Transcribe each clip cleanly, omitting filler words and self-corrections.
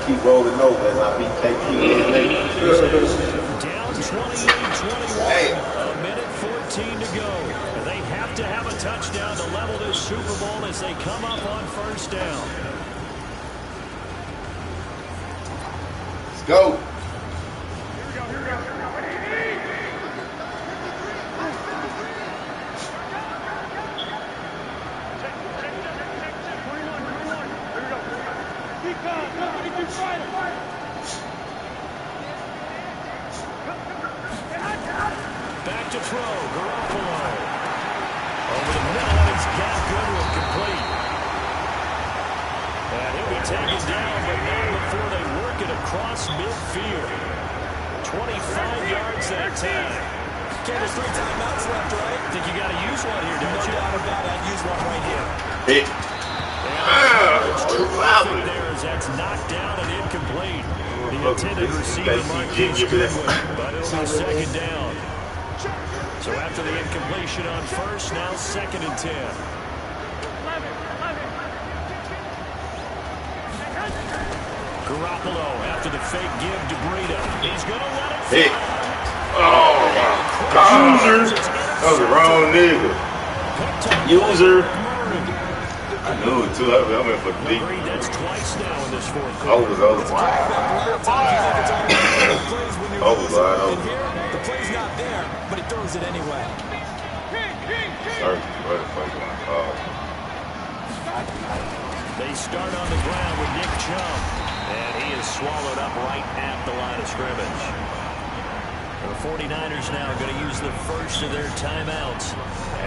keep rolling over as I beat KP. Down 28-21. A minute 14 to go. They have to have a touchdown to level this Super Bowl as they come up on first down. Let's go. Back to throw, Garoppolo. Over the middle, and it's got Goodwin complete. And he'll be taken down, but not before they work it across midfield. 25 yards that time. Ken, there's 3 timeouts left, right? I think you got to use one here, don't you? No doubt about it. I'd use one right here. Hit. There as that's knocked down and incomplete. The intended receiver, Marquise Goodwin, but it'll be second down. So after the incompletion on first, now 2nd and 10. Garoppolo after the fake give to Breida. He's going to let it fly. Oh, my God. That was the wrong nigga. User. I knew it, too. I went for deep. That's twice now in this fourth I was over. The play's not there, but he throws it anyway. They start on the ground with Nick Chubb, and he is swallowed up right at the line of scrimmage. The 49ers now going to use the first of their timeouts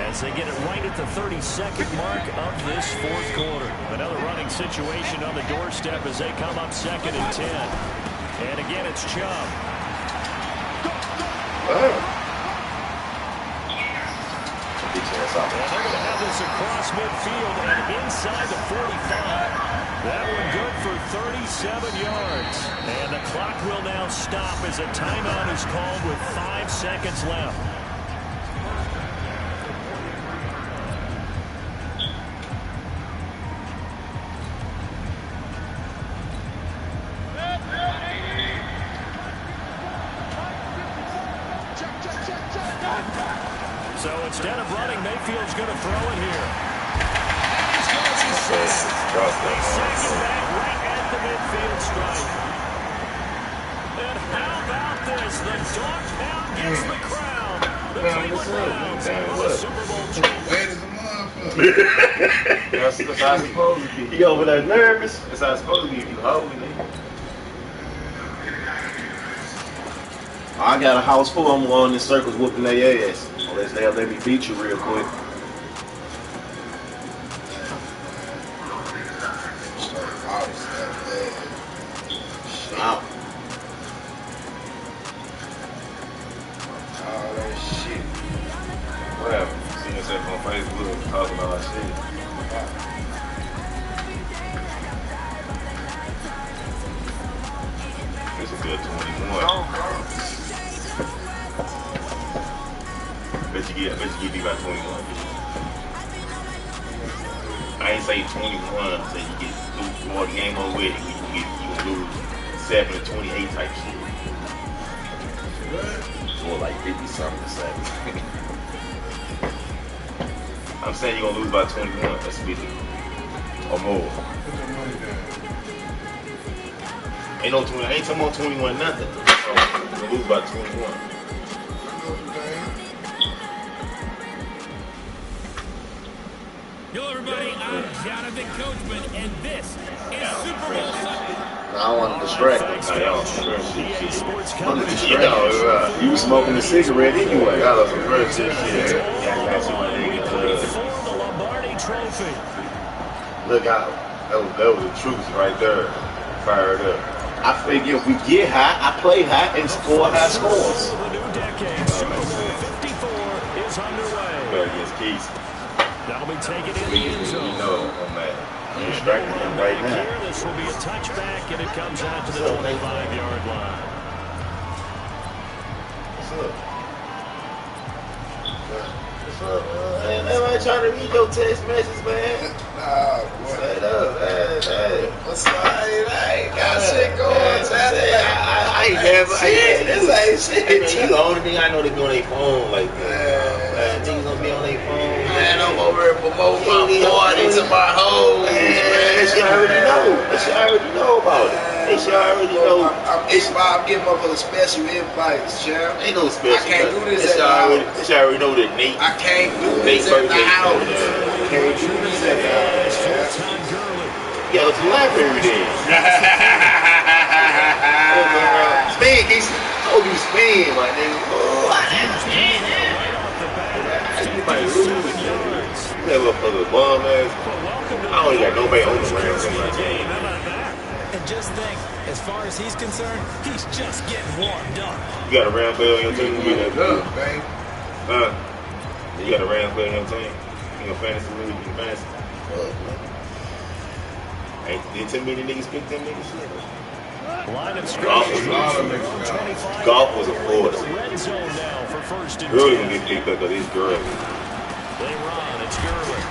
as they get it right at the 32nd mark of this fourth quarter. Another running situation on the doorstep as they come up 2nd and 10. And again, it's Chubb. And they're going to have this across midfield and inside the 45. That one good for 37 yards. And the clock will now stop as a timeout is called with 5 seconds left. So instead of running, Mayfield's going to throw it here. He's going to be sacked. They sack him back right at the midfield stripe. And how about this? The dog pound gets the crown. The Cleveland Browns are the Super Bowl champions. That's how it's supposed to be. He over there nervous. That's how it's supposed to be if you holding it. I got a house full. I'm going in circles whooping their ass. Unless they'll let me beat you real quick. Wow. All that shit. Whatever. See yourself on Facebook talking all that shit. It's a good 21. Bet you get about 21. I ain't say 21, so you get more game over with. You can lose 7 to 28 type shit. More like 50 something to 7. I'm saying you're gonna lose by 21. That's 50 or more. Ain't no 20. Ain't talking about 21 nothing. You're gonna lose by 21. Hello, everybody. I'm Jonathan Coachman, and this is Super Bowl Sunday. I don't want to distract him. You was smoking a cigarette anyway. I love some fresh shit. Look out. That was the truth right there. Fired up. I figure if we get high, I play high and score high scores. The new decade, Super Bowl 54 is underway. Well, against Keys. That'll be taken in the end zone. You know, I'm mad. I'm distracting him right now. Here, this will be a touchback, and it comes out to the 25-yard line. What's up? What's up, man? Everybody trying to read your text messages, man. Nah, boy. Straight up, hey. What's up? I ain't got shit ain't never. Shit, that's like shit. Hey, T, the only thing I know they be on their phone like that. Niggas don't be on their phone. Man, I'm over here promoting my 40 to my hoes. Man, that shit I already know. That shit I already know about it. That shit I already know. I'm giving motherfuckers special invites, champ. Ain't no special. I can't do this at the house. house. That shit I already know that Nate. I can't do this at the house. Can't do this at the house, champ. You got a Blackberry then. Spin, he's told you spin, my nigga. Oh, I didn't spin that. You might lose. That motherfucker bum ass. I don't even got nobody on the ground in my game. And just think, as far as he's concerned, he's just getting warmed up. You got a round player on your team? Look, babe. You got a round player on your team? In your fantasy league? In fantasy? Ain't too many niggas pick them niggas shit. Golf was a force. Really gonna get picked up by these girls. They run, it's Gurley.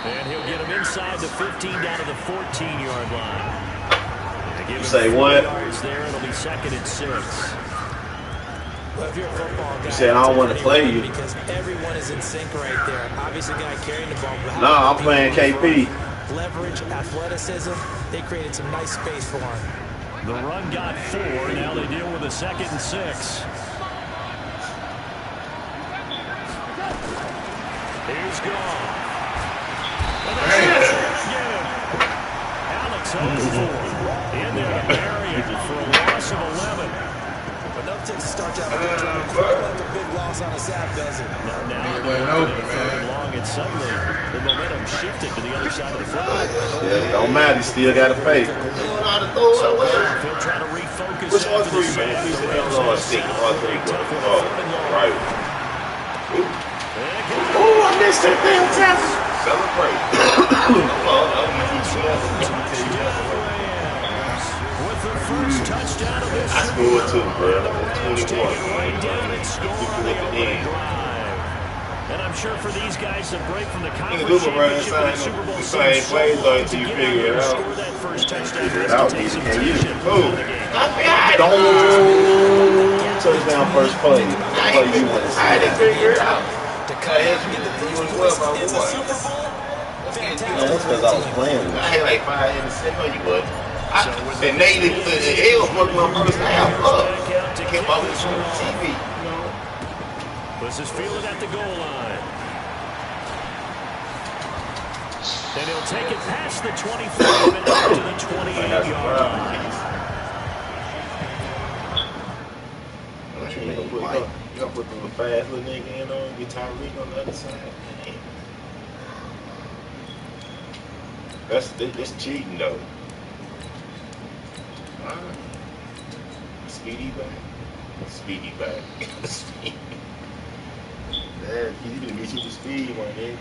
And he'll get him inside the 15 down to the 14-yard line. You say what? There, it'll be 2nd and 6. Well, if you're a football guy, you said I don't want to play you. Because everyone is in sync right there. Obviously, guy carrying the ball. No, I'm playing KP. Leverage, athleticism, they created some nice space for him. The run got 4. Now they deal with a 2nd and 6. Here's Goff. Alex holds 4. In there to Marion for a loss of 11. Enough to start out with a big loss on a sack, does it? Now they're open, man. Long, and suddenly the momentum shifted to the other side of the football. Yeah, don't matter. You still got to pay. So he'll try to refocus. Which all three, man? Please say all six. All three. Oh, right. Oh, I missed that damn tackle. Celebrate. With the first touchdown of this, I scored too, bro. 21. And I'm sure for these guys, a break from the conference championship and the Super Bowl same plays until you figure it out. Score that first touchdown. Figure it out, can you? Boom. Touchdown first play. Play you want to see. I didn't figure it out. That's because I was playing. I had like 5 interceptions. No, you would. And Nate, it was fucking my first half up. It came off the TV. This is fielded at the goal line. And he'll take it past the 25 and up to the 28-yard line. You gonna put the fast little nigga in on, get Tyreek on the other side. That's cheating though. Speedy back. Speedy back. Man, he's gonna get you the speed, my nigga.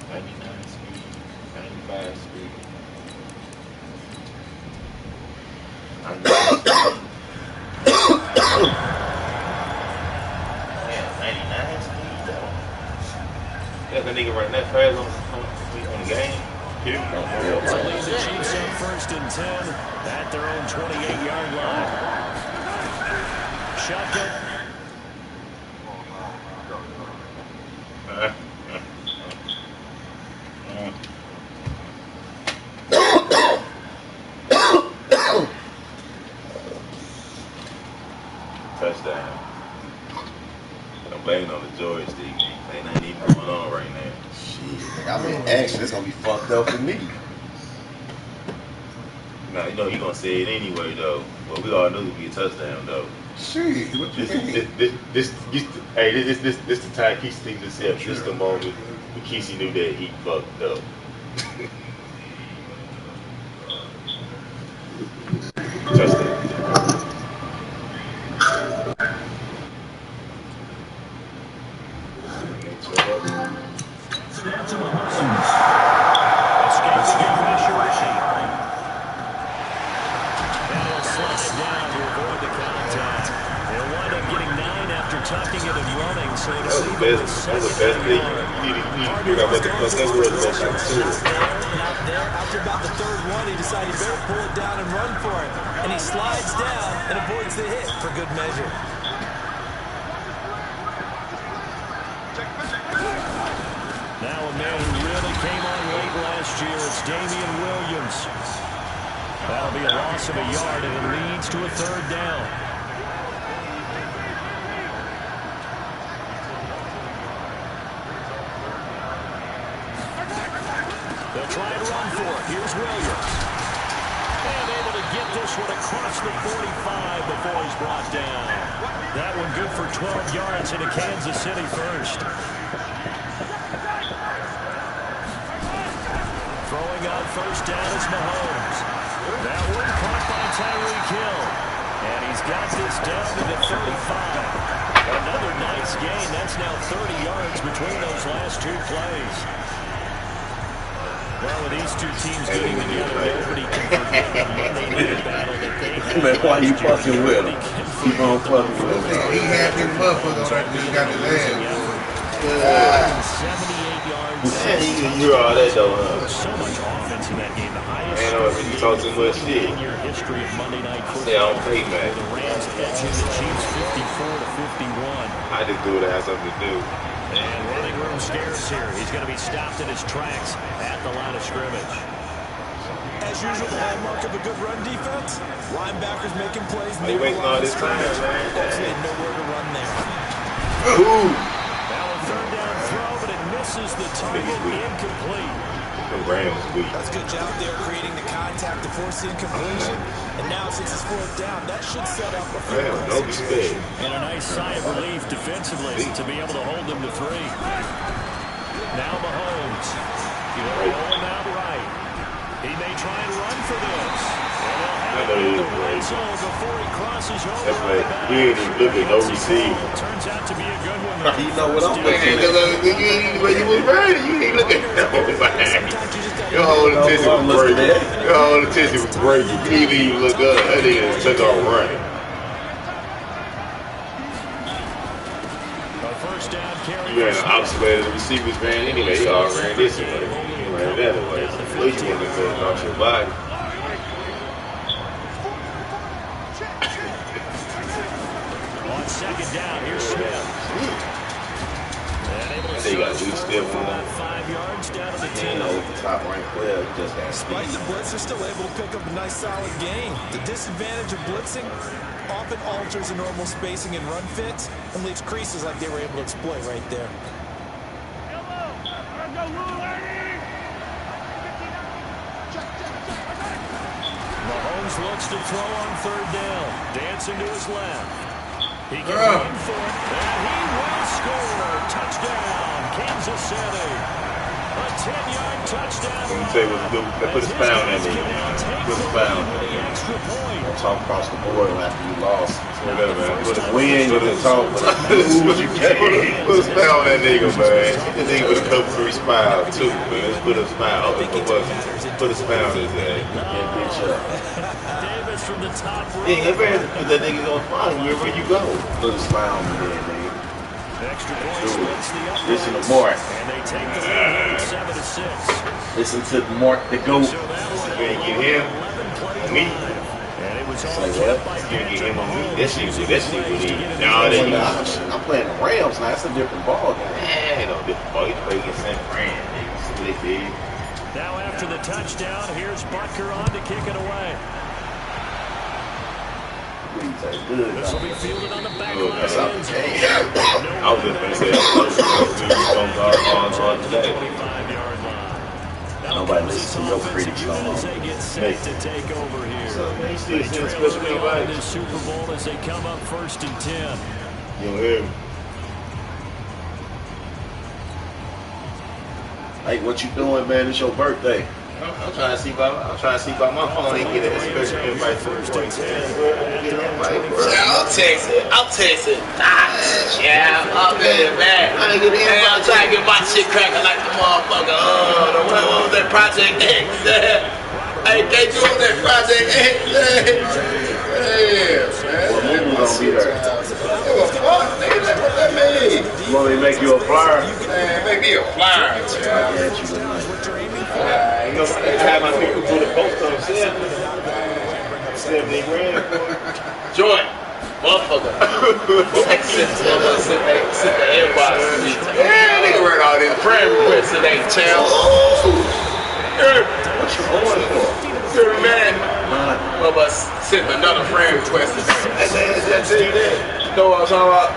99 speed, 95 speed. 99 speed though. That's a nigga running that fast on the game. To lead the Chiefs up 1st and 10 at their own 28-yard line. Shotgun. Touchdown. I'm blaming on the joystick. Ain't nothing even going on right now. Shit, I'm in action. It's gonna be fucked up for me. Now, you know he gonna say it anyway though. But we all knew it'd be a touchdown though. Shit, what you mean? This the time Kesey thinks himself. This the moment when Kesey knew that he fucked up. Touchdown. That's the best thing. You need to figure out what the fuck that was about too. After about the third one, he decided he better pull it down and run for it. And he slides down and avoids the hit for good measure. Now a man who really came on late last year, it's Damian Williams. That'll be a loss of a yard, and it leads to a third down. They'll try and run for it. Here's Williams. And able to get this one across the 45 before he's brought down. That one good for 12 yards into Kansas City first. Throwing on first down is Mahomes. That one caught by Tyreek Hill. And he's got this down to the 35. Another nice gain. That's now 30 yards between those last two plays. Well, with these two teams getting together, nobody can forget the Monday night battle that they had. Man, why you fucking with him? Keep on fucking with him. He had them motherfuckers right there, got his ass. 78 yards. Man, you hear all that though, huh? So much offense in that game. The highest Man, you talk too much shit. in your history of Monday Night Football. Yeah, I don't pay, man. The Rams edging the Chiefs 54-51. I just do what I have something to do. And running room scarce here. He's going to be stopped in his tracks at the line of scrimmage. As usual, the hallmark of a good run defense. Linebackers making plays. Why you waiting all this time, man? They had nowhere to run there. Ooh! Now a third down throw, but it misses the target. Incomplete. The Rams weak. That's a good job there creating the contact to force the incompletion. And now since it's fourth down, that should set up a field Man, no respect. And a nice sigh of relief defensively to be able to hold them to 3. Now Mahomes. He'll roll him out right. He may try and run for this. And he'll have it in the red zone before he crosses over. That's right. We ain't even looking, no receive. Turns out to be a good one. You know what I'm thinking? You was ready. You ain't looking at nobody. Your whole attention was breaking. Your whole attention was breaking. You didn't even look up. That nigga took off running. A first down carry. You ran the opposite way the receivers ran anyway. He all ran this way. He ran that way. At least you wasn't going off your body. On second down, here's Smith. They got weak stiff on about them. 5 yards down to the 10. The top ranked player just got Despite the blitz, they're still able to pick up a nice solid gain. The disadvantage of blitzing often alters the normal spacing and run fits and leaves creases like they were able to exploit right there. Mahomes looks to throw on third down. Dancing to his left. He can run for it, and he will score. Touchdown, Kansas City. A 10-yard touchdown. Let me tell you what to do. They put a spell on that nigga. Put a spell on the extra point. Don't talk across the board after you lost. Whatever, man. Put a win, you can talk, but put a spell on that nigga, man. That nigga with a couple 3 smiles, too, man. Let's put a smile. Put a smile on his ass. Yeah, bitch up. Davis from the top row. Yeah, that nigga gonna follow you wherever you go. Put a smile on the head, nigga. Extra point splits the up. Listen to Mark. And they take the lead 7-6. Listen to Mark the GOAT. So that one, You ain't get him on me. and it was all Like kept what? by You ain't get Patrick him on me. Mahomes. That shit would need. No, I'm playing the Rams now. That's a different ball game. Man, no different ball. You play against San Fran. See what they did. Now after the touchdown, here's Butker on to kick it away. Good. This will be fielded on the back Good. line. That's out the game. I was just going to say, I'm on today. 25-yard line. Now Nobody comes listens to this your offense critics as no soon as more. they get set to take over here. So, you still They see trail special early on in invite? this Super Bowl as they come up 1st and 10. You don't hear me? Hey, what you doing, man? It's your birthday. I'm trying to see about my phone and get a special invite to the point. I'll text it. Yeah, I'm good, man. I ain't get an invite. I'm trying to get my shit cracking like the motherfucker. What was that Project X? Hey, they doing that Project X? Yeah, man. Well, gonna be there. What does that mean? You want me to make you a flyer? Man, make me a flyer. I got you tonight. You know, I have my people do the post on 70 grand. Joint. Motherfucker. Sit the inbox. Yeah, nigga run all this. Friend request today, champ. What you on for? You're man. Mother sent another friend request today. That's it. You know what I'm talking about?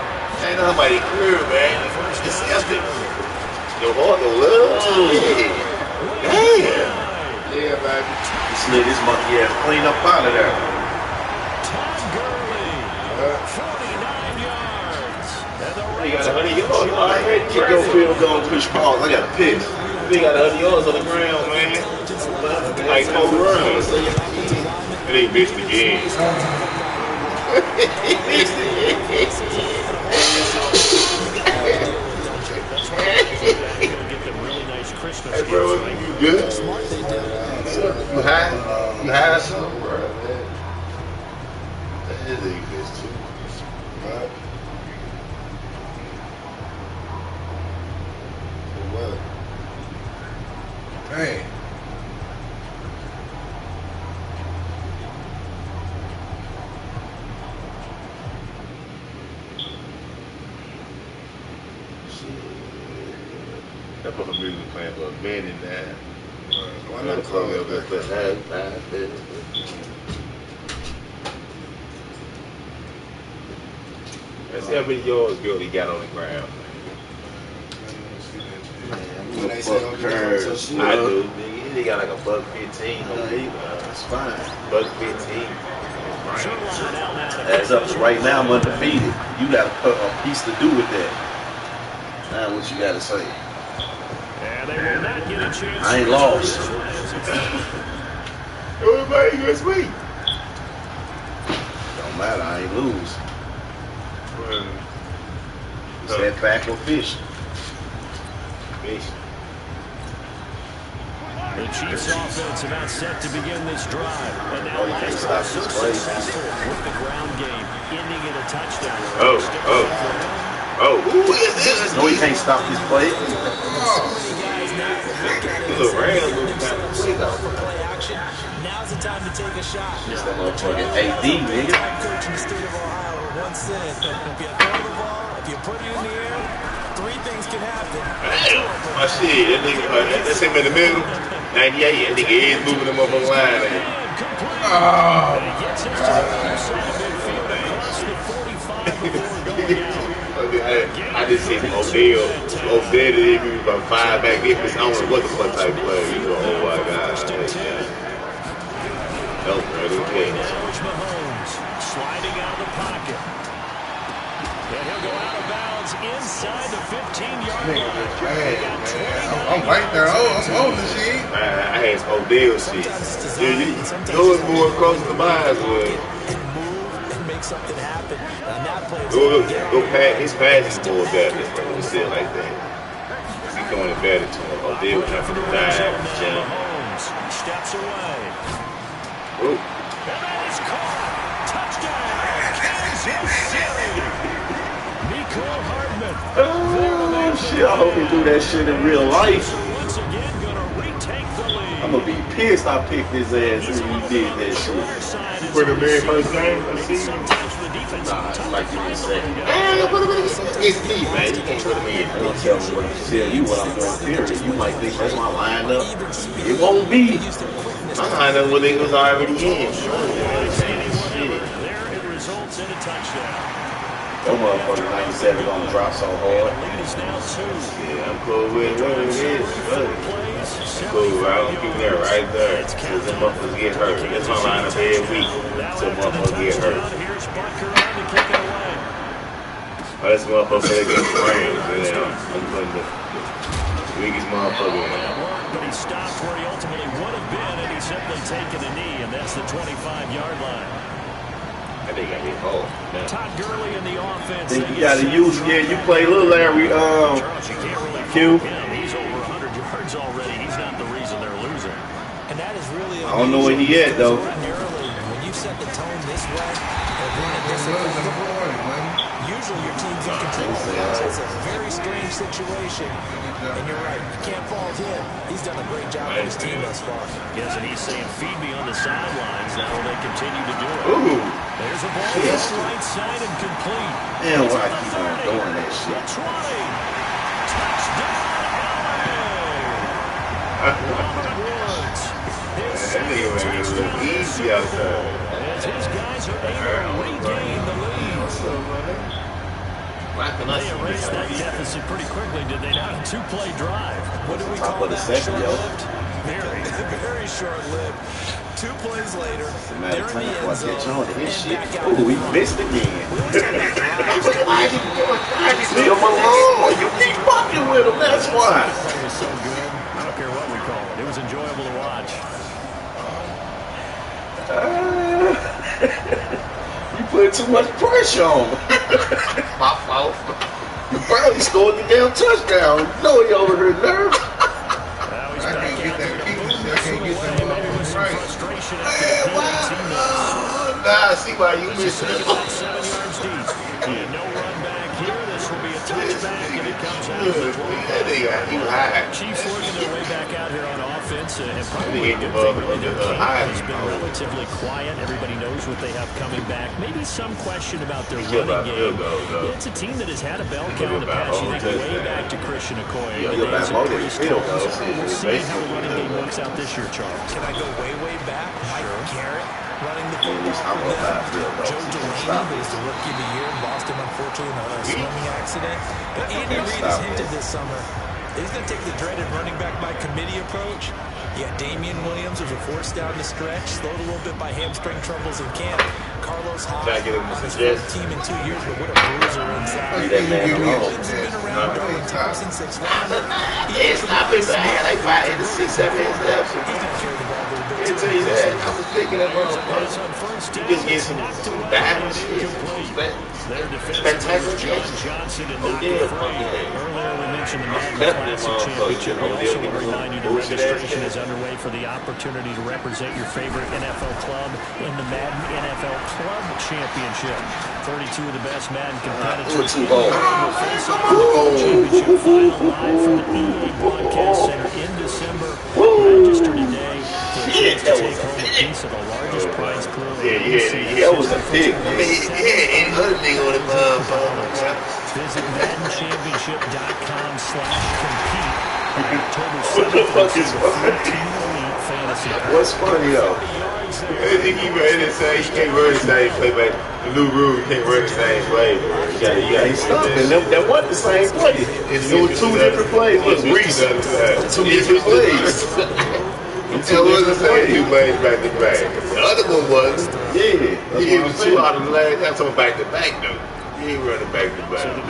Ain't nobody clear, man. It's disgusting. Your heart don't love. Damn. Yeah, baby. You slid this monkey ass clean up out of there. 49 yards. You got 100 yards. All right, kick your field goal, push pause. I got a piss. We got 100 yards on the ground, man. Like 4 runs. And they missed the game. He missed the game. Hey, bro, you good? You high? You high, son? That is a bitch, too. Right? What? Hey. That was a music playing for a minute now. Why not close up that place? Let's see how many yards Gildy got on the ground. When they say don't curve, I do. He got like a $1.15. That's fine. $1.15. As up to right now, I'm undefeated. You got a piece to do with that. Now, what you got to say? And they will not get a chance. I ain't lost. Everybody against me. Don't matter. I ain't lose. Is that back or fish? Fish. The Chiefs offense about set to begin this drive. And now You can't stop this play. with the ground game, ending in a touchdown. Oh. Who is this? No, he can't stop this play. Little Rams looking kind of play though. Now's the time to take a shot. It's that motherfucking AD, nigga. Coach in the state of Ohio once said that if you throw the ball, if you put it in the air, 3 things can happen. Damn. My shit, that nigga, that's him in the middle. 98, that nigga is moving them up on the line. I just seen Odell did even about 5 back there. I don't know what the fuck type of play. You know, oh my God. No, brother, okay. Sliding out of the pocket. And he'll go out of bounds inside the 15-yard line. I'm right there. I'm on the sheet. I had some Odell shit. You know it's more across the lines, boy. Something happen. Go past his passing ball better. Just say it like that. He's going it better to him. Odell was trying to dive, jump. Steps away. Ooh. And that is caught. Touchdown. Kansas City. Nico Hardman. Oh, shit. I hope he do that shit in real life. Once again, going to retake the lead. I'm going to be pissed I picked his ass when he did that shit. For the very first game of the season? Nah, like you just said. Man, put him in his team, man. You can't put him in. I'm gonna tell you what I'm doing, period. You might think that's my lineup. It won't be. My lineup was it was already in. There it results in a touchdown. That motherfucker 97 gonna drop so hard. Lead is now 2. Yeah, I'm cool with it. What it is. I'm cool. I don't keep that right there. Because them motherfuckers get hurt. That's my lineup every week. So motherfuckers get hurt. Here's Barker on to kick it away. Oh, that's motherfucker against Rams. I'm putting the weakest motherfucker in. But he stopped where he ultimately would have been, and he's simply taken a knee, and that's the 25-yard line. I think I hit hard. Todd Gurley in the offense. Think you gotta use again. You play little Larry, Q. He's over 100 yards already. He's not the reason they're losing. And that is really I don't know where he at though. when you set the tone this way, Losing 40, man. usually your team's in control. It's a very strange situation. And you're right, you can't fault him. He's done a great job with his team thus far. Yes, and he's saying, feed me on the sidelines. Now they continue to do it. Ooh. There's a ball to the right side and complete. Man, why I keep on doing that shit? The 20. Touchdown, LA. Woods. His second touchdown easy out there. as his guys are able to regain the lead. They erased that deficit pretty quickly, did they not? A two-play drive. What do we call that? Short-lived? Very. Very short-lived. 2 plays later, they're in the end zone. Ooh, we missed again. Why is he doing? Leave him alone. You keep fucking with him. That's why. It was so good. I don't care what we call it. It was enjoyable to watch. You put too much pressure on him. My fault. You barely scored the damn touchdown. You know he over here nervous. Now he's I back can't get out that there to kick. move I this can't get away. that Maybe with some right. frustration after the PA teammates. Nah, I see why you Just missing take it. it 7 yards deep. No run back here. This will be a touchback, and it comes out of the 20. That nigga, he high. Chiefs working their way back out here on offense, and probably He a ain't good above thing. Their the camp high. has been relatively quiet. Everybody knows what they have coming back. Maybe some question about their He about running field game. goal, though. It's a team that has had a bell cow in the about past. You whole think way touchdown. back to Christian Okoye. Yeah, the you're days about of more Chris than field Jones. goals. We'll It's see how the running basically game works out this year, Charles. Can I go way back? Mike Garrett running the At least football I'm for about them. field goals. Joe Delaney, who's the rookie of the year in Boston, unfortunately, in a swimming accident. But Andy Reid has hinted this summer he's going to take the dreaded running back by committee approach. Yeah, Damian Williams was a force down the stretch, slowed a little bit by hamstring troubles in camp. Carlos Hyde Can I get him to on his suggest? first team in 2 years, but what a bruiser inside. Leave that man alone. Williams has been around. Darwin Thompson, 6'1". It's not been bad. Like 5, 6, 7 interceptions. He's going to carry the ball a little bit. I tell you that. I was thinking that Pass motherfucker. on first You down. just get some bad shit. Their defense Spectacular John catch. Johnson and Oh, not yeah, afraid. yeah. Earlier we mentioned the Madden Definitely, Classic motherfucker. Championship. We also want to remind you the Bullshit registration ass is underway for the opportunity to represent your favorite NFL club in the Madden NFL Club Championship. 32 of the best Madden competitors Too old. will face off in the Club Championship final live from the EA Broadcast Center in December. Register today for a chance to take home a piece of the largest prize pool. Yeah, that was a pick. I mean, yeah, any other nigga on the motherfucker. Visit MaddenChampionship.com/compete. October What the 7th, fuck is receive a funny? 14 Elite Fantasy. What's funny though? I think he ready to say you can't run the same play, but the new rule you can't run the same play. You got And that wasn't the same play. It was 2 different plays. It was recent. 2 different plays. It wasn't the same 2 plays back to back. The other one was. Yeah. He was 2 out of the last. That's on back to back though. He ain't running back to back. Outskirts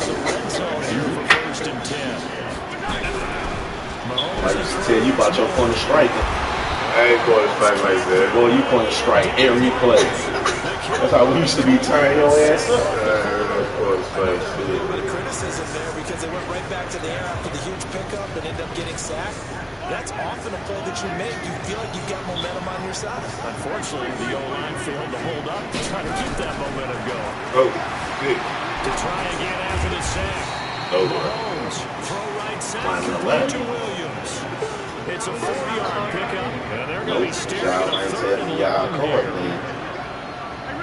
of the red zone here for 1st and 10. I used to tell you about your point of striking. I ain't going to fight like that. Boy, you point of strike every play. That's how we used to be turning your ass up. The criticism there because they went right back to the air after the huge pickup and ended up getting sacked. That's often a play that you make. You feel like you've got momentum on your side. Unfortunately, the O-line failed to hold up to try to keep that momentum going. Oh, shit. To try again after the sack. Mahomes, throw right side, complete to Williams. It's a 4-yard pickup, and they're going to be staring at a 3rd and long here.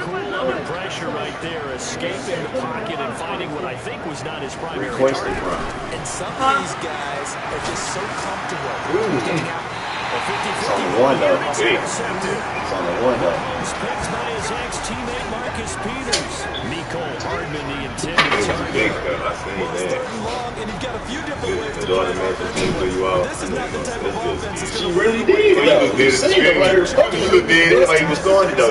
Cool under pressure right there, escaping the pocket and finding what I think was not his primary target. And some of these guys are just so comfortable getting out. It's on the 1 though. It's on the 1 though. Picked by his ex-teammate Marcus Peters. Nicole Hardman, the intended Big target. stuff. I seen Well, it's that. 3rd and long, and you've got a few different ways to The daughter play man offense. for you all. This is not the type of offense that's She going to really did. You look good as Seen it right here. You look dead as like he was started though.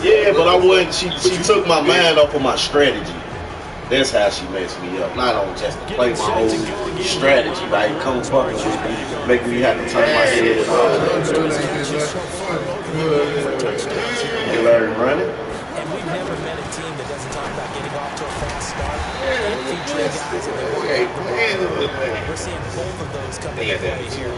Yeah, but I wasn't. She took my mind off of my strategy. That's how she messed me up. Not on just to play my whole strategy, like come fucking with me, making me have to turn my head and all that. You learn running. And we've never met a team that doesn't talk about getting off to a fast start. featuring guys in the we're seeing both of those come into play here.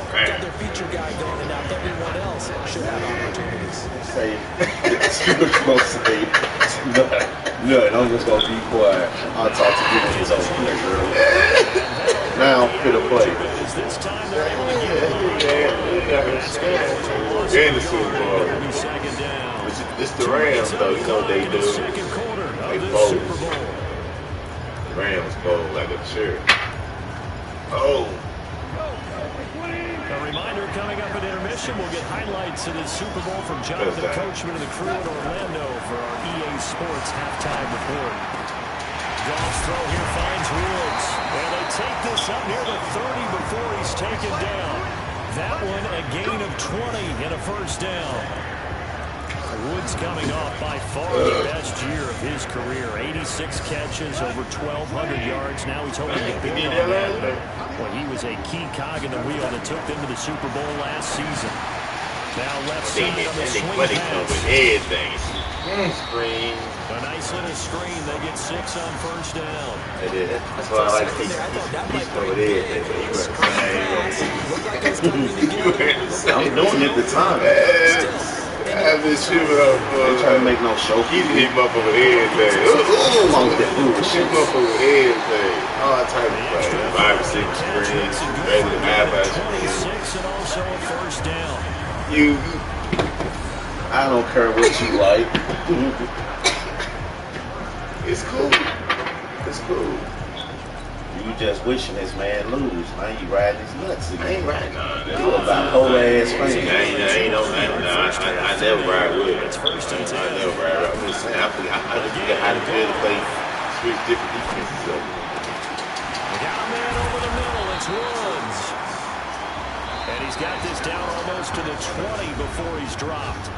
Got their feature guy going, and now everyone else should have opportunities. Say, no, I'm just gonna be quiet. I'll talk to you when it's over. Now, fit a play. This time they're able to get in the Super Bowl. It's the Rams, though. You know what they do. They fold. Rams fold like a chair. Oh. A reminder coming up at intermission, we'll get highlights of this Super Bowl from Jonathan Coachman and the crew in Orlando for our EA Sports halftime report. Goff's throw here finds Woods. And they take this up near the 30 before he's taken down. That one a gain of 20 and a first down. Woods coming off by far the best year of his career. 86 catches, over 1,200 yards. Now he's hoping to build on that. Well, he was a key cog in the wheel that took them to the Super Bowl last season. Now left side on the swing pass. Screen. A nice little screen. They get 6 on first down. They did. That's why I like he's over there. I'm doing it at the time. I have this shit up. They trying to make no show. He's hit him up over everything. Shoot him up over everything. All type of play. 5 or 6 screens. Ready to have 26 and also a first down. I don't care what you like. It's cool. It's cool. You just wishing this man lose. Now you riding his nuts again. I ain't riding on You a bipolar ass fan. I never ride with it. I never ride. I'm just saying, I forget how to play switch different defenses. So. They got a man over the middle. It's Woods. And he's got this down almost to the 20 before he's dropped.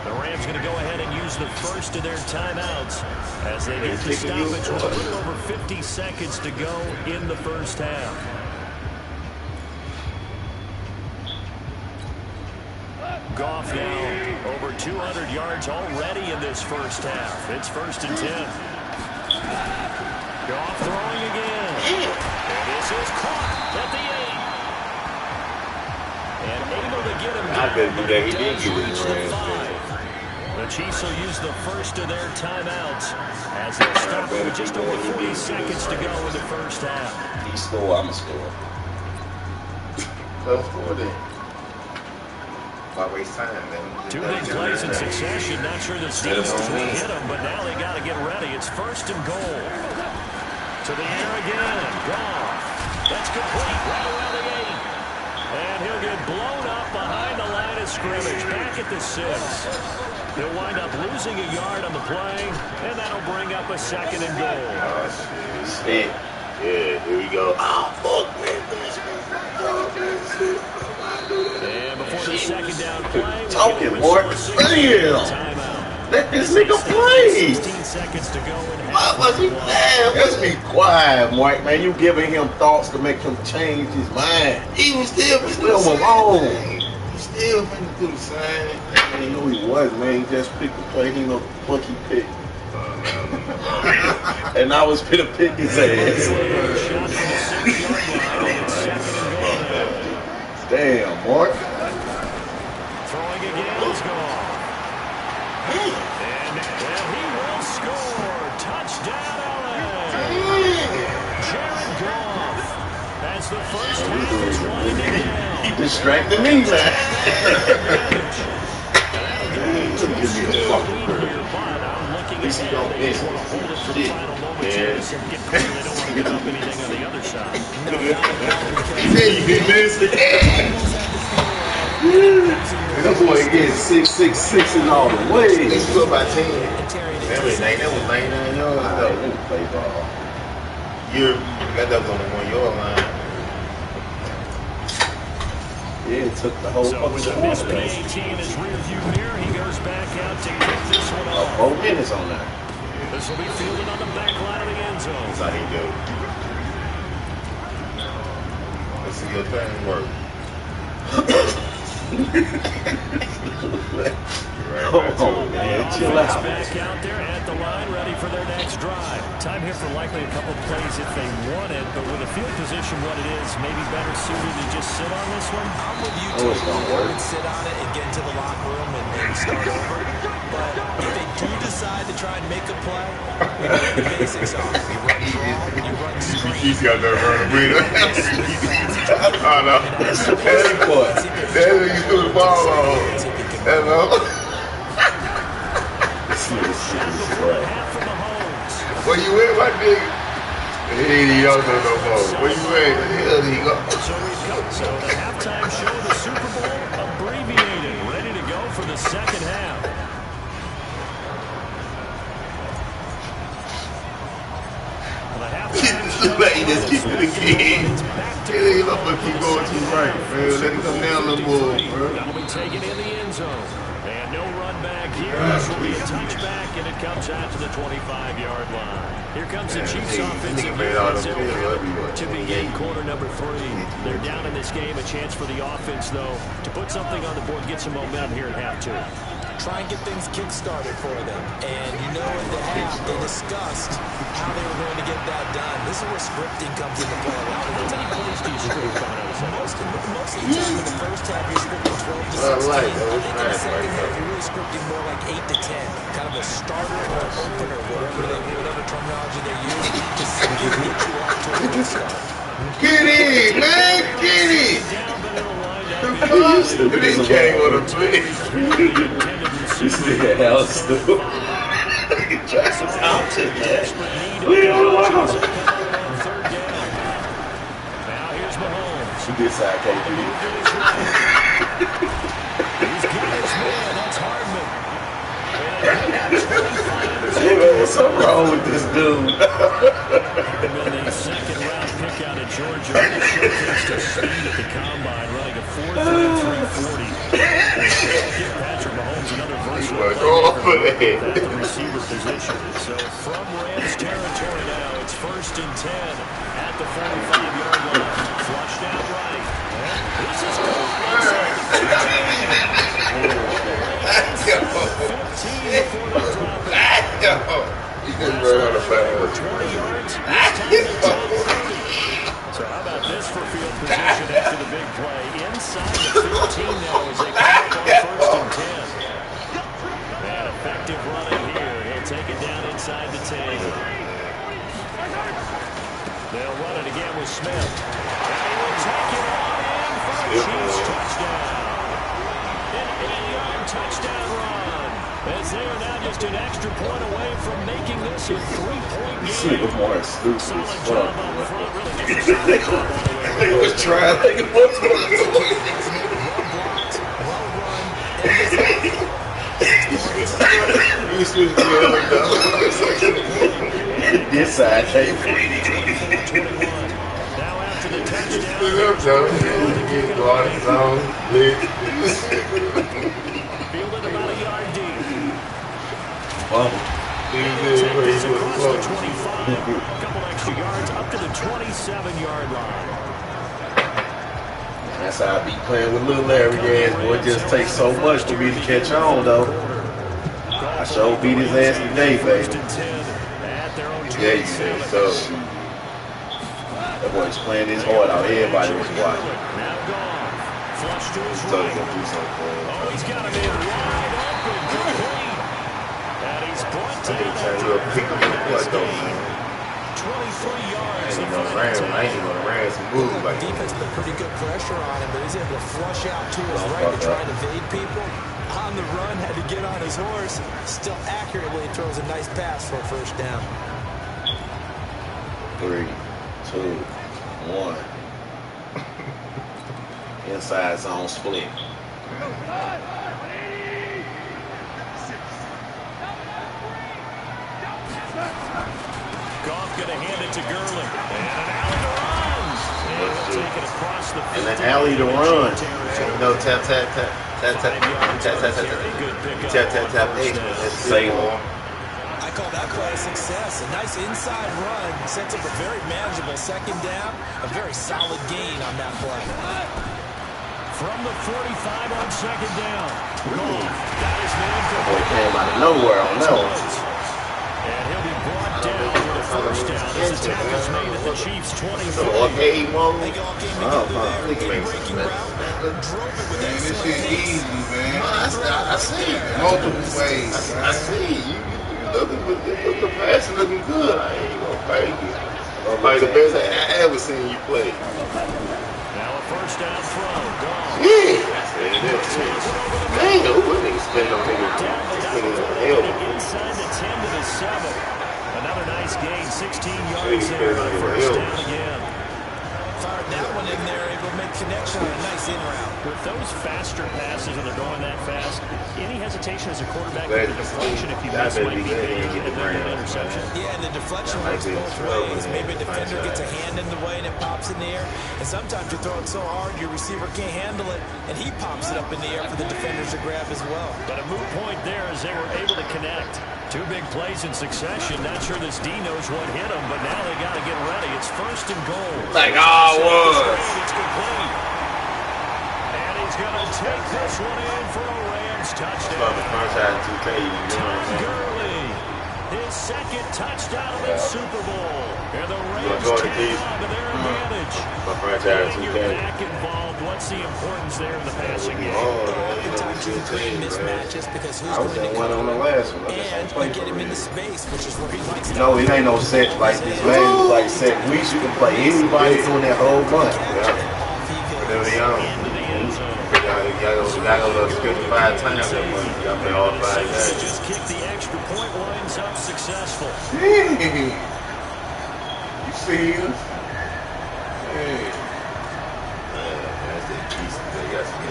The Rams going to go ahead and use the first of their timeouts as they get the stoppage with a little over 50 seconds to go in the first half. Goff now over 200 yards already in this first half. It's 1st and 10. Goff throwing again. And this is caught at the 8. And able to get him down. I bet you that he did get his Rams. The Chiefs will use the first of their timeouts as they stop with just over 40 seconds to go in the first half. He score, I'm a score. Let's score then. Why waste time, man? 2 big plays in succession. Not sure the Steelers will hit them, but now they got to get ready. It's 1st and goal. To the air again. Goff. That's complete right around the 8. And he'll get blown up behind the line of scrimmage. Back at the 6. They'll wind up losing a yard on the play, and that'll bring up a 2nd and goal. Oh, shit. Yeah, here we go. Oh, fuck, man. And before the 2nd down play, talking, Mark. Damn. Let this nigga play. 16 seconds to go. What was he playing? Let's be quiet, Mark, man. You giving him thoughts to make him change his mind. He was still alone. He still finna do the same. Man, no, he was, man. He just picked the play. He know the fuck he picked. And I was finna pick his ass. Damn, Mark. Throwing again is gone. And he will score. Touchdown, LA. Jared Goff. That's the first half. It's winding down. He distracted me, man. Give me the fucking bird. At least he don't miss it. Shit. They don't want to give up anything on the other side. He said you didn't miss it. That boy gets 666 and all the way. He scored by 10. That was 99 yards. Let me play ball. That was on the 1 yard line. Yeah, it took the whole So with the miss fucking PAT in his rearview mirror, he goes back out to kick this one off. 4 minutes on that. This will be fielded on the back line of the end zone. That's how he do. Let's see your thing work. Come on, man, chill out. Back out there at the line, ready for their next drive. Time here for likely a couple plays if they want it, but with the field position what it is, maybe better suited to just sit on this one. I'm with you too. You can sit on it and get into the locker room and start over. But if they do decide to try and make a play, you know the basics are. You run draw, you run screen. He's got that running breather. Oh no. That's who you threw the ball on. Hello. Where you at, my nigga? He don't know no more. Where you at? Where the hell did he go? So the halftime show of the Super Bowl abbreviated, ready to go for the second half. The halftime show. Let you just keep it again. It ain't up but keep going to right, man. Let it come down a little more, bro. That'll be taken in the end zone. And no run back here. This will be a touchback, and it comes out to the 25-yard line. Here comes the Chiefs offensive defense to begin quarter number 3. They're down in this game. A chance for the offense, though, to put something on the board, get some momentum here at half 2. Try and get things kick-started for them. And you know at the half, they discussed how they were going to get that done. This is where scripting comes into play. How many plays do you script coming out of the Most of the time in the first half, you're scripting 12 to 16. I think in the second half, you're really scripting more like 8 to 10. Kind of a starter or opener, whatever terminology they use, to simply get you off to a good start. Get in, man! Get in! They came with a twist. You see that house too. Jackson Thompson, man. We don't know. Now here's Mahomes. She did side KP. He's got his man. That's Hardman. Hey, man, what's so wrong with this dude? Hardman, a second-round pick out of Georgia, really showcased his speed at the combine, running a 4.340. Give Patrick Mahomes another versatile player at the receiver position. So from Rams territory now, it's 1st and 10 at the 45-yard line. Flushed out right. This is caught inside the 15 before they drop it. He didn't run out of bounds. 20 yards. So how about this for field position after the big play? Inside the 15 now as they come up on 1st and 10. And effective running here. He'll take it down inside the 10. They'll run it again with Smith. And he will take it on in for a Chiefs touchdown. An 8-yard touchdown run. As they are now just an extra point away from making this a 3-point game. Solid job on the front, really just He was trying. He was This side KP. Now after the touchdown. Fielded about a yard deep. Take this across the 25. A couple extra yards up to the 27-yard line. That's how I be playing with little Larry ass. Boy, it just takes so much for me to catch on, though. I sure beat his ass today, baby. Yeah, you think so. That boy's playing his heart out. Everybody was watching. Now gone. Flush to his So he's right. gonna do something. Oh, he's got him in wide open. Complete. And he's brought to the Trying to pick him up like those. 23 yards. I ain't gonna ram some moves like that. Defense put pretty good pressure on him, but he's able to flush out to his right to try and evade people. On the run, had to get on his horse. Still accurately throws a nice pass for a first down. 3, 2, 1. Inside zone split. Goff going to hand it to Gurley. And an alley to run. And he'll take it across the 50. An alley to run. No, tap, tap, tap. Tap, tap, tap, tap, tap, tap. Tap, tap, tap. Same one. I call that play a success. A nice inside run sets up a very manageable second down. A very solid gain on that play. From the 45 on second down. Goff got his man for Boy came out of nowhere on that one. and he'll be brought down with a first down as the tackle's made at the Chiefs' 23. Okay, mom. They all came together there. Game-breaking route. Drove it with Man, this shit easy, man. I see. Multiple ways. I see. You looking fast and looking good. I ain't gonna fake it. Like the best I ever seen you play. Now a first down throw. Goff. Yeah. Dang, who would nigga spend on nigga? Inside the 10 to the 7. Another nice gain, 16 yards there on first down again. Fired that one in there, able to make connection on a nice in route. With those faster passes and they're going that fast, any hesitation as a quarterback with the deflection if you miss might be big and then an interception. Yeah, and the deflection works both ways. Maybe a defender gets a hand in the way and it pops in the air. And sometimes you throw it so hard your receiver can't handle it, and he pops it up in the air for the defenders to grab as well. But a moot point there as they were able to connect. Two big plays in succession. Not sure this D knows what hit him, but now they got to get ready. It's first and goal. Like all was. It's complete. And he's going to take this one in for a Rams touchdown. Todd Gurley, his second touchdown of the Super Bowl. And the Rams take on to their advantage. When you're back involved, what's the importance there in the passing game? Oftentimes you create mismatches because who's going to One on the last one. and you get him into space, which is where he likes to. No, it ain't no set like this, man. Like set weeks, you can play anybody through that whole month. Whatever they own. Y'all go to 55 times that month. Y'all play all 5 days. Just kick the extra point, winds up successful. You see him? Hey. That's the piece. They got some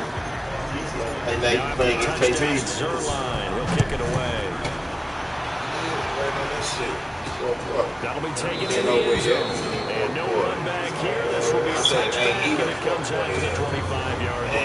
easy. Hey, now you playing against KP? Zerline will kick it away. That'll be taken in the end zone. And no run back here. This will be a touchback, and it comes out to the 25-yard line.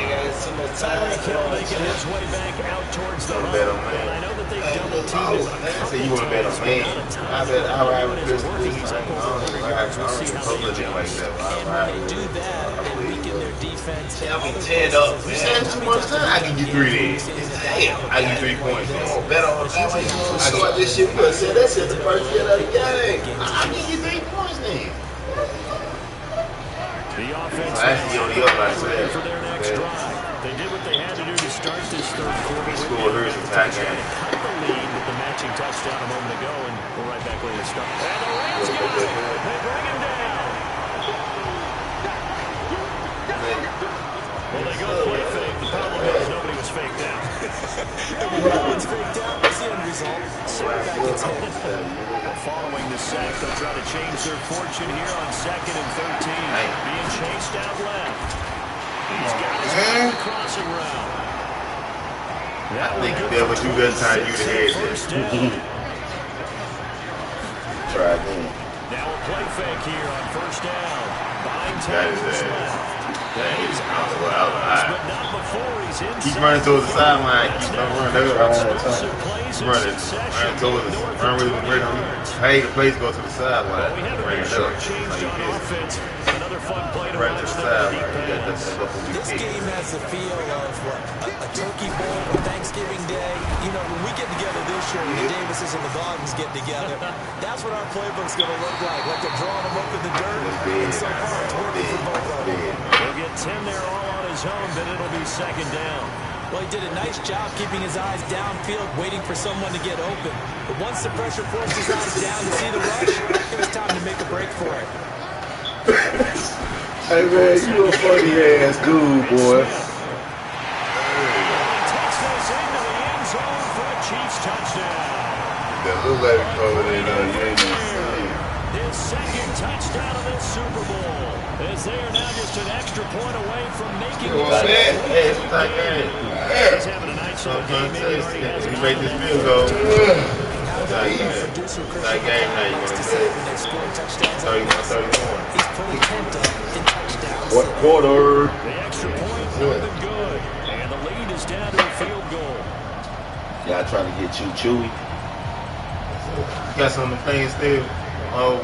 Tyreek Hill making his way back out towards the home. And I know that they've double-teamed him. So you want to bet on man? I bet I'll ride with Chris. Working, he's up over 100 yards. We'll see how they adjust. And when they do that, they weaken their defense. I'll be teared up. You said too much time. I can get 3 then. Damn. I get 3 points. Oh, bet on that way. You start this shit. You could have said that shit the first year of the game. I can get 3 points then. The offense for their next drive. They did what they had to do to start this third quarter. Scored hers in tie game. Cut the lead with the matching touchdown a moment ago, and we're right back where they start. And the Rams got it. They bring him down. Well, they go play fake. The problem is nobody was faked out. No one's faked out. That's the end result. Center back gets hit. Following the sack, they'll try to change their fortune here on 2nd and 13. Being chased out left. He's got his man crossing route. I think if they ever do that time, you the head. Try again. Now a play fake here on first down. Behind 10 left. That is out, but not before he's inside. Keep running towards the sideline. Keep running. Keep running. Run towards the run with the hey, the plays go to the sideline. We have a short change on offense. Another fun play to Right to watch the there. Deep sideline. pass. This game has the feel of what, a turkey bowl or Thanksgiving Day. You know, when we get together this year, when the Davises and the Gardens get together, that's what our playbook's going to look like they're drawing them up in the dirt. And so far, it's working for both of them. He'll get 10 there all on his own, but it'll be second down. Well, he did a nice job keeping his eyes downfield, waiting for someone to get open. But once the pressure forced his eyes down to see the rush, it was time to make a break for it. Hey man, you a funny ass dude, boy. Takes this into the end zone for a Chiefs touchdown. That little lady covered in you ain't even seen. His second touchdown of this Super Bowl. As they are now just an extra point away from making it. Hey, it's like that. He's having a nice game. You make this field goal. That game now, you're going to say 31-31. He's fully tempted in touchdowns. What quarter? The extra point more than good. And the lead is down to a field goal. Y'all trying to get you chewy? Got some of the things still? Oh,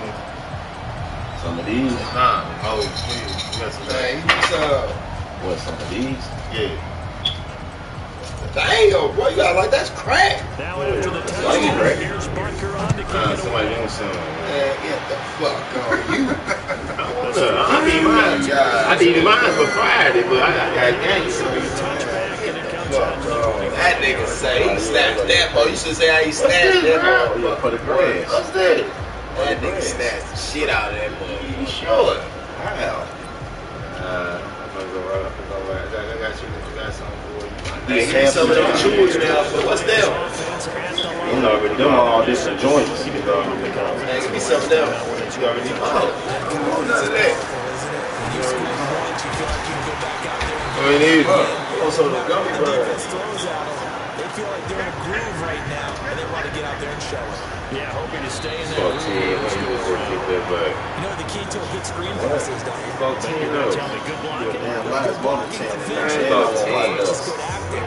Some of these. nah. Oh, please. You got some Man, you need some. What, some of these? Yeah. Damn, boy, you got like that's crack. Now after the Like it, right? here's Barker on to kick it Somebody away. doing something. Man, get the fuck on you. I need mine for Friday, but I got games. Touchback, and it comes out to the That nigga say he snatched that, boy. You should say how he snatched that, Oh, boy. yeah, for the grass. What's that? That nigga snatched the shit out of that boy. You sure? Wow. I'm gonna go right up and go right. I got you. I got something for you. Hey, give me some of them chews now, but what's them? You know, them are all different joints. Hey, give me some of them. You already know. None of that. What it is? Also the gummy bird. They feel like they're in a groove right now, and they want to get out there and show it. Yeah, hoping to stay in that Fuck groove. 10. Let's do this kick that back. You know the key to a good screen pass is, don't you? Fuck 10 though. Tell me, good blocking. Damn, mine is more than 10. Eventually, About it's 10. just good acting. I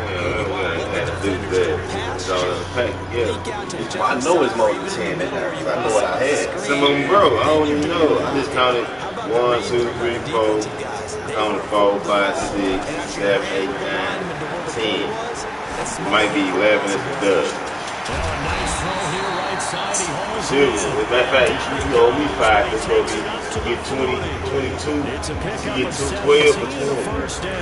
had to do that. It's all in the pack together. Leak out to the Well, I know it's more than 10 in there, because I know what I had. Some of them broke. I don't even know. I just counted 1, 2, 3, 4. Counted 4, 5, 6, 7, 8, 9, 10. Might be 11 if it does. Well, a nice throw here, right side. He holds Sure. it. As a matter of fact, you owe me 5. It's going to be 20, 22. It's a pickup You of get 12 or 17 20. first down.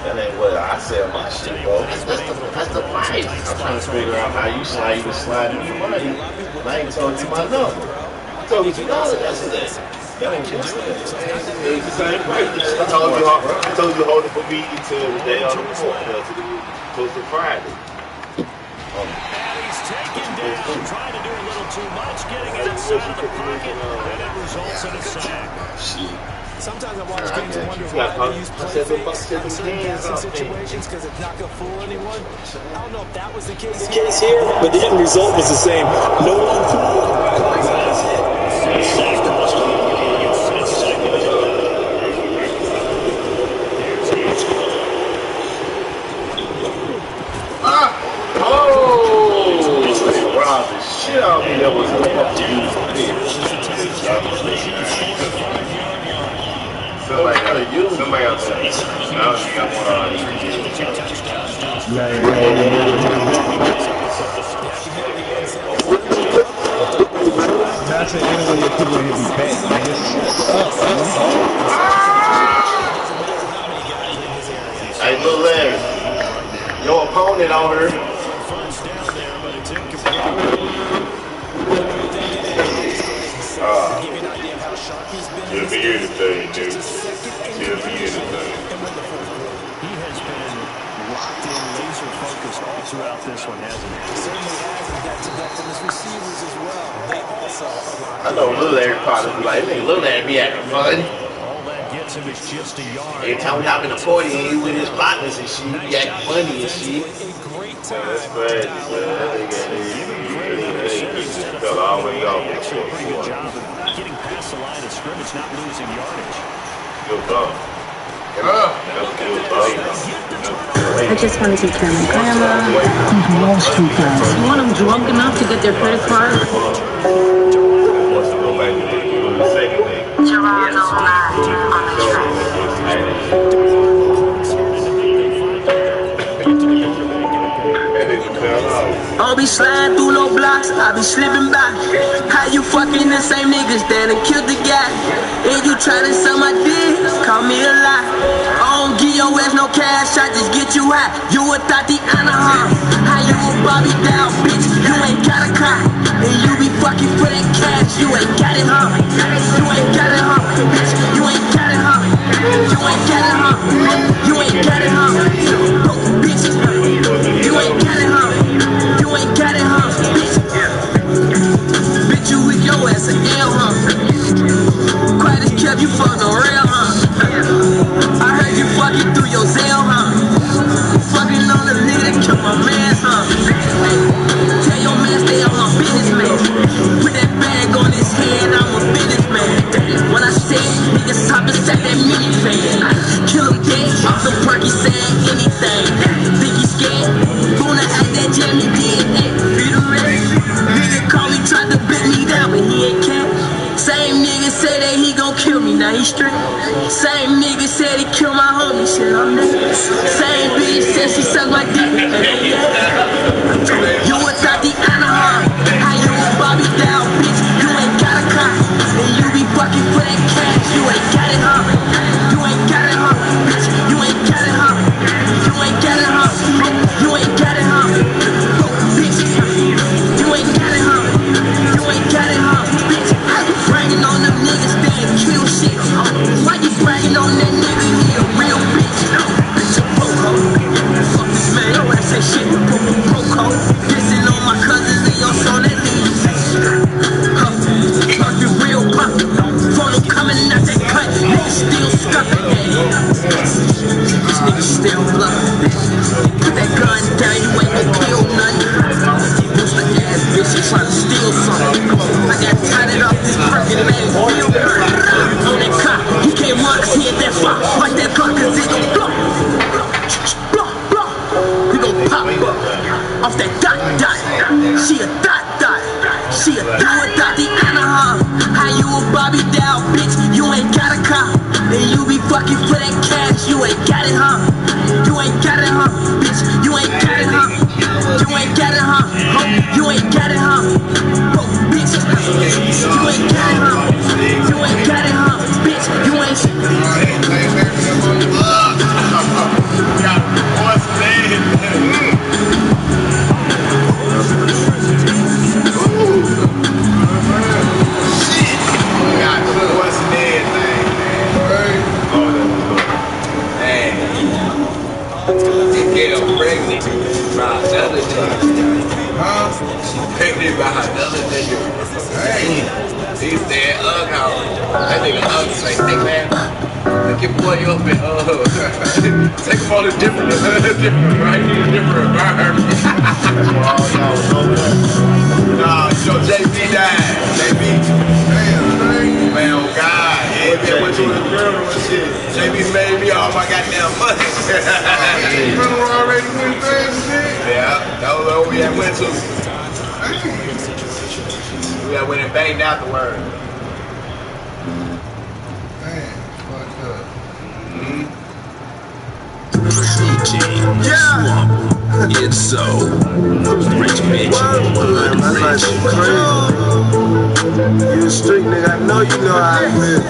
That ain't what I sell my shit, bro. That's the price. I'm trying to figure out how you can slide in the money. I ain't told you my number. I told you $2 yesterday. That ain't just that. It's the same price. I told you hold it for me until the day on the 4th, close to Friday. And he's taken down, trying to do a little too much, getting outside of the pocket, and it results in a sack. Shit. Sometimes I watch games and wonder You why got they use I play said the fakes Bucs in certain hands passing off me. situations because it's not going to fool anyone. I don't know if that was the case Here, but the end result was the same. No one. Robbed the shit out of me. That was a fucking Somebody else. I don't think I That's the only way that people are going to be paid. I just Hey, little Larry, your opponent on her. First down there, but it's incomplete. She'll be here today, dude. She'll be here today. He has been locked in, laser focused all throughout this one, hasn't he? certainly has, and back to his receivers as well. They also are I know Lil Larry probably be like, nigga, Lil Larry be having fun. All that gets him is just a yard. Every time we hop in the 40 and he with his partners and shit, he acting funny and shit. a great time. That's crazy, man. He fell all the way off. Actually, a pretty good job of getting past the line of scrimmage, not losing yardage. Good dog. I just want to take care of my grandma. He's lost too fast. You want them drunk enough to get their credit card? Wants to go back and do the second thing. Geronimo live on the track. I don't be sliding through no blocks, I be slipping by. How you fucking the same niggas that done killed the guy? If you try to sell my dick, call me a lie. I don't give your ass no cash, I just get you high. You a Tatiana, huh? How you a Bobby down, bitch? You ain't got a car. And you be fucking for that cash, you ain't got it, huh? You ain't got it, huh? Bitch, you ain't got it, huh? You ain't got it, huh? You ain't got it, huh? Broke bitches, you ain't got it, huh? You ain't got it, huh? Bitch, you with your ass an L, huh? Quiet as kept, you fuck no real, huh? I heard you fucking through your Zell, huh? Fucking on the nigga that killed my man, huh? Hey, tell your man stay on my business, man. Put that bag on his head, I'm a businessman. When I say niggas hop inside that minivan, kill him dead off the perky saying anything. Think he scared? Gonna act that jam he did. Be the rest. Nigga call me, tried to bet me down, but he ain't care. Same nigga said that he gon' kill me, now he straight. Same nigga said he kill my homie, shit, I'm dead. Same bitch said she suck my dick. You without the Anaheim, how you a Bobby down, bitch? You ain't got a car, and you be fucking for that cash. You ain't got it, huh? You ain't got it, huh? Bitch, you ain't got it, huh? You ain't got it, huh? You ain't got it, huh? Bitch, you ain't got it, huh? You ain't got it, huh? Bitch, bragging on them niggas, they ain't kill shit. Why you bragging on that nigga? He a real bitch. Bitch, a broke hoe. Fuck this man, your ass ain't shit. Broke hoe. Pissing on my cousins and your son, that nigga ain't shit. Must be real pop. Phone them coming out that cut. Niggas still scuffing. These niggas still bluffing. Put that gun down, you ain't gon' kill nothing. Booster ass bitch, she tryna steal something. I got tied up this freaking man. Real gun. On that cop, he can't run cause he ain't that far. Like that gun cause he gon' blow. Blow, blow. He gon' pop up off that dot dot. She a dot dot. She a do without the Anaheim. How you a Bobby down, bitch? You ain't got a car. And you be fucking for that cash. You ain't got it, huh? You ain't got it, huh? Bitch, you ain't got it, huh? You ain't got it, huh? You ain't got it, huh? Broke bitch. You ain't got it, huh? You ain't got it, huh? Bitch, you ain't. Pregnant by another nigga. He's there, that nigga say, hey man, look your boy up and take him on a different right here, different environment. Nah, you know JB died. JB. Man, oh God. Yeah, what you JB made me all my goddamn money. Yeah, that was where we had went to. We had went and banged out the word. Yeah. It's so rich bitch. Rich. You a street nigga, I know you know how I feel.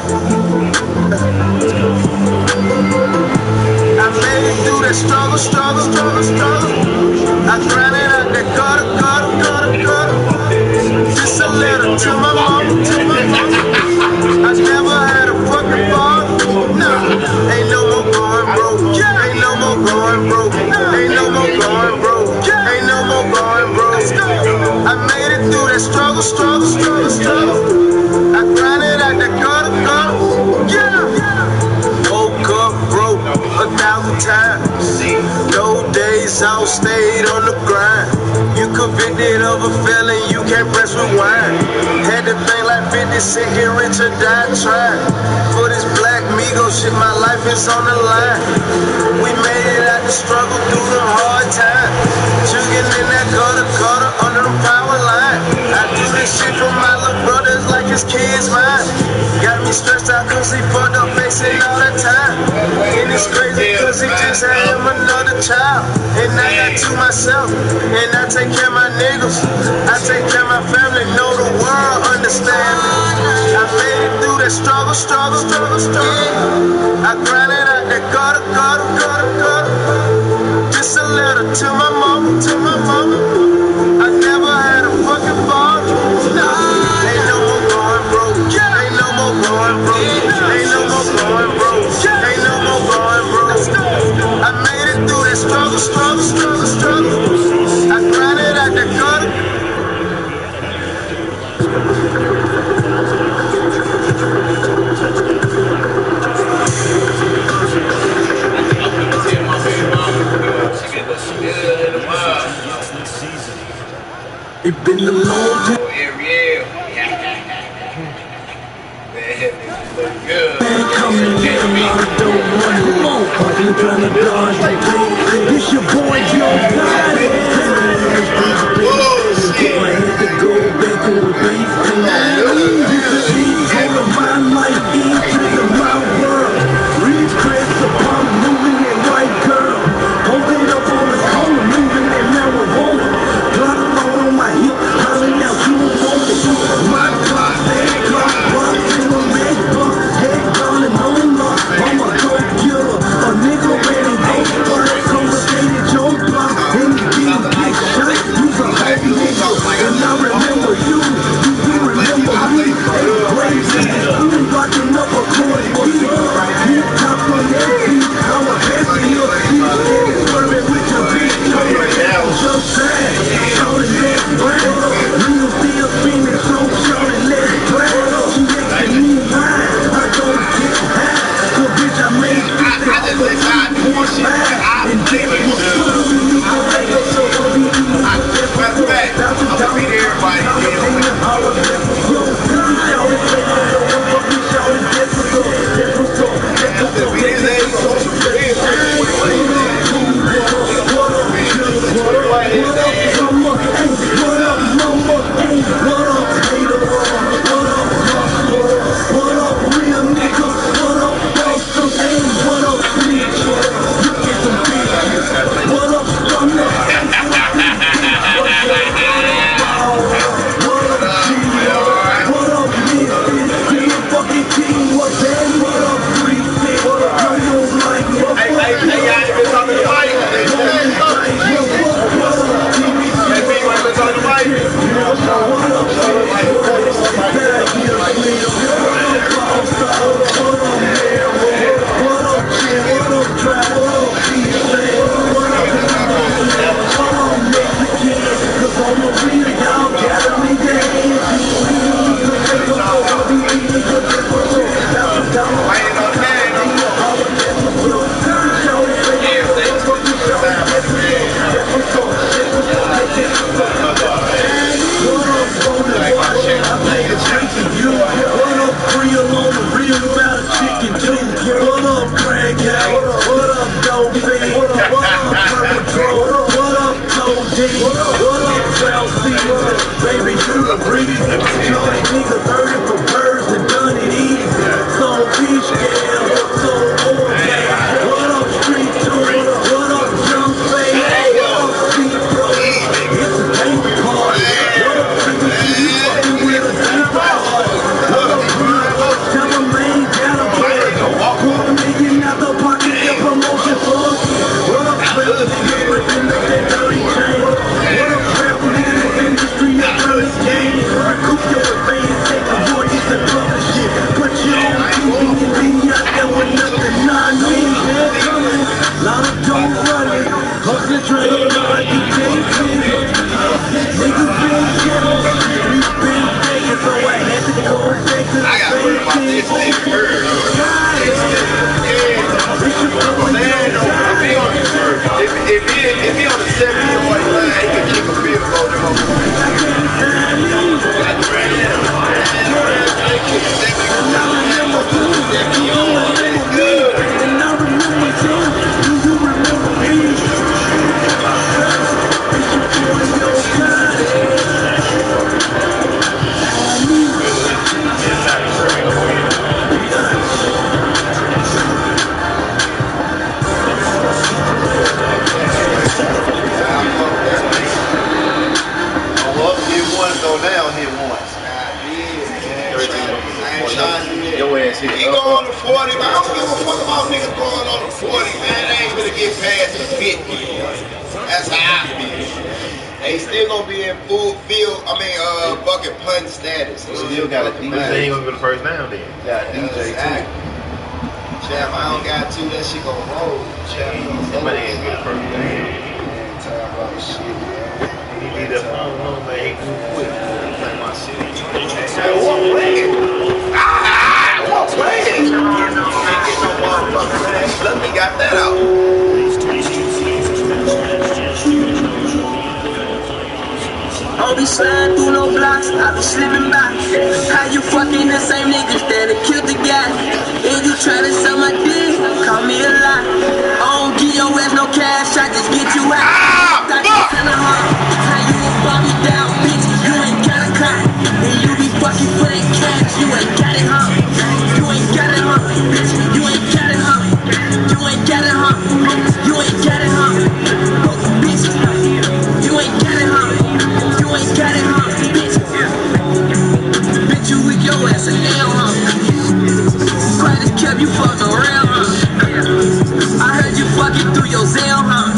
I made it through that struggle. I grinded out that gutter. Just a letter to my mama. I never had a fucking father. No, ain't no more going broke. Ain't no more going broke. Ain't no more going broke. Ain't no more going broke. I made it through that struggle. I grinded out that gutter. Woke up broke 1,000 times. No days out, stayed on the grind. You convicted of a felon, you can't press rewind. Had to think like 50 Cent, get rich or die trying. For this black Migo shit, my life is on the line. We made it out the struggle through the hard time. Jugging in that gutter under the power line. I do this shit for my little brothers like his kids mine. Got me stressed out cause he fucked up facing all the time. And it's crazy cause he just had him another child. And I got to myself, and I take care of my niggas. I take care of my family, know the world understand me. I made it through that struggle. I grinded out that gutter. Just a letter to my mama. I never had a fucking father. Nah, ain't no more going broke. Ain't no more going broke. Ain't no more going broke. Ain't no more going broke. I made it through that struggle. I grinded out that gutter. It been a long time. Man coming in, I don't want no more. I'm trying to dodge the pain. This your boy Joe Biden. I had to go back on the beat. This is all of my life into the wild world. Read Chris get past the 50. That's how I feel. They still gonna be in full field. Bucket punt status. Still got a DJ. They ain't gonna get the first down then. Got a DJ too. Champ, I don't got to. That shit gon' roll. Champ, somebody ain't get the first down. Talk about shit, man. He did that. I don't know, man. He too quick. Play my shit. What play? What play? Ain't get no motherfucker, man. Look, he got that out. I don't be sliding through no blocks, I be slipping by. How you fucking the same niggas that killed the guy? If you try to sell my dick, call me a lie. I don't give your ass no cash, I just get you out. How you a Bobby down, bitch? You ain't got a cut. And you be fucking for that cash, you ain't got it, huh? You ain't got it, huh? Bitch, you ain't got it, huh? You ain't got it, huh? You ain't got it, huh? Bitch, you ain't got it, huh? You ain't got it, huh? Bitch, bitch, you with your ass an L, huh? Quite as kept you fucking around, huh? I heard you fucking through your Zell, huh?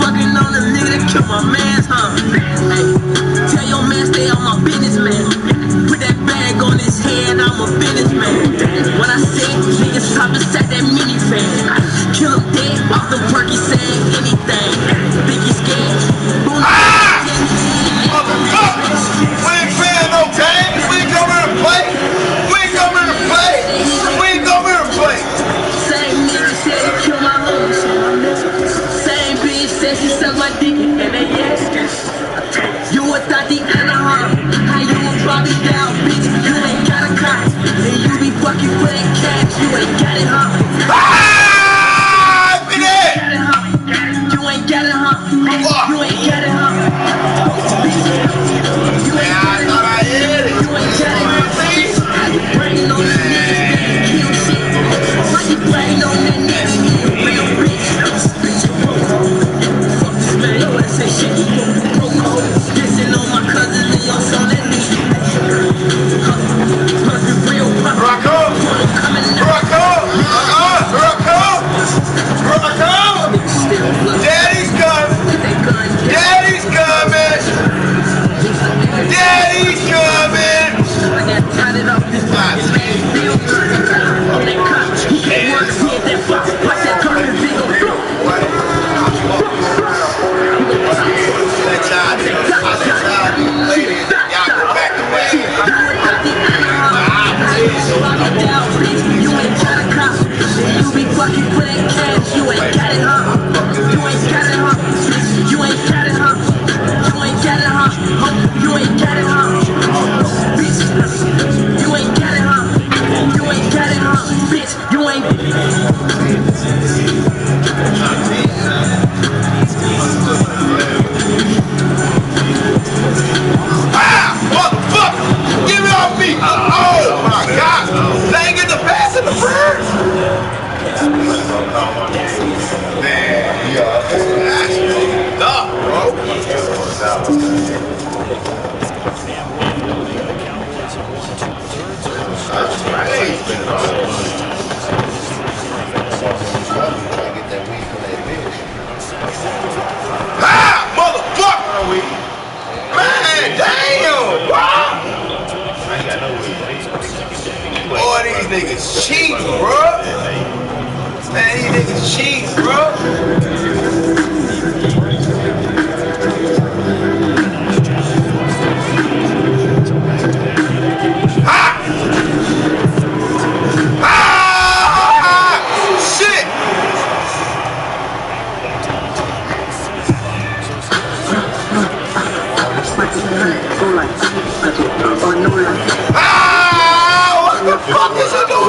Fucking on the nigga that killed my mans, huh? Hey, tell your man stay on my business, man. Put that bag on his head, I'm a businessman. When I say niggas top inside that minivan, kill him dead off the perky saying anything. Biggie scared. We ain't playing no game. We ain't coming to play. We ain't coming to play. We ain't coming to play. Same nigga said he killed my homies. Same bitch said she sucked my dick and they yes. You a thotty and a huh? How you a Bobby down, bitch? You ain't got a cop. And you be fucking for that cash. You ain't got it, huh? You ain't got it, huh? You ain't got it, huh? You ain't got it, huh? You ain't got it, huh? How you brain on the niggas that kill shit? Why you brain on that nigga? You real bitch. Fuck this man, yo, I say shit. Dissing on my cousins and your son that nigga. Must be real pop. Rock up! Rock up! Rock up! Rock up! Daddy's coming! Daddy's coming! Daddy's coming! I got tied up this box. Real good. On that cop. He can't work. He hit that box. Watch that car and big old blow. You ain't got a cop. You be fucking for that cash. You ain't got it, huh? You ain't got it, huh? You ain't got it, huh? You ain't got it, huh? You ain't got it, huh? Bitch, you ain't got it, huh? You ain't got it, huh? Bitch, you ain't. Motherfucker! Get it off me! Oh my God! They ain't get the pass in the first! Man, yeah, duh, bro. That's crazy. Motherfucker! Man, damn, bro! Boy, these niggas cheat, bro. Man, these niggas cheat, bro. Shit! What the fuck is it doing?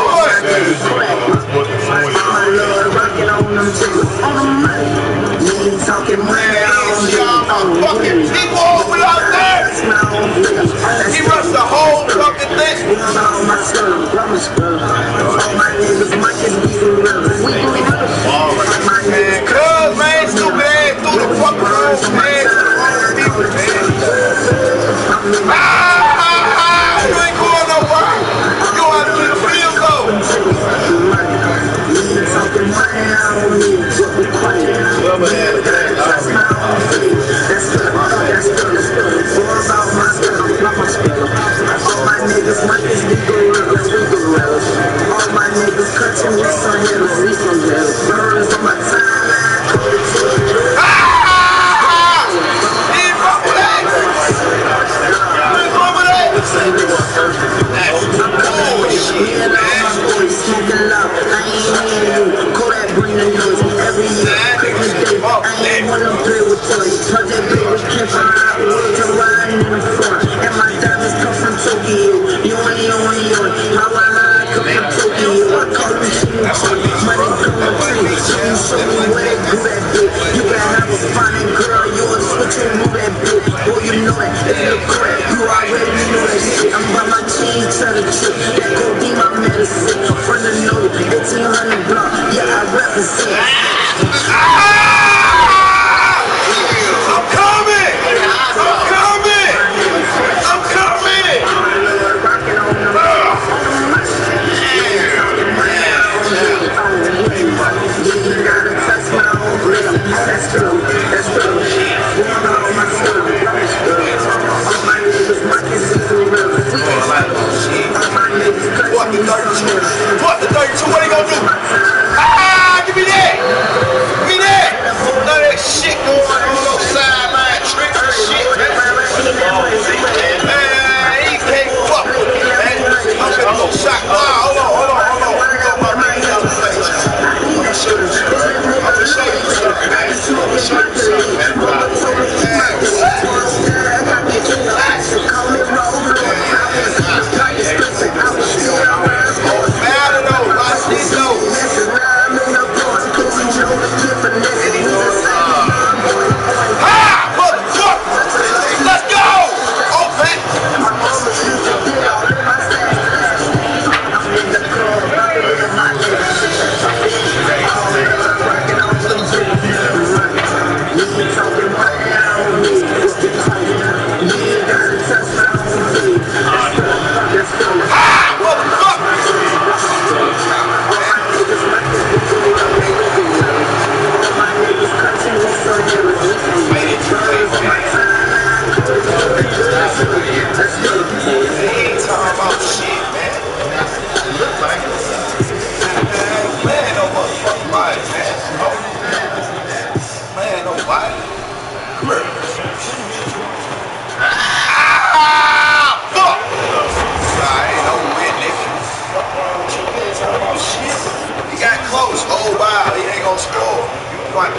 Fucking people over out there. He rushed the whole fucking thing. Man, cuz, man, stupid ass through the fucking room, man. You ain't going nowhere. You out to the field, though. every year. Christmas Day, I ain't wanna play with toys. Cause that baby came from high woods and riding in the front. And my diamonds come from Tokyo. You ain't how I come from Tokyo. I call them shit. Money going free. Show me where they do that bitch. You can have a fine girl, you a switch and move that bitch. Oh, you know it, if you correct, you already know that shit. I'm by my cheese, tell the truth. That gon' be my medicine. From the note, 1800 block, yeah, I represent. I'm coming! I'm coming! I'm coming! That's true, that's true. What the 32? What are you gonna do? Ah, give me that! Give me that! None of that shit going on no sideline tricks and shit, man. Man, he can't fuck with me, man. I'm gonna go shot. Hold on. You got my man down the face. I'm gonna show you something, man. I'm gonna show you something, man.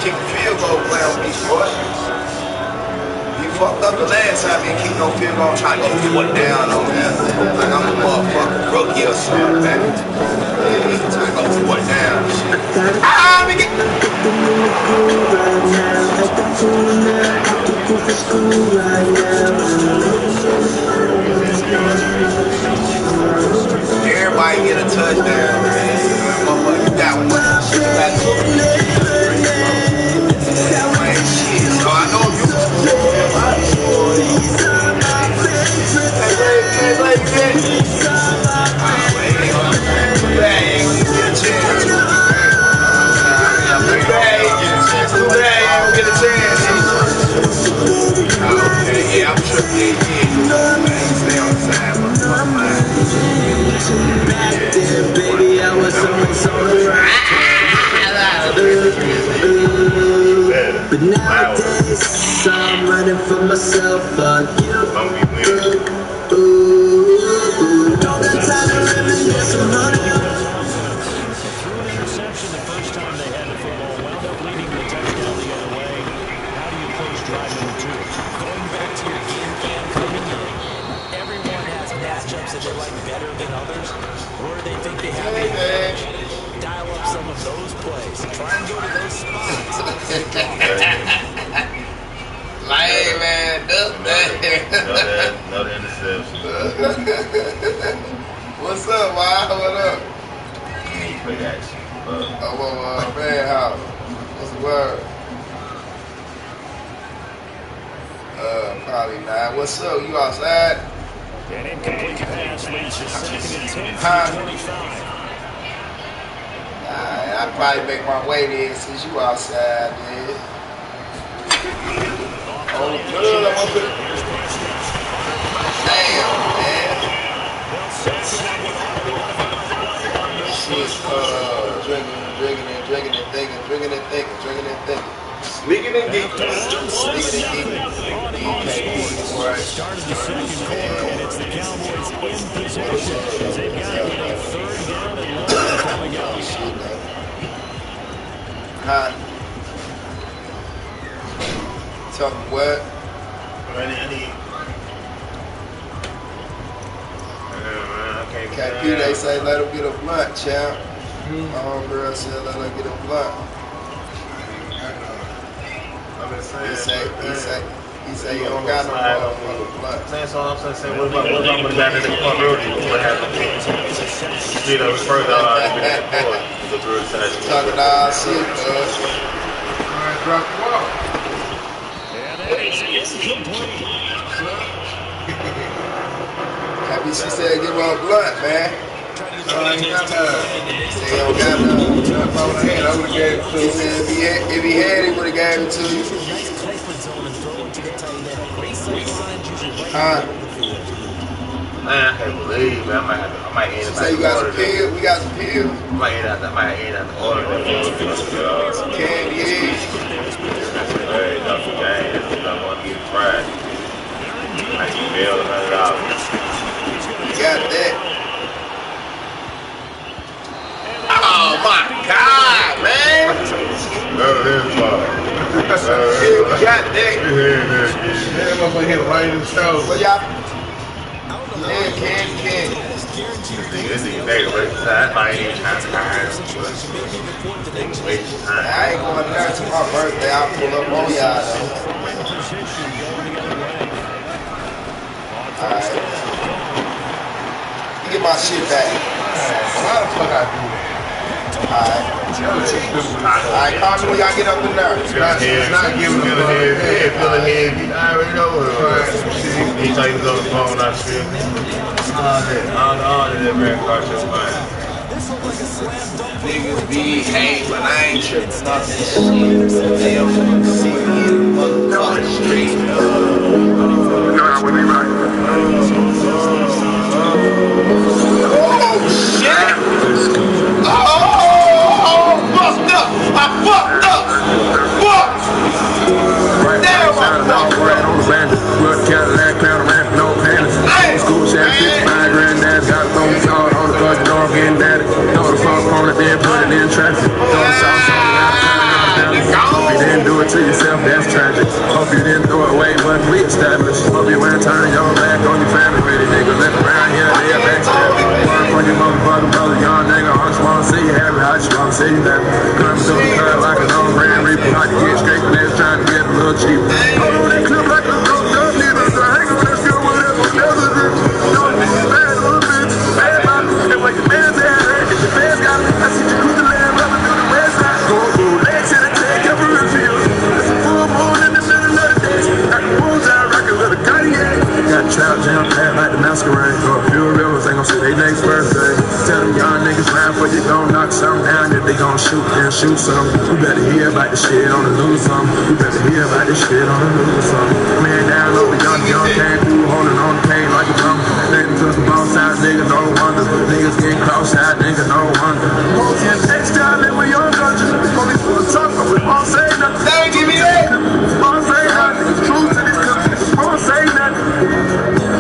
Kick the field goal play on me, boy. You fucked up the last time you keep no field goal trying to go foot down on that. Like I'm a motherfucking rookie or something, man. Yeah, trying to go foot down and shit. Ah, let me get. Everybody get a touchdown, man. Motherfucker, you got one. So I know you. Yeah, I'm tripping. Stay on the side. Baby, I was always on the but nowadays, I'm running for myself again. Don't got time to reminisce some money. Threw an interception the first time they had the football, wound up leading the touchdown the other way. How do you approach drive number 2? Going back to your game plan coming in, everyone has matchups that they like better than others, or they think they have the advantage. Dial up some of those plays. Try and go to those spots. Like, man, Another interception. What's up, Wild? What up? He ain't play action. Oh, man, how? What's the word? Probably not. What's up? You outside? An incomplete pass leads to 2nd and 10 from 25. I'd probably make my way there since you outside, man. Oh, good. I'm up. Damn, man. Drinking and thinking. Sneaking and geeking. Started the second quarter, and it's the Cowboys in possession as they've got a 3rd down and long coming up. Huh? Tell me what? KP, they say let him get a blunt, champ. My homegirl said let her get a blunt. He say you don't got no blunt. Saying so I'm saying what about the guy that they caught earlier? What happened? You know, first talking all shit, cuz. Drop the ball. KP, she said give her a blunt, man. I ain't got none. They don't got none. I would have gave it to He said if he had it, he would have gave it to you. Huh? Man, I can't believe it. I might end up. Say you got some pills? We got some pills. I might end up to order them. Candy eggs. Hey, that's the game. I want to get fried. I can bail $100. Got that. Oh my God, man! None of them far. Got that. That motherfucker hit right in the shoulder. Well, y'all. Candy. This nigga made a waste of time. I ain't even trying to hire him. Waste of time. I ain't going there to my birthday. I'll pull up on y'all though. Alright. You get my shit back. Why the fuck I do that? Alright, call me when y'all get up in there. It's not giving them the head. Feel the head. I already know what it was. He thought he was on the phone, I shit. All that man caught your mind. Niggas be hate, but I ain't tripping off this shit. They don't want to see me in the motherfucking street. You know how we right. Oh, shit! Oh, fucked up! I fucked up! Fuck! Damn, I fucked up! Cadillac, panoramic, no panties. School shack, 55 granddad's got a phone call on the budget, dog getting daddy. Throw the fuck on it, then put it in traffic. Throw the sauce on it, hope you didn't do it to yourself, that's tragic. Hope you didn't throw it away, but we established. Hope you ain't turning your back on your family, ready, nigga. Left around here, they're backstabbing. Work on your motherfucking brother, young nigga. I just wanna see you happy, I just wanna see you happy. Come through the curb like an old Grand Reaper, like to get straight from this, trying to get a little cheaper. Hold on that clip like a dope dub, nigga. Hang on that shit, whatever, never did. Don't be bad, little bitch. Bad mouth, and when your man's at it, if your fans got it, I see you cruise the land, rubbing through the west side. Go through legs in the tank, every reveal. It's a full moon in the middle of the day. Got the moons out, rockin' little Cartier. Got a trap jam packed like the masquerade. Go a few rivers, ain't gon' see they next birthday. Tell them young niggas round for you gon' knock something down. If they gon' shoot, then shoot some. You better hear about the shit on the news some. You better hear about this shit on the news some. Man down low, the young came through, holding on the pain like a drum. Letting to the boss out, nigga, no wonder. Niggas getting cross-eyed, nigga, no wonder. Hoes getting extra, then we young country. Police full of talk, but we won't say nothing. They ain't give me that. Won't say nothing. It's true to this country. Won't say nothing.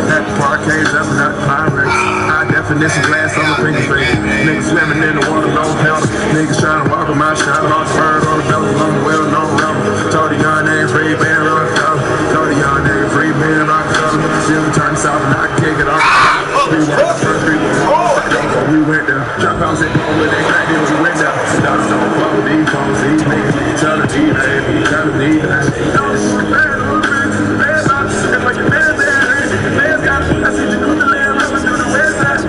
That parquet, that's not pirate. High definition glass on the pinky face. Niggas swimming in the water, no powder. Niggas trying to walk on my shot, lost bird on the belly, long well, no rubber. Told the young name free band rock color. Told the young name free band rock color. Still turn south and I kick it off. We went there. Drop house at home with that crack deal, we went there. Down the door, fuck with these phones, these niggas. Tell the need that, tell the need that. Bad little bitch, bad box, and like your man's at it. Man's got it, I see you through the land, rubbing through the west side.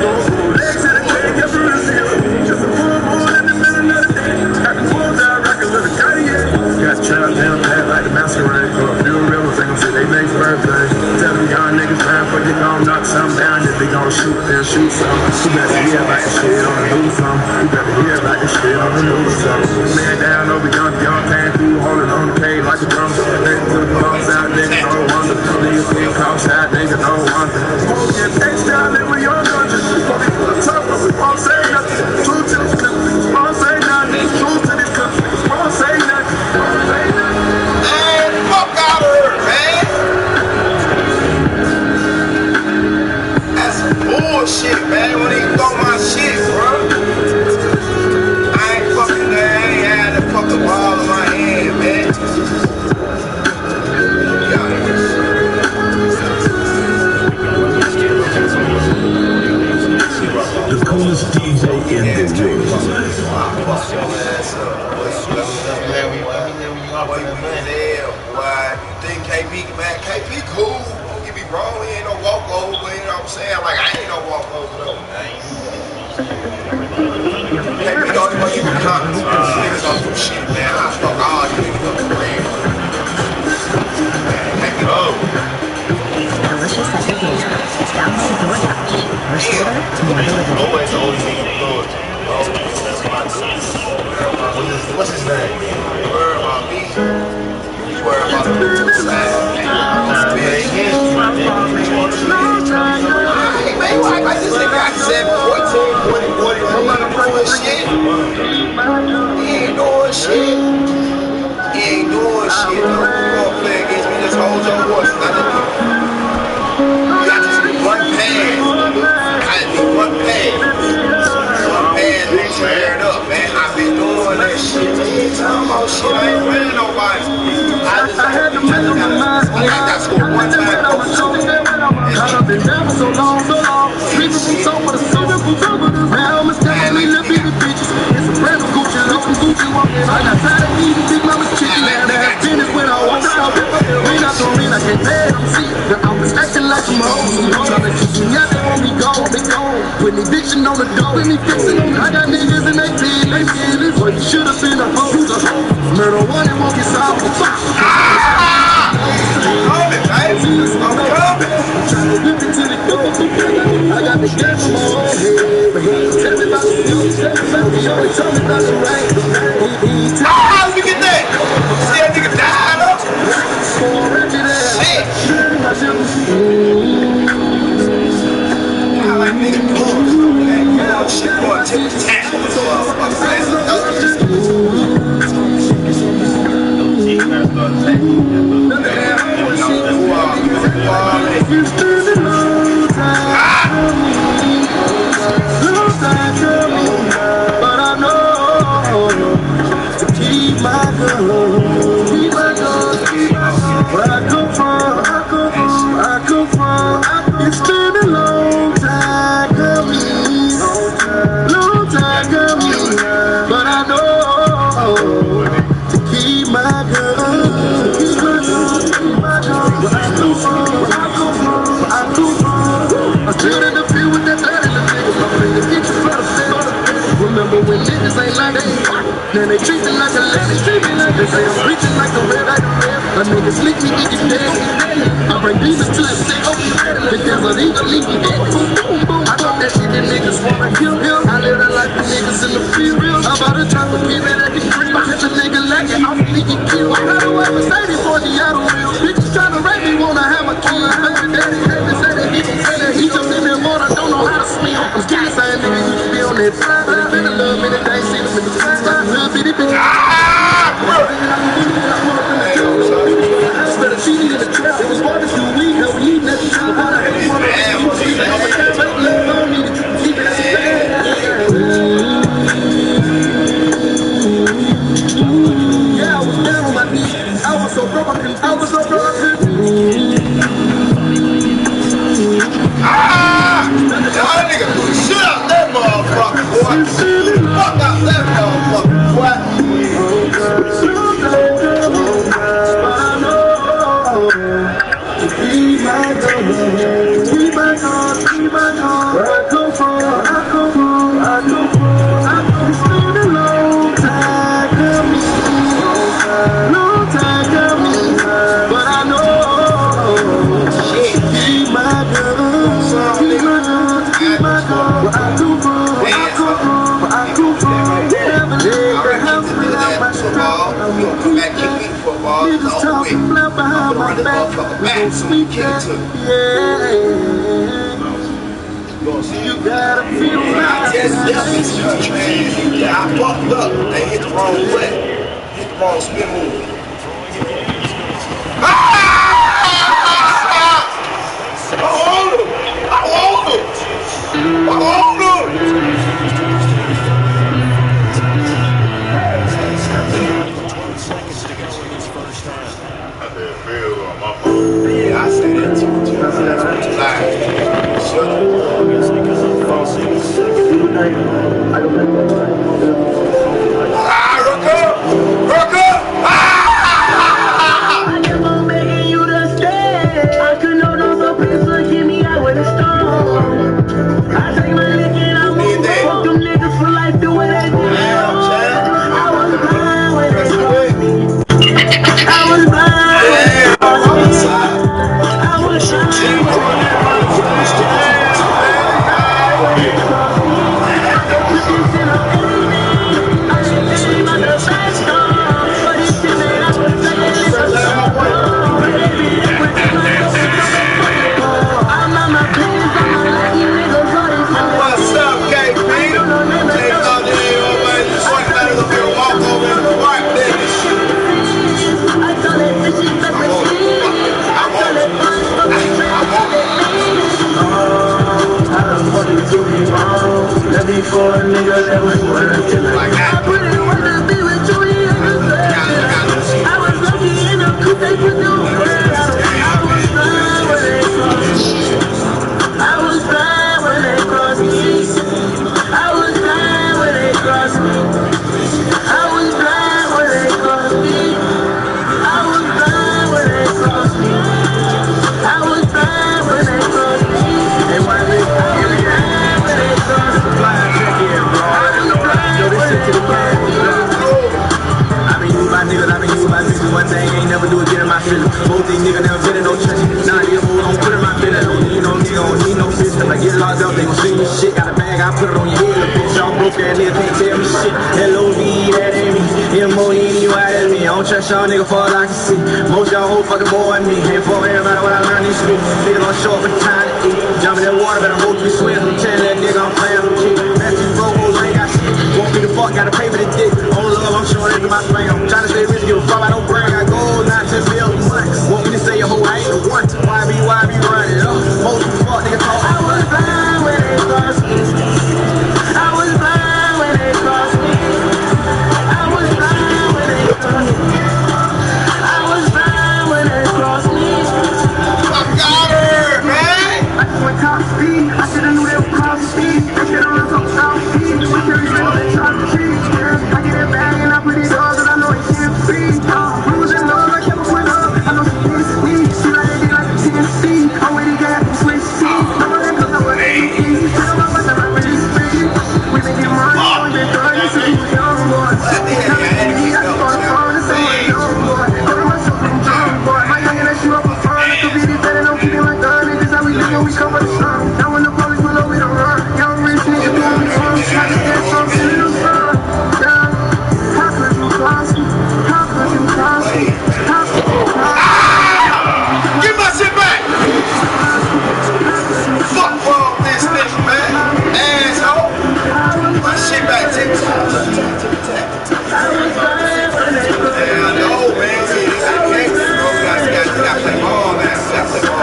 Legs in the tank, every reveal. Just a full moon in the middle of the day. Got the wolves out, rockin' little Cartier. Got trapped down pat like the masquerade. Go a few rivers, ain't gon' see they next birthday. Tell them young niggas round for you gon' knock something down. If they gon' shoot, then shoot some. You better hear about the shit on the news some. You better hear about the shit on the news some. Man down over young came through, holding on the cage like a drum. Letting to the boss out, nigga, no wonder. Niggas getting cross-eyed, nigga, no wonder. Hoes getting extra, then we young country. Police full of talk, but we won't say nothing. True to this country, won't say nothing. True to this country, won't say nothing. Won't say nothing. Man, fuck out of her, man. That's some bullshit, man. When he throw my shit, bro. I ain't fucking there. I ain't had to fuck the ball boy, you hell, boy. You think KP, man, KP cool. Don't get me wrong, he ain't no walkover, but you know what I'm saying? Like, I ain't no walkover, though. KP don't even give me comments. Niggas don't do shit, man. I fuck all you niggas up for real. KP, Delicious segregation. Download DoorDash. First order, more delivery. always the only thing you know. What's his name? You worry about me. You worry about the side. Man, you act like this nigga got 7, 14, 20, 40. He ain't doing shit. He ain't doing shit. You gonna play against me, just hold your horse. You got just one pass. I just need one pass. One pass, man, turn up, man. I've been doing that shit. You ain't talking about shit. I ain't playing nobody. I got scored one time. I've been down for so long. Sleeping from so with a silver cover. Now I'm standing me little bitty bitches. It's a brand new Gucci, looking Gucci walking. I got tired of eating big mama's chicken. Now that finish when I walk out. Rain out the rain, I can't pay them. See, I was acting like some hoes. Trying to keep me out, they want me gone. They gone. Putting eviction on the door. Let me fix it. I got niggas in they feelings. Well, you should have been a hoe. Murder one and walk his out. I got the game from my own head, but he ain't tell me about the future. He only told me about the rain. Let me get that. See that nigga died up. Shit. I like nigga cool. Shit, boy, tip the tap. But I know to keep my girl, where I come from, it's been a long time coming, but I know to keep my girl, where I come from, I stood in the field with that dirty little nigga, I'm in the kitchen for the sale. Remember when niggas ain't like that? Then they treat me like a lady. They say I'm preaching like a red eye. A nigga sleep me, he get dead. I bring demons to the sick. The devil even leave me dead. I thought that shit that niggas wanna kill him. I live that life with niggas in the field. I'm about to try to keep it at the cream. I catch a nigga lacking, I'm gonna get killed. I got a white Mercedes for the auto wheel. Bitches tryna rape me, wanna have my key. Baby daddy, say that he jumped in that water, don't know how to swim. I'm still the same nigga used to be on that side. But it's been a little minute, they ain't seen him in the same time. Little bitty bitch. She needed a trap. It was barbecue week. Now we eating at the trap. I had one of yeah, I was down on my knees. I was so broke. I was so broke. Y'all nigga do the shit out that motherfucker, boy. Fuck out that motherfucker, boy. Keep my girl, keep my girl, where I come from, it's been a long time coming, but I know, keep my girl, where I come from, never leave the house without my strap. You gon' come back, kick me football, Niggas talking flat behind my back, we gon' sweep that, yeah. You gotta feel I fucked up. They hit the wrong way. Hit the wrong spin move. I want him. Yeah, I say that too. That's Rook up! One thing ain't never do it, get in my feelings. Both these niggas never been in no church. Nah, you don't put in my feelings. Don't need no nigga, don't need no bitch. If I get locked up, they gon' see me shit. Got a bag, I put it on your head, little bitch. Y'all broke ass niggas can't tell me shit. L-O-V, that ain't me. M-O-N-E-Y, that's me. I don't trust y'all niggas for all I can see. Most y'all whole fucking boy and me. Ain't for everybody what I learned in school. Niggas don't show up for time to eat. Jump in that water, better hold me swim. I'm telling that nigga I'm playing with kids. That's two bro-hoes, I ain't got shit. Want me the fuck, gotta pay for the dick. Only love, I'm showing it to my flame. I'm trying to stay rich, give a fuck, I don't bring. I gold, not just millions. Want me to say a whole, I ain't the one. Why be running up? Most of the fuck nigga talk. I was blind when they crossed me. I was blind when they crossed me. I was blind when they crossed me. I was blind when they crossed me. I got her, man. I just went top speed. I should've knew they would cross the speed. They should've run so south speed. We carry them on the top cheese. I get that bag and I put it all, cause I know it can't feed. We was in love, I kept with her. I know she needs me. She like it like a Tennessee. I already got the switch seats. I'm gonna cause I was 18. Tell them about the rap really speed. We been getting money, we been 30 since we was young boys. Now me, I just bought a phone and say I'm young boy. Go to myself from young boy. My youngin' that shoot up a phone. It could be this better, don't keep it like gun. This how we do when we come with the sun. Now when the police pull up, we don't run. Young rich nigga doing the fun. I just get something in the sun. How could you cross me? How could you cross me? How could you cross me? Give my shit back! Fuck wrong with this nigga, man? Asshole! My shit back, take it. Yeah, I know, man. See, this ain't Texas, bro. You gotta play ball, man. You gotta play ball.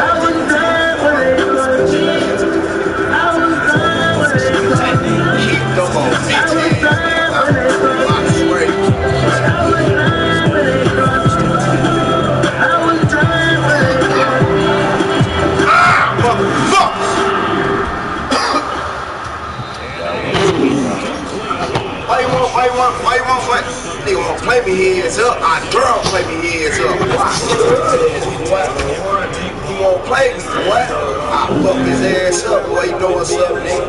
Keep them on BT. I swear. Why you want nigga wanna play me heads up? Our girl play me heads up. Why? He won't play me, what? I fuck his ass up, boy. You know what's up, nigga?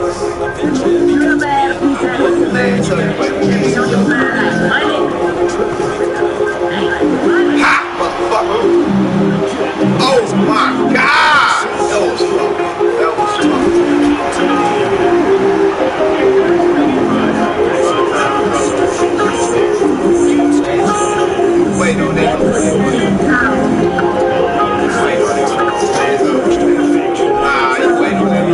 Man, tell him to play me heads up. Ha! Motherfucker! Oh my God! That was tough. That was tough. Wait on that. Nah, you wait on that.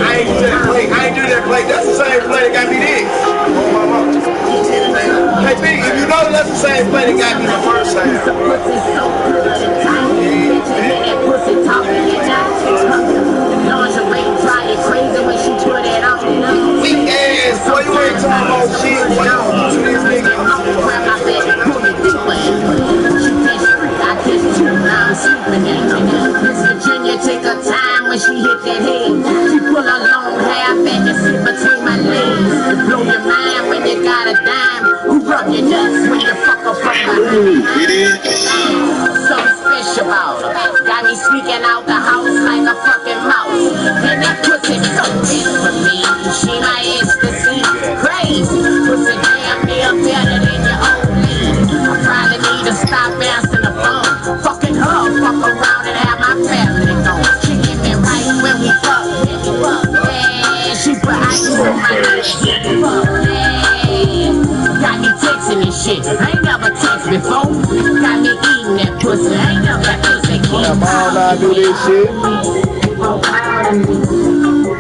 I ain't do that play. I ain't do that play. That's the same play that got me this. Hey, B, if you know that's the same play that got me the first time. Weak ass, boy, you ain't talking about shit. Boy, you this nigga. Miss Virginia take her time when she hit that head. She pull her long hair back and sit between my legs. Blow your mind when you got a dime. Who rub your nuts when you fuck up on my head? Something special about her. Got me sneaking out the house like a fucking mouse. And that pussy so big for me. She my ecstasy. Crazy. Pussy damn near better than your old lady. I probably need to stop answering the phone. Fucking her, fuck around and have my family know. She get me right when we fuck. Yeah, she put ice on my lips. Fuck yeah. Got me texting and shit. I ain't never text before. Got me eating that pussy. I ain't never got pussy. I'm all I do this shit.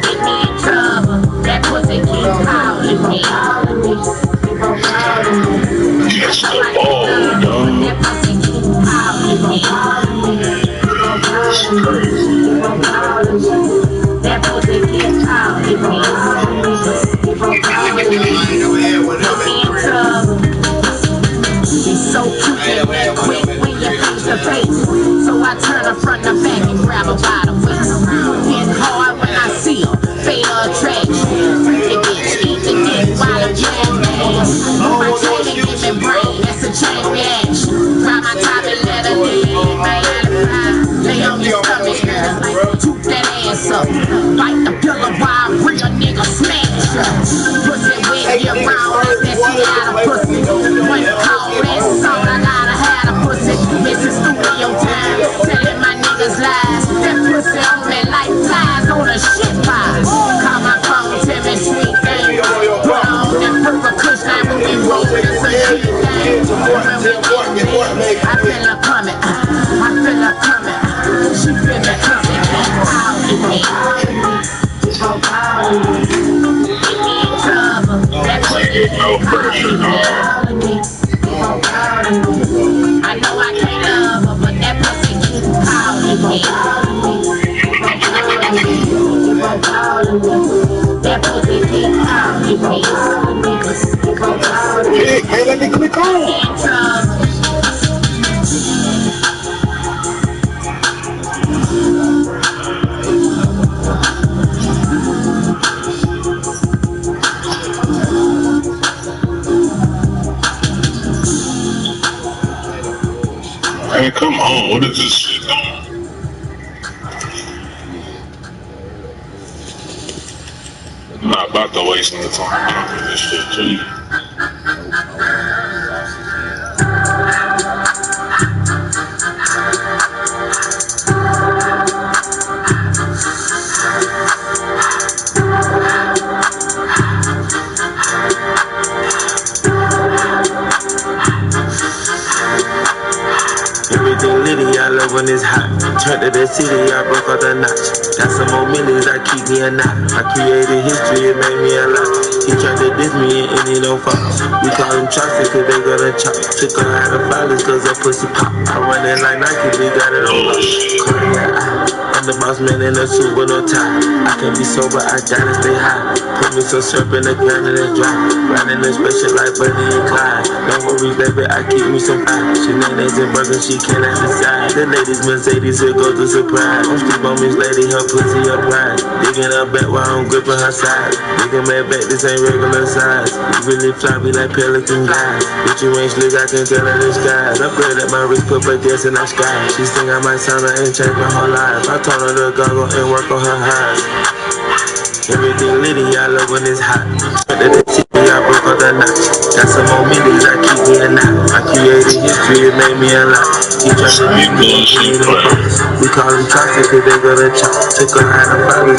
Get me in trouble. That pussy keep calling me. Yes, the ball, dog. That pussy keep calling me. That pussy keep calling me. so cute and that quick when you're face to face. So I turn her front to back and grab her by the waist. Get hard when I see her, fatal attraction. Freaky bitch, eat the dick while I'm getting ass. Move my chain and give me brain, that's a chain reaction. Grab my top and let her lean, my alibi. Lay on your stomach, girl, like toot that ass up. Bite the pillow while real nigga smash her. Pussy with your round, that she got a pussy. When you call that song, I gotta have a pussy. Missing studio time, telling my niggas lies. That pussy on me like flies on a shit pile. Call my phone, tell me sweet thing. Put on that purple kush line when we roll with us a G thing. I feel her coming, I feel her coming. She feel me coming, out in me. That pussy calling me. I know I can't love her, but that pussy keep calling me. That pussy keep calling me. Hey, let me click on. In trouble. Hey, come on, what is this shit? I'm not about to waste no time with this shit, G. Everything litty, I love when it's hot. Turned to the city, I broke out the notch. Got some more millions, I keep me a knot. I created history, it made me a lot. He tried to diss me and it don't fall. We call him Chaucer cause they gonna chop. Took her out of violence cause that pussy pop. I run it like Nike, we got it on lock. Cardiac, I'm the boss man in a suit with no tie. I can be sober, I gotta stay high. Put me some syrup in the ground and it's dry. Riding the special like Buddy and Clyde. Don't worry, baby, I keep me some pie. Shenanigans and burgers, she cannot decide. The ladies Mercedes, it goes to surprise. Don't sleep on Miss Lady, her pussy her pride. Digging her back while I'm gripping her side. Digging my back, this ain't regular size. You really fly me like pelican guys. Bitch, you ain't slick, I can tell her the skies. Upgrade at my wrist, put her dance in the sky. She think I might sign her and change my whole life. I told her to goggle and work on her highs. Everything litty, I love when it's hot. Turned to the city, I broke out the notch. Got some more millions, I keep me a knot. I created history, it made me a lot. He tried to beat me, he ain't no boss. We call him Chaucer cause they gonna chop. Took her out of violence.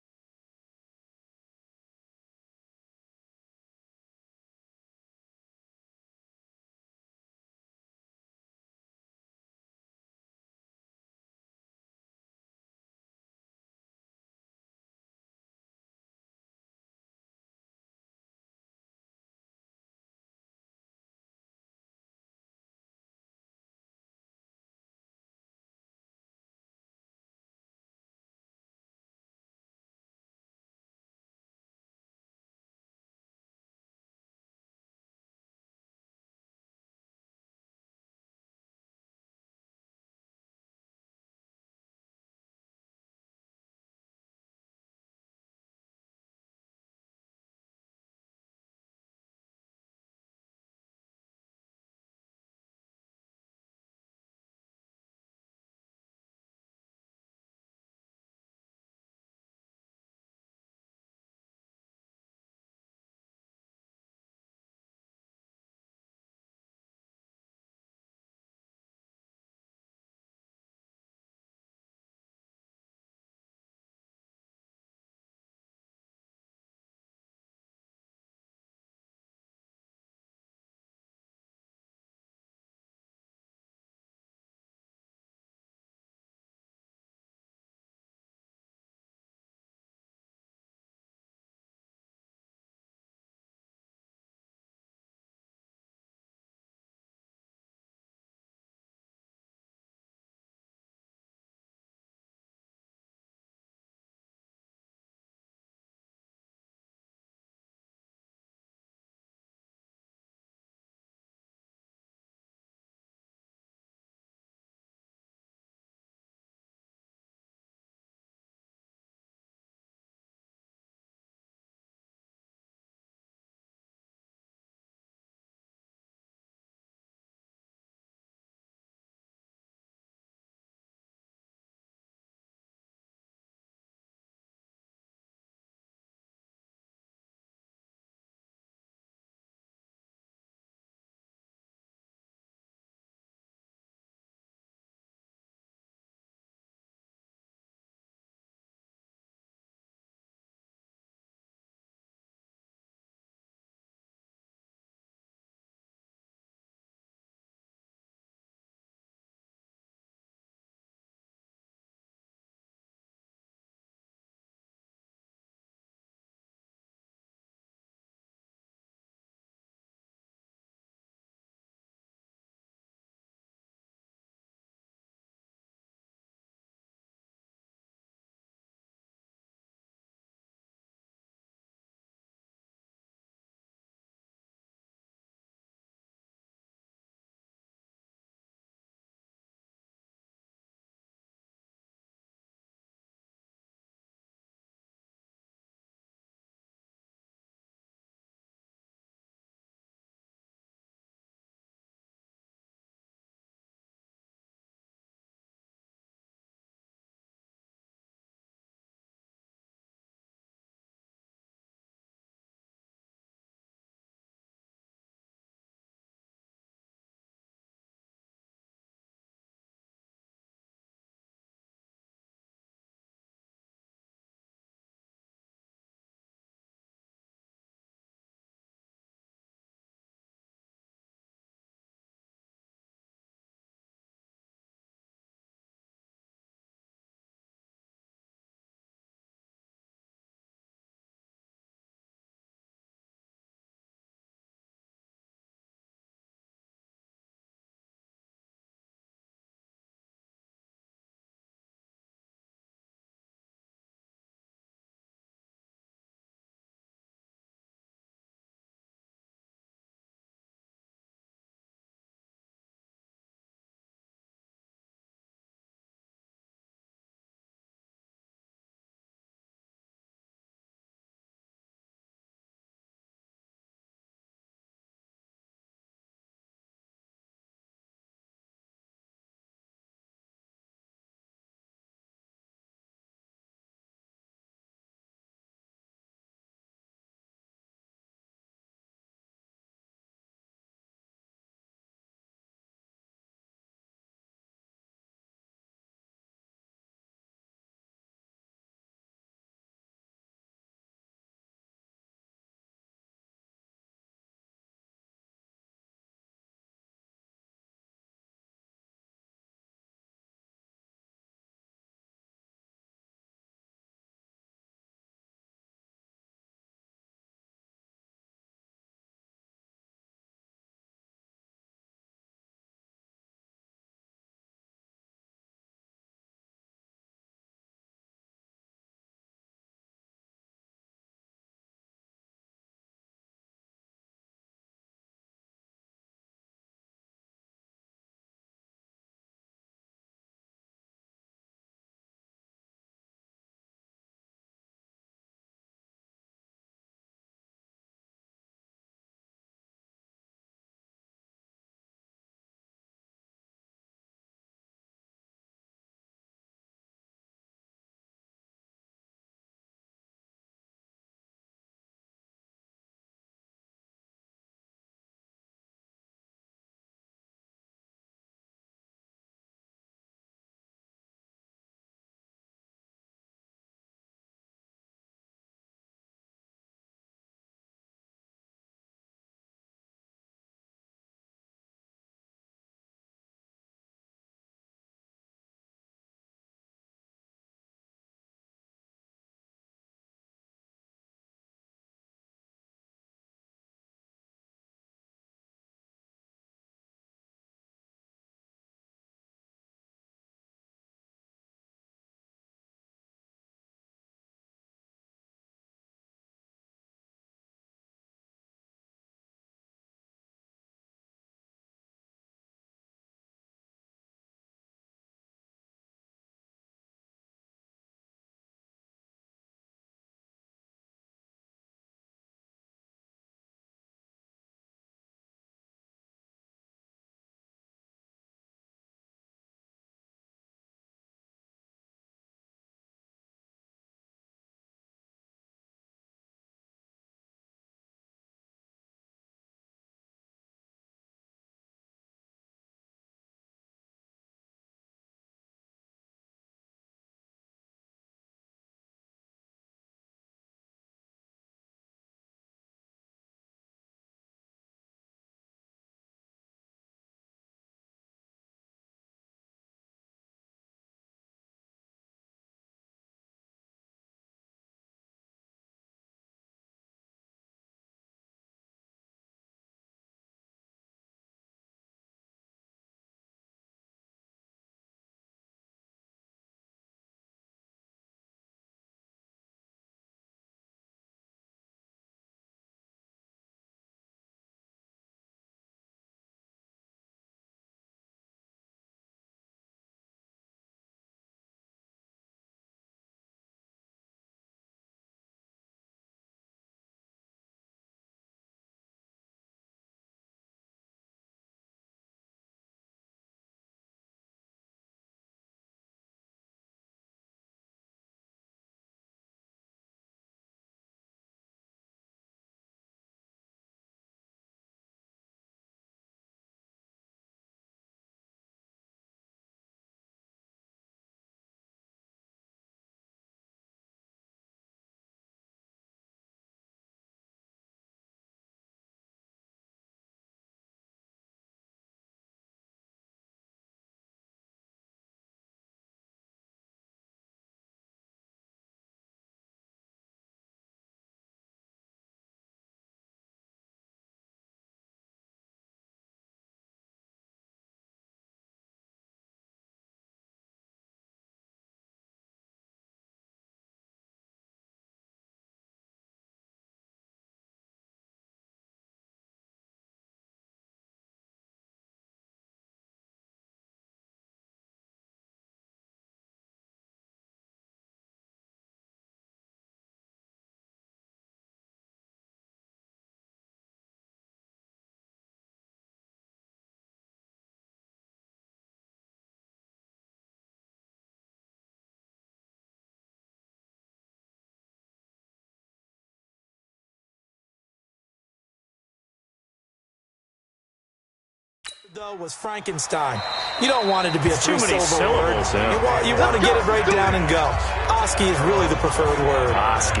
Though was Frankenstein. You don't want it to be a too many three-syllable word. syllables. You want to get it right down and go. Oski is really the preferred word. Oski.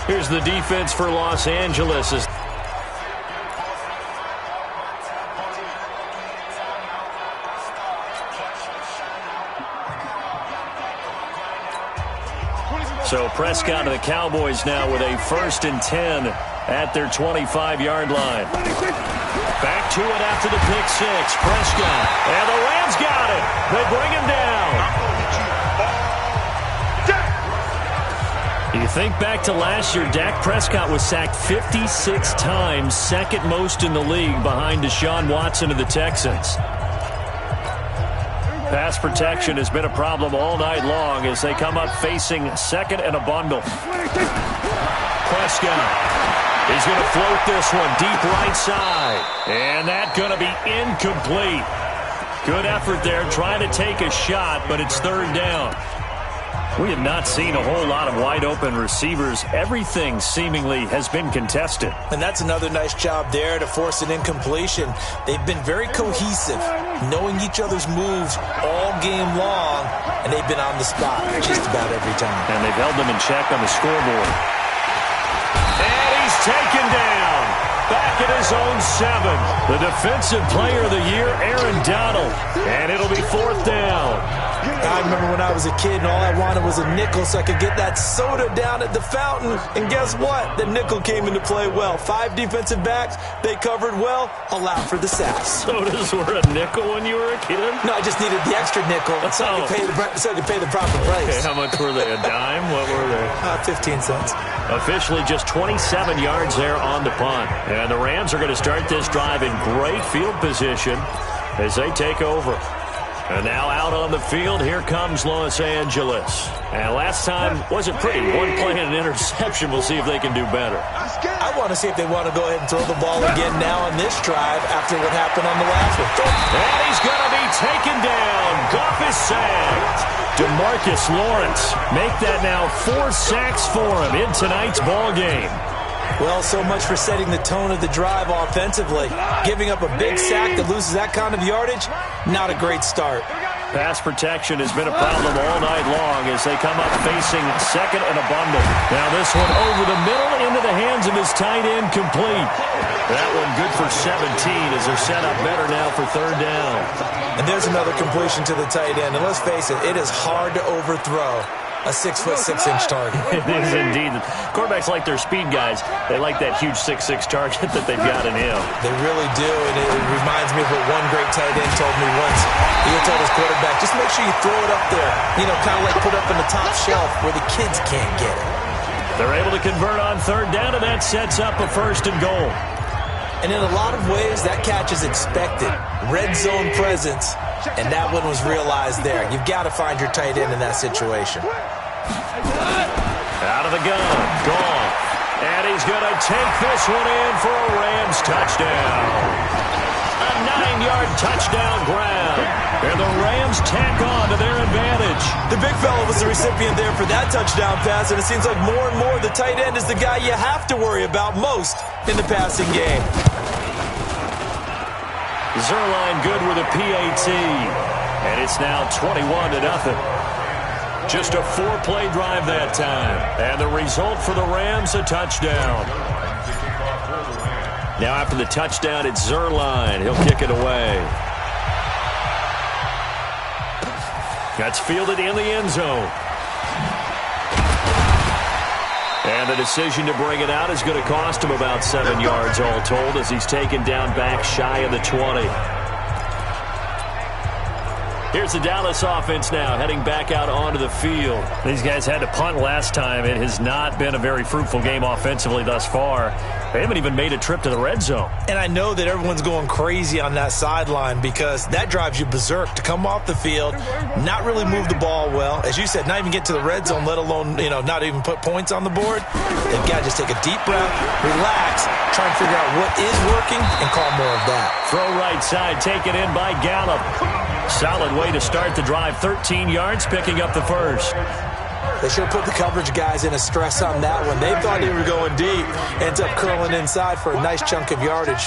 Here's the defense for Los Angeles. So Prescott and the Cowboys now with a 1st and 10 at their 25-yard line. Back to it after the pick six. Prescott. And the Rams got it. They bring him down. You think back to last year, Dak Prescott was sacked 56 times, second most in the league behind Deshaun Watson of the Texans. Pass protection has been a problem all night long as they come up facing second and a bundle. Prescott. He's going to float this one deep right side. And that's going to be incomplete. Good effort there trying to take a shot, but it's 3rd down. We have not seen a whole lot of wide-open receivers. Everything seemingly has been contested. And that's another nice job there to force an incompletion. They've been very cohesive, knowing each other's moves all game long, and they've been on the spot just about every time. And they've held them in check on the scoreboard. And he's taken down. Back at his own 7. The defensive player of the year, Aaron Donald. And it'll be 4th down. I remember when I was a kid and all I wanted was a nickel so I could get that soda down at the fountain. And guess what? The nickel came into play well. 5 defensive backs. They covered well. Allowed for the sacks. Sodas were a nickel when you were a kid? No, I just needed the extra nickel so I could pay the proper price. Okay, how much were they? A dime? What were they? 15 cents. Officially just 27 yards there on the punt. And the Rams are going to start this drive in great field position as they take over. And now out on the field, here comes Los Angeles. And last time wasn't pretty. One play and an interception. We'll see if they can do better. I want to see if they want to go ahead and throw the ball again now on this drive after what happened on the last one. And he's going to be taken down. Goff is sacked. DeMarcus Lawrence make that now 4 sacks for him in tonight's ball game. Well, so much for setting the tone of the drive offensively. Giving up a big sack that loses that kind of yardage, not a great start. Pass protection has been a problem all night long as they come up facing second and a bundle. Now this one over the middle into the hands of his tight end, complete. That one good for 17 as they're set up better now for 3rd down. And there's another completion to the tight end. And let's face it is hard to overthrow a 6'6" target. It is indeed. Quarterbacks like their speed guys. They like that huge 6'6" target that they've got in him. They really do, and it reminds me of what one great tight end told me once. He would tell his quarterback, just make sure you throw it up there. You know, kind of like put up in the top shelf where the kids can't get it. They're able to convert on 3rd down, and that sets up a 1st and goal. And in a lot of ways, that catch is expected. Red zone presence, and that one was realized there. You've got to find your tight end in that situation. Out of the gun, gone. And he's going to take this one in for a Rams touchdown. A 9-yard touchdown grab. And the Rams tack on to their advantage. The big fella was the recipient there for that touchdown pass, and it seems like more and more the tight end is the guy you have to worry about most in the passing game. Zerline good with a PAT. And it's now 21-0. Just a 4-play drive that time. And the result for the Rams, a touchdown. Now after the touchdown, it's Zerline. He'll kick it away. That's fielded in the end zone. And the decision to bring it out is going to cost him about 7 yards all told as he's taken down back shy of the 20. Here's the Dallas offense now, heading back out onto the field. These guys had to punt last time. It has not been a very fruitful game offensively thus far. They haven't even made a trip to the red zone. And I know that everyone's going crazy on that sideline because that drives you berserk to come off the field, not really move the ball well. As you said, not even get to the red zone, let alone, not even put points on the board. They've got to just take a deep breath, relax, try and figure out what is working, and call more of that. Throw right side, taken in by Gallup. Solid way to start the drive. 13 yards, picking up the 1st. They should have put the coverage guys in a stress on that one. They thought they were going deep. Ends up curling inside for a nice chunk of yardage.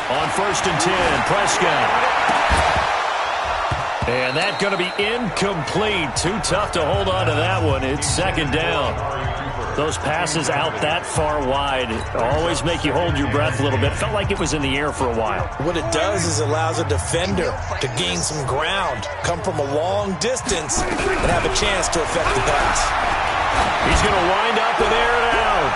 On 1st and 10, Prescott. And that's going to be incomplete. Too tough to hold on to that one. It's 2nd down. Those passes out that far wide always make you hold your breath a little bit. Felt like it was in the air for a while. What it does is allows a defender to gain some ground, come from a long distance, and have a chance to affect the pass. He's going to wind up and air it out.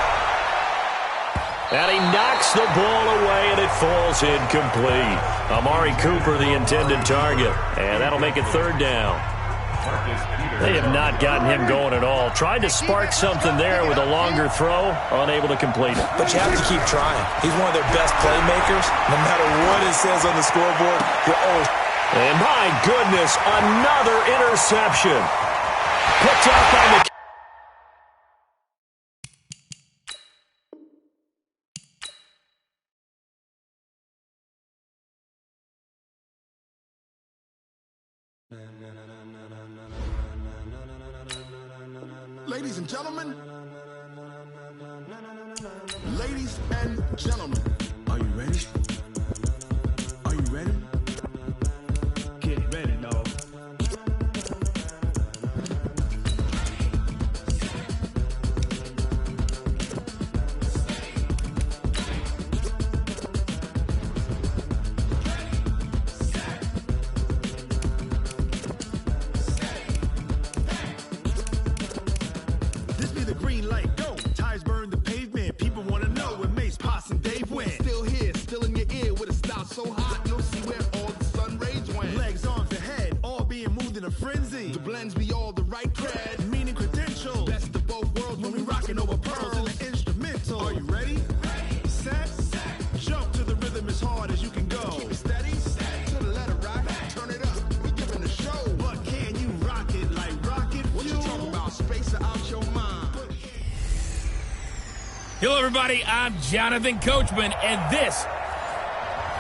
And he knocks the ball away, and it falls incomplete. Amari Cooper, the intended target. And that'll make it 3rd down. They have not gotten him going at all. Tried to spark something there with a longer throw, unable to complete it. But you have to keep trying. He's one of their best playmakers. No matter what it says on the scoreboard, you're always... And my goodness, another interception. Picked up on the... Ladies and gentlemen, are you ready? Are you ready? Get ready, dog. This be the green light, go. Tires burn the pavement. People want to know where Mace, Poss, and Dave went. Still here, still in your ear with a style so hot, you'll see where all the sun rays went. Legs, arms, and head, all being moved in a frenzy. The blends be all the right cred, meaning credentials. Best of both worlds when we rockin' over pearls in the instrumental. Are you ready? Set, jump to the rhythm as hard as you can go. Keep it steady, to the letter rock, turn it up. We giving a show, but can you rock it like rocket fuel? What you talking about? Space or out your mind? Hello, everybody. I'm Jonathan Coachman, and this...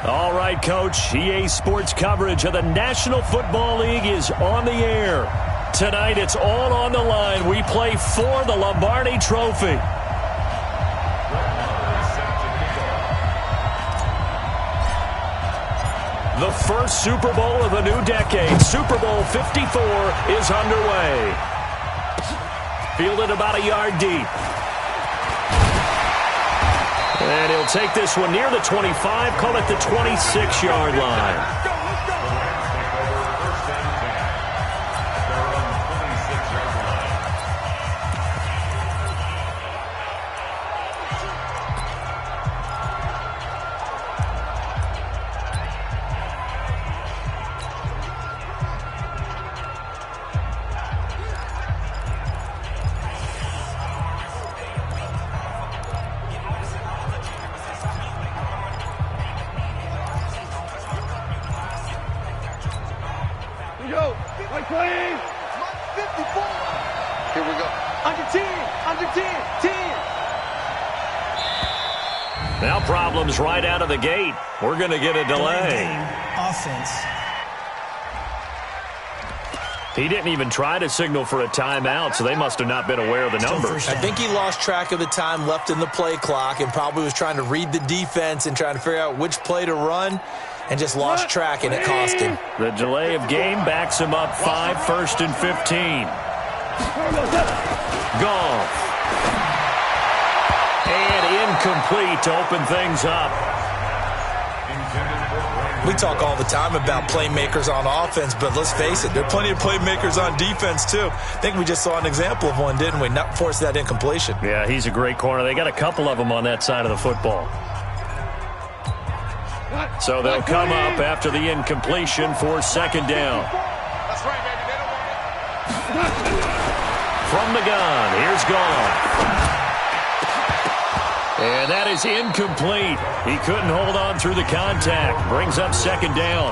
All right, Coach. EA Sports coverage of the National Football League is on the air. Tonight, it's all on the line. We play for the Lombardi Trophy. The first Super Bowl of the new decade, Super Bowl 54, is underway. Fielded about a yard deep. And he'll take this one near the 25, call it the 26-yard line. Now problems right out of the gate. We're going to get a delay. Offense. He didn't even try to signal for a timeout, so they must have not been aware of the numbers. I think he lost track of the time left in the play clock and probably was trying to read the defense and trying to figure out which play to run and just lost track, and it cost him. The delay of game backs him up 5, 1st and 15. Goff. And incomplete to open things up. We talk all the time about playmakers on offense, but let's face it, there are plenty of playmakers on defense, too. I think we just saw an example of one, didn't we? Not force that incompletion. Yeah, he's a great corner. They got a couple of them on that side of the football. So they'll come up after the incompletion for 2nd down. That's right, baby. They don't want it. From the gun, here's Goff. And that is incomplete. He couldn't hold on through the contact. Brings up 2nd down.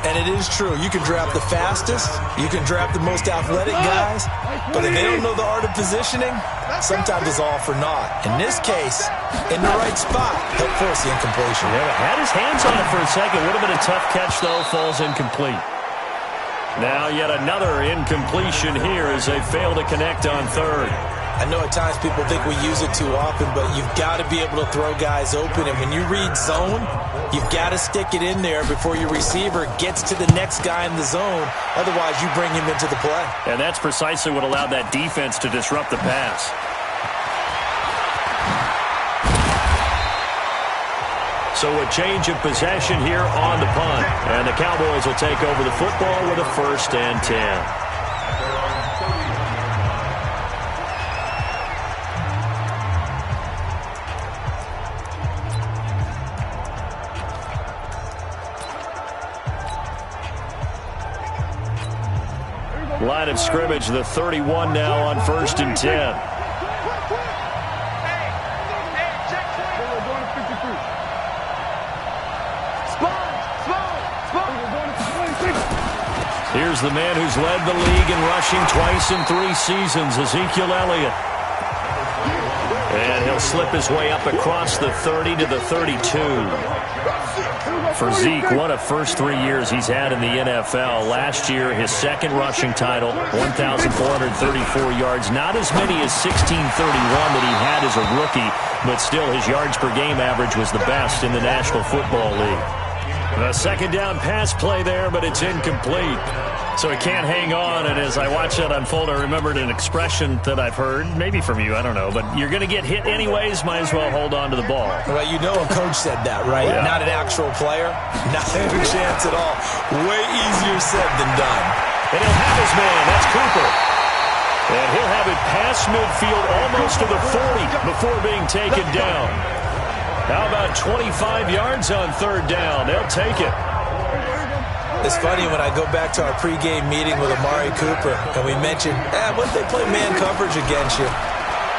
And it is true. You can draft the fastest. You can draft the most athletic guys. But if they don't know the art of positioning, sometimes it's all for naught. In this case, in the right spot, helped force the incompletion. Yeah, had his hands on it for a second. Would have been a tough catch, though. Falls incomplete. Now yet another incompletion here as they fail to connect on 3rd. I know at times people think we use it too often, but you've got to be able to throw guys open. And when you read zone, you've got to stick it in there before your receiver gets to the next guy in the zone. Otherwise, you bring him into the play. And that's precisely what allowed that defense to disrupt the pass. So a change of possession here on the punt. And the Cowboys will take over the football with a 1st and 10. Line of scrimmage, the 31 now on 1st and 10. Here's the man who's led the league in rushing twice in 3 seasons, Ezekiel Elliott. And he'll slip his way up across the 30 to the 32. For Zeke, what a first 3 years he's had in the NFL. Last year, his 2nd rushing title, 1,434 yards. Not as many as 1,631 that he had as a rookie, but still his yards per game average was the best in the National Football League. A 2nd down pass play there, but it's incomplete. So he can't hang on, and as I watched that unfold, I remembered an expression that I've heard, maybe from you, I don't know, but you're going to get hit anyways, might as well hold on to the ball. Well, you know a coach said that, right? Yeah. Not an actual player. Not a chance at all. Way easier said than done. And he'll have his man. That's Cooper. And he'll have it past midfield almost to the 40 before being taken down. How about 25 yards on 3rd down? They'll take it. It's funny when I go back to our pregame meeting with Amari Cooper, and we mentioned, what if they play man coverage against you?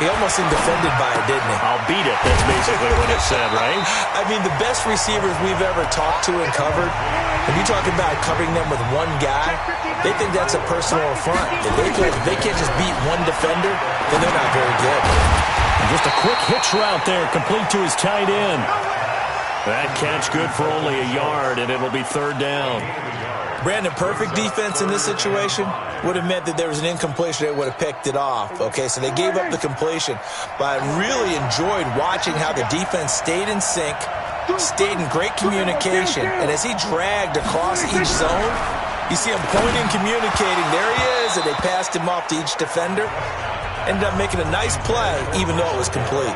He almost seemed offended by it, didn't he? I'll beat it. That's basically what it said, right? I mean, the best receivers we've ever talked to and covered, when you talk about covering them with one guy, they think that's a personal affront. If they can't just beat one defender, then they're not very good. And just a quick hitch route there, complete to his tight end. That catch good for only a yard, and it'll be 3rd down. Brandon, perfect defense in this situation would have meant that there was an incompletion that would have picked it off. Okay, so they gave up the completion, but I really enjoyed watching how the defense stayed in sync, stayed in great communication, and as he dragged across each zone, you see him pointing, communicating. There he is, and they passed him off to each defender. Ended up making a nice play, even though it was complete.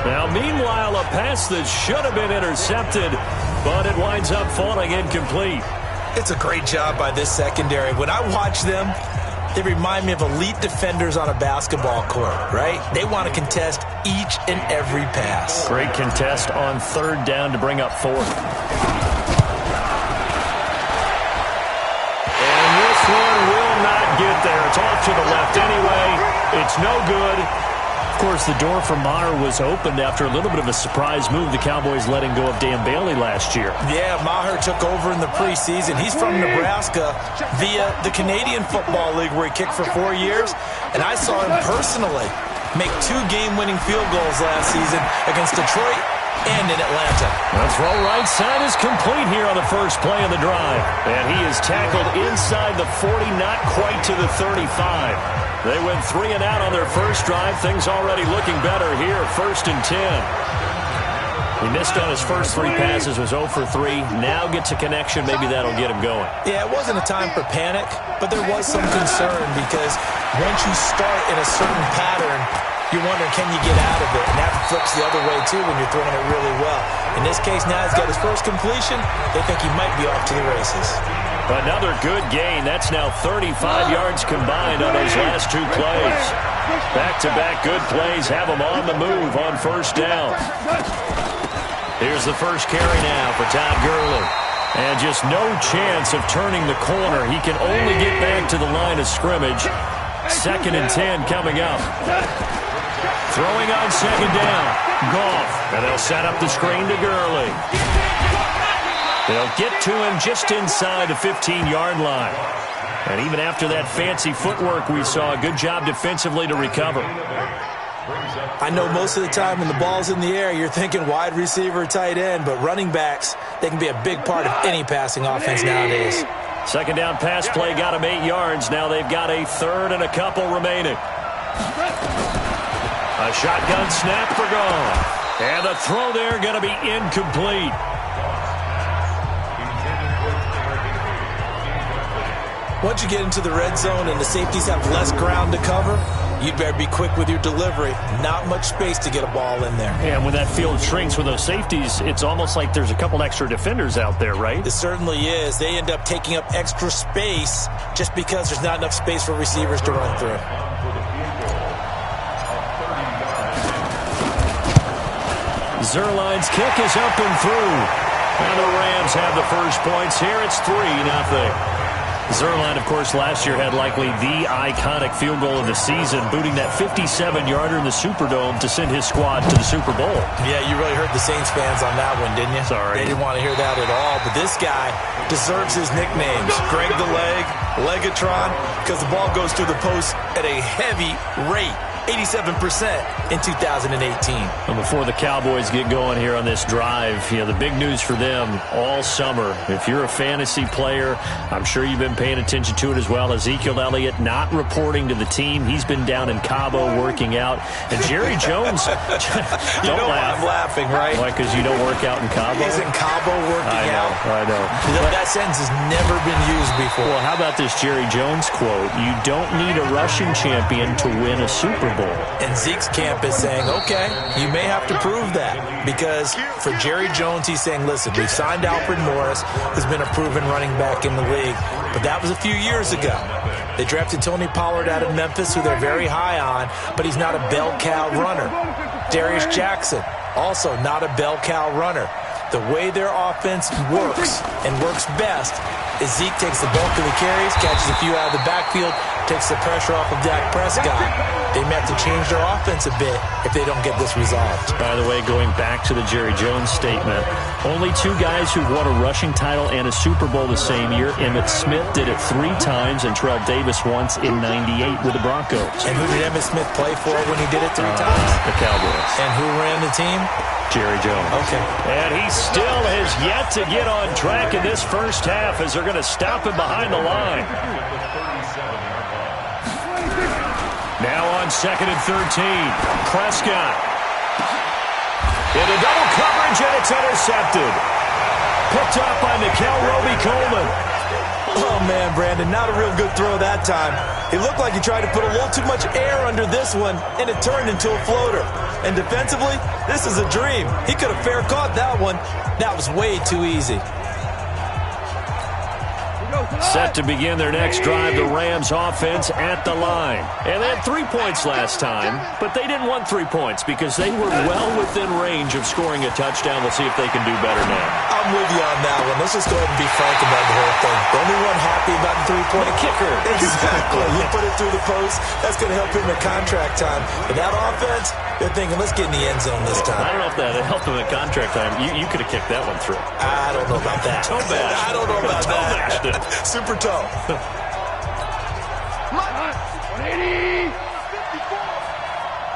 Now, meanwhile, a pass that should have been intercepted, but it winds up falling incomplete. It's a great job by this secondary. When I watch them, they remind me of elite defenders on a basketball court, right? They want to contest each and every pass. Great contest on 3rd down to bring up 4th. And this one will not get there. It's off to the left anyway. It's no good. Of course, the door for Maher was opened after a little bit of a surprise move. The Cowboys letting go of Dan Bailey last year. Yeah, Maher took over in the preseason. He's from Nebraska via the Canadian Football League where he kicked for 4 years. And I saw him personally make 2 game-winning field goals last season against Detroit and in Atlanta. The throw right side is complete here on the first play of the drive. And he is tackled inside the 40, not quite to the 35. They went 3 and out on their first drive. Things already looking better here. 1st and 10. He missed on his first 3 passes, was 0 for 3. Now gets a connection. Maybe that'll get him going. Yeah, it wasn't a time for panic, but there was some concern because once you start in a certain pattern, you're wondering, can you get out of it? And that flips the other way, too, when you're throwing it really well. In this case, now he's got his first completion. They think he might be off to the races. Another good gain. That's now 35 yards combined on those last 2 plays. Back-to-back good plays have him on the move on 1st down. Here's the first carry now for Todd Gurley. And just no chance of turning the corner. He can only get back to the line of scrimmage. 2nd and 10 coming up. Throwing on 2nd down. Goff. And they'll set up the screen to Gurley. They'll get to him just inside the 15-yard line. And even after that fancy footwork we saw, a good job defensively to recover. I know most of the time when the ball's in the air, you're thinking wide receiver, tight end, but running backs, they can be a big part of any passing offense nowadays. 2nd down pass play got him 8 yards. Now they've got a 3rd and a couple remaining. A shotgun snap for gone. And the throw there going to be incomplete. Once you get into the red zone and the safeties have less ground to cover, you'd better be quick with your delivery. Not much space to get a ball in there. Yeah, and when that field shrinks with those safeties, it's almost like there's a couple extra defenders out there, right? It certainly is. They end up taking up extra space just because there's not enough space for receivers to run through. Zerline's kick is up and through. And the Rams have the first points here. It's 3-0. Zerline, of course, last year had likely the iconic field goal of the season, booting that 57-yarder in the Superdome to send his squad to the Super Bowl. Yeah, you really hurt the Saints fans on that one, didn't you? Sorry. They didn't want to hear that at all. But this guy deserves his nicknames. Greg the Leg, Legatron, because the ball goes through the post at a heavy rate. 87% in 2018. And before the Cowboys get going here on this drive, the big news for them all summer, if you're a fantasy player, I'm sure you've been paying attention to it as well. Ezekiel Elliott not reporting to the team. He's been down in Cabo working out. And Jerry Jones, don't laugh. I'm laughing, right? Why, because you don't work out in Cabo? He's in Cabo working out. I know. That sentence has never been used before. Well, how about this Jerry Jones quote? You don't need a rushing champion to win a Super Bowl. And Zeke's camp is saying, okay, you may have to prove that. Because for Jerry Jones, he's saying, listen, we've signed Alfred Morris, who's been a proven running back in the league. But that was a few years ago. They drafted Tony Pollard out of Memphis, who they're very high on, but he's not a bell cow runner. Darius Jackson, also not a bell cow runner. The way their offense works and works best is Zeke takes the bulk of the carries, catches a few out of the backfield, takes the pressure off of Dak Prescott. They may have to change their offense a bit if they don't get this resolved. By the way, going back to the Jerry Jones statement, only two guys who won a rushing title and a Super Bowl the same year. Emmitt Smith did it 3 times, and Terrell Davis once in '98 with the Broncos. And who did Emmitt Smith play for when he did it 3 times? The Cowboys. And who ran the team? Jerry Jones. Okay. And he still has yet to get on track in this first half as they're going to stop him behind the line. Now on 2nd and 13. Prescott. Into double coverage, and it's intercepted. Picked up by Nickel Roby-Coleman. Oh, man, Brandon, not a real good throw that time. It looked like he tried to put a little too much air under this one, and it turned into a floater. And defensively, this is a dream. He could have fair caught that one. That was way too easy. Set to begin their next drive, the Rams offense at the line. And they had 3 points last time, but they didn't want 3 points because they were well within range of scoring a touchdown. We'll see if they can do better now. I'm with you on that one. Let's just go ahead and be frank about the whole thing. The only one happy about the 3-point kicker. Exactly. You put it through the post. That's going to help him at contract time. But that offense, they're thinking, let's get in the end zone this time. I don't know if that helped him at contract time. You could have kicked that one through. I don't know about that. Toe bash. I don't know about toe that. Bashed it. Super toe. 180. 54.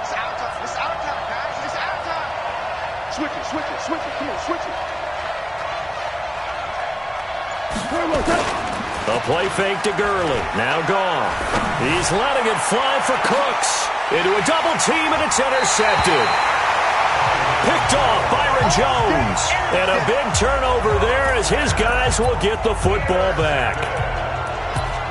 It's out of time. It's out of time, guys. It's out of time. Switch it. Come on, switch it. The play fake to Gurley. Now gone. He's letting it fly for Cooks. Into a double team, and it's intercepted. Picked off Byron Jones. And a big turnover there as his guys will get the football back.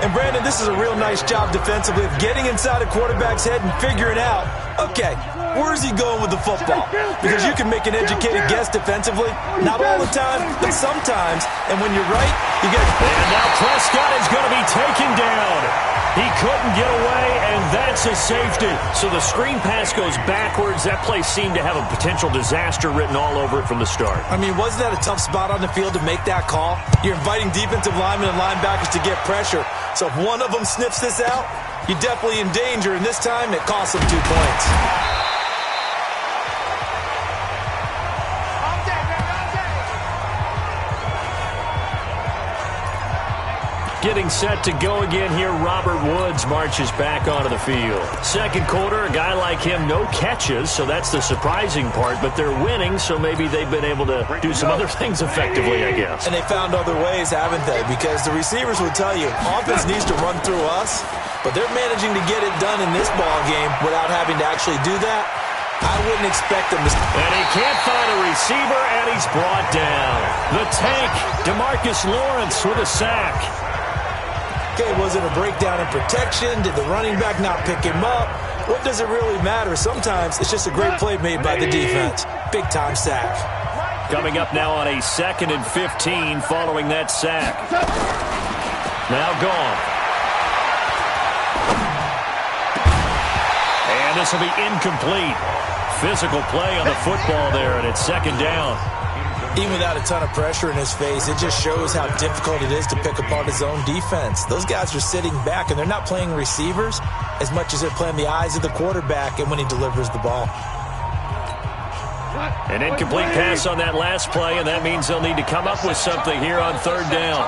And Brandon, this is a real nice job defensively of getting inside a quarterback's head and figuring out, okay, where's he going with the football? Because you can make an educated guess defensively. Not all the time, but sometimes. And when you're right, you get... And now Prescott is going to be taken down. He couldn't get away, and that's a safety. So the screen pass goes backwards. That play seemed to have a potential disaster written all over it from the start. I mean, wasn't that a tough spot on the field to make that call? You're inviting defensive linemen and linebackers to get pressure. So if one of them sniffs this out, you're definitely in danger, and this time it costs them 2 points. Getting set to go again here, Robert Woods marches back onto the field. Second quarter, a guy like him, no catches, so that's the surprising part, but they're winning, so maybe they've been able to do some other things effectively, I guess. And they found other ways, haven't they? Because the receivers will tell you, offense needs to run through us, but they're managing to get it done in this ball game without having to actually do that. I wouldn't expect him to... And he can't find a receiver, and he's brought down. The tank, DeMarcus Lawrence with a sack. Okay, was it a breakdown in protection? Did the running back not pick him up? What does it really matter? Sometimes it's just a great play made by the defense. Big-time sack. Coming up now on a 2nd and 15 following that sack. Now gone. And this will be incomplete. Physical play on the football there, and it's 2nd down. Even without a ton of pressure in his face, it just shows how difficult it is to pick apart his own defense. Those guys are sitting back, and they're not playing receivers as much as they're playing the eyes of the quarterback and when he delivers the ball. An incomplete pass on that last play, and that means they'll need to come up with something here on 3rd down.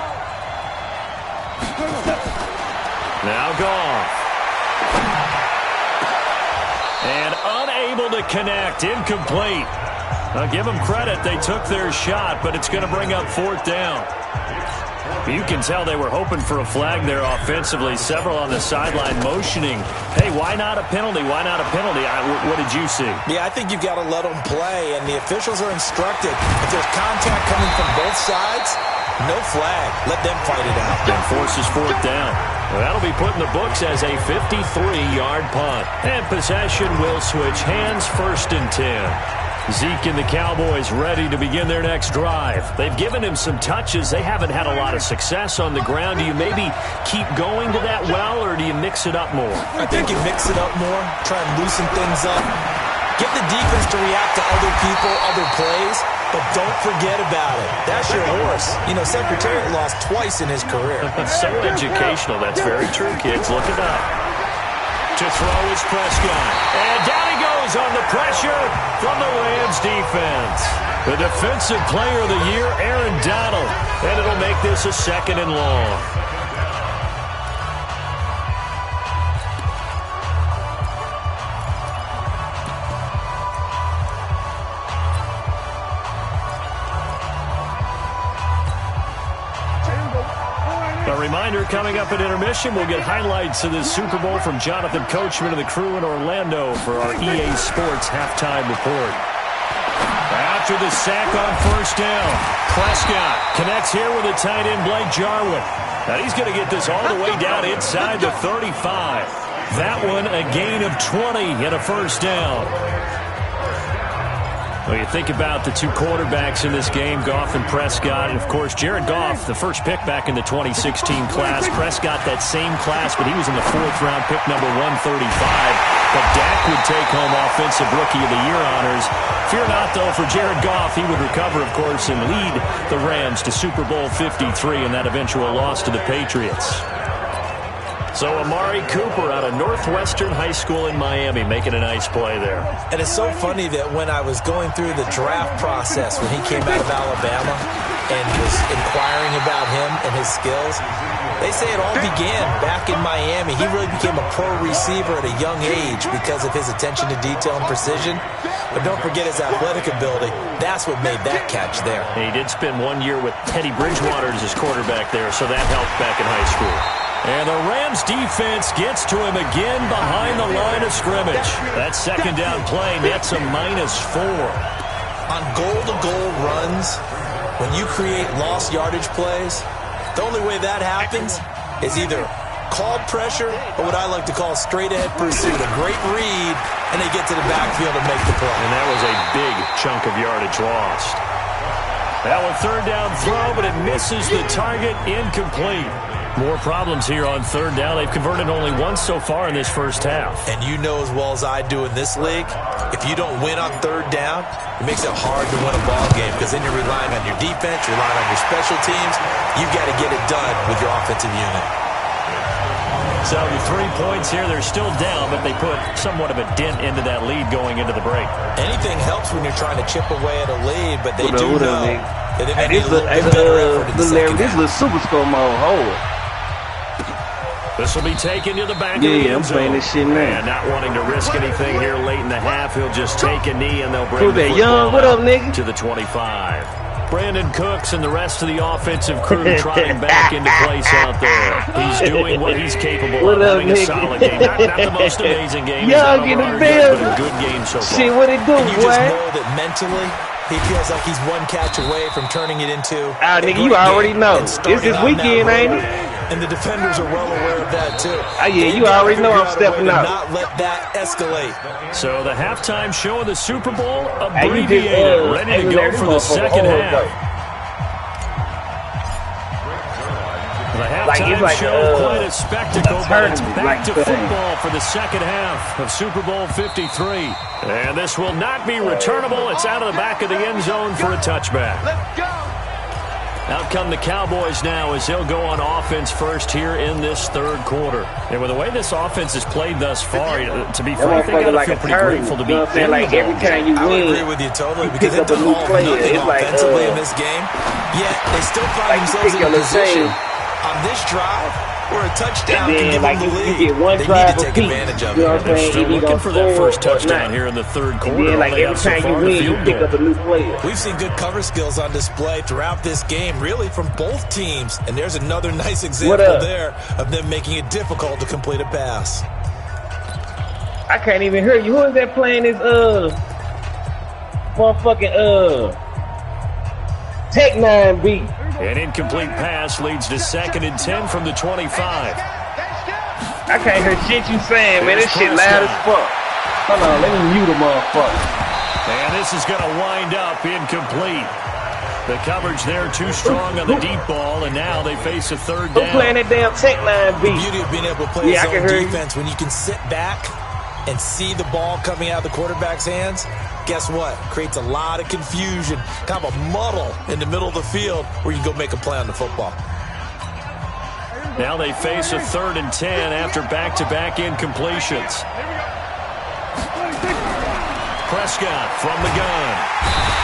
Now Goff. And unable to connect, incomplete. I'll give them credit, they took their shot, but it's going to bring up 4th down. You can tell they were hoping for a flag there offensively. Several on the sideline motioning. Hey, why not a penalty? Why not a penalty? What did you see? Yeah, I think you've got to let them play, and the officials are instructed. If there's contact coming from both sides, no flag. Let them fight it out. And forces 4th down. Well, that'll be put in the books as a 53-yard punt. And possession will switch hands, 1st and 10. Zeke and the Cowboys ready to begin their next drive. They've given him some touches. They haven't had a lot of success on the ground. Do you maybe keep going to that well, or do you mix it up more? I think you mix it up more, try and loosen things up. Get the defense to react to other people, other plays, but don't forget about it. That's your horse. You know, Secretariat lost twice in his career. So educational. That's very true, kids. Look it up. To throw is Prescott. And down he goes on the pressure from the Rams defense. The defensive player of the year, Aaron Donald. And it'll make this a 2nd and long. A reminder, coming up at intermission, we'll get highlights of this Super Bowl from Jonathan Coachman and the crew in Orlando for our EA Sports halftime report. After the sack on 1st down, Prescott connects here with the tight end Blake Jarwin. Now he's going to get this all the way down inside the 35. That one a gain of 20 and a 1st down. Well, you think about the 2 quarterbacks in this game, Goff and Prescott. And, of course, Jared Goff, the first pick back in the 2016 class. Prescott, that same class, but he was in the 4th round, pick number 135. But Dak would take home Offensive Rookie of the Year honors. Fear not, though, for Jared Goff. He would recover, of course, and lead the Rams to Super Bowl 53 in that eventual loss to the Patriots. So Amari Cooper out of Northwestern High School in Miami making a nice play there. And it's so funny that when I was going through the draft process when he came out of Alabama and was inquiring about him and his skills, they say it all began back in Miami. He really became a pro receiver at a young age because of his attention to detail and precision. But don't forget his athletic ability. That's what made that catch there. And he did spend 1 year with Teddy Bridgewater as his quarterback there, so that helped back in high school. And the Rams defense gets to him again behind the line of scrimmage. That 2nd down play nets a -4. On goal-to-goal runs, when you create lost yardage plays, the only way that happens is either called pressure or what I like to call straight-ahead pursuit. A great read, and they get to the backfield and make the play. And that was a big chunk of yardage lost. That one 3rd down throw, but it misses the target, incomplete. More problems here on 3rd down. They've converted only once so far in this first half. And you know as well as I do in this league, if you don't win on 3rd down, it makes it hard to win a ball game because then you're relying on your defense, you're relying on your special teams. You've got to get it done with your offensive unit. So the 3 points here, they're still down, but they put somewhat of a dent into that lead going into the break. Anything helps when you're trying to chip away at a lead, but they do know that they may need a little bit better effort in the second half. This little super score mode, hold it. This will be taken to the back of the end zone. I'm playing this shit now. And not wanting to risk anything here late in the half, he'll just take a knee and they'll bring the football young? What up, nigga? To the 25. Brandon Cooks and the rest of the offensive crew trotting back into place out there. He's doing what he's capable of, having a solid game. Not the most amazing game. Y'all get a bill. But a good game so far. See what it do, And you boy. just know that mentally, he feels like he's one catch away from turning it into Nigga, you already know. It's this weekend, ain't it? And the defenders are well aware of that, too. Yeah, you already know I'm stepping out. Not let that escalate. So the halftime show of the Super Bowl abbreviated, ready to go for the second half. The halftime show, quite a spectacle, but it's back to football for the second half of Super Bowl 53. And this will not be returnable. It's out of the back of the end zone for a touchback. Let's go. Out come the Cowboys now as they'll go on offense first here in this third quarter. And with the way this offense has played thus far, to be frank, they got to feel pretty grateful to be in the like every time you win, I would agree with you totally you because pick they've up a done new all player. nothing It's like offensively in this game, yet they still find themselves in a position on this drive where a touchdown can give them the lead. You get one they drive need to take advantage of you know it. what I'm saying? Still looking for that first touchdown here in the third quarter. And then, like, every time you win, you pick up a new player. We've seen good cover skills on display throughout this game, really from both teams. And there's another nice example there of them making it difficult to complete a pass. I can't even hear you. Who is that playing this motherfucking Tech 9 beat? An incomplete pass leads to 2nd and 10 from the 25. I can't hear shit you saying, man. This shit loud as fuck. Hold on, let me mute the motherfucker. And this is going to wind up incomplete. The coverage there too strong on the deep ball, and now they face a third down. Who's playing that damn Tech 9 beat? The beauty of being able to play zone defense when you can sit back and see the ball coming out of the quarterback's hands, guess what? Creates a lot of confusion, kind of a muddle in the middle of the field where you can go make a play on the football. Now they face a 3rd and 10 after back-to-back incompletions. Prescott from the gun.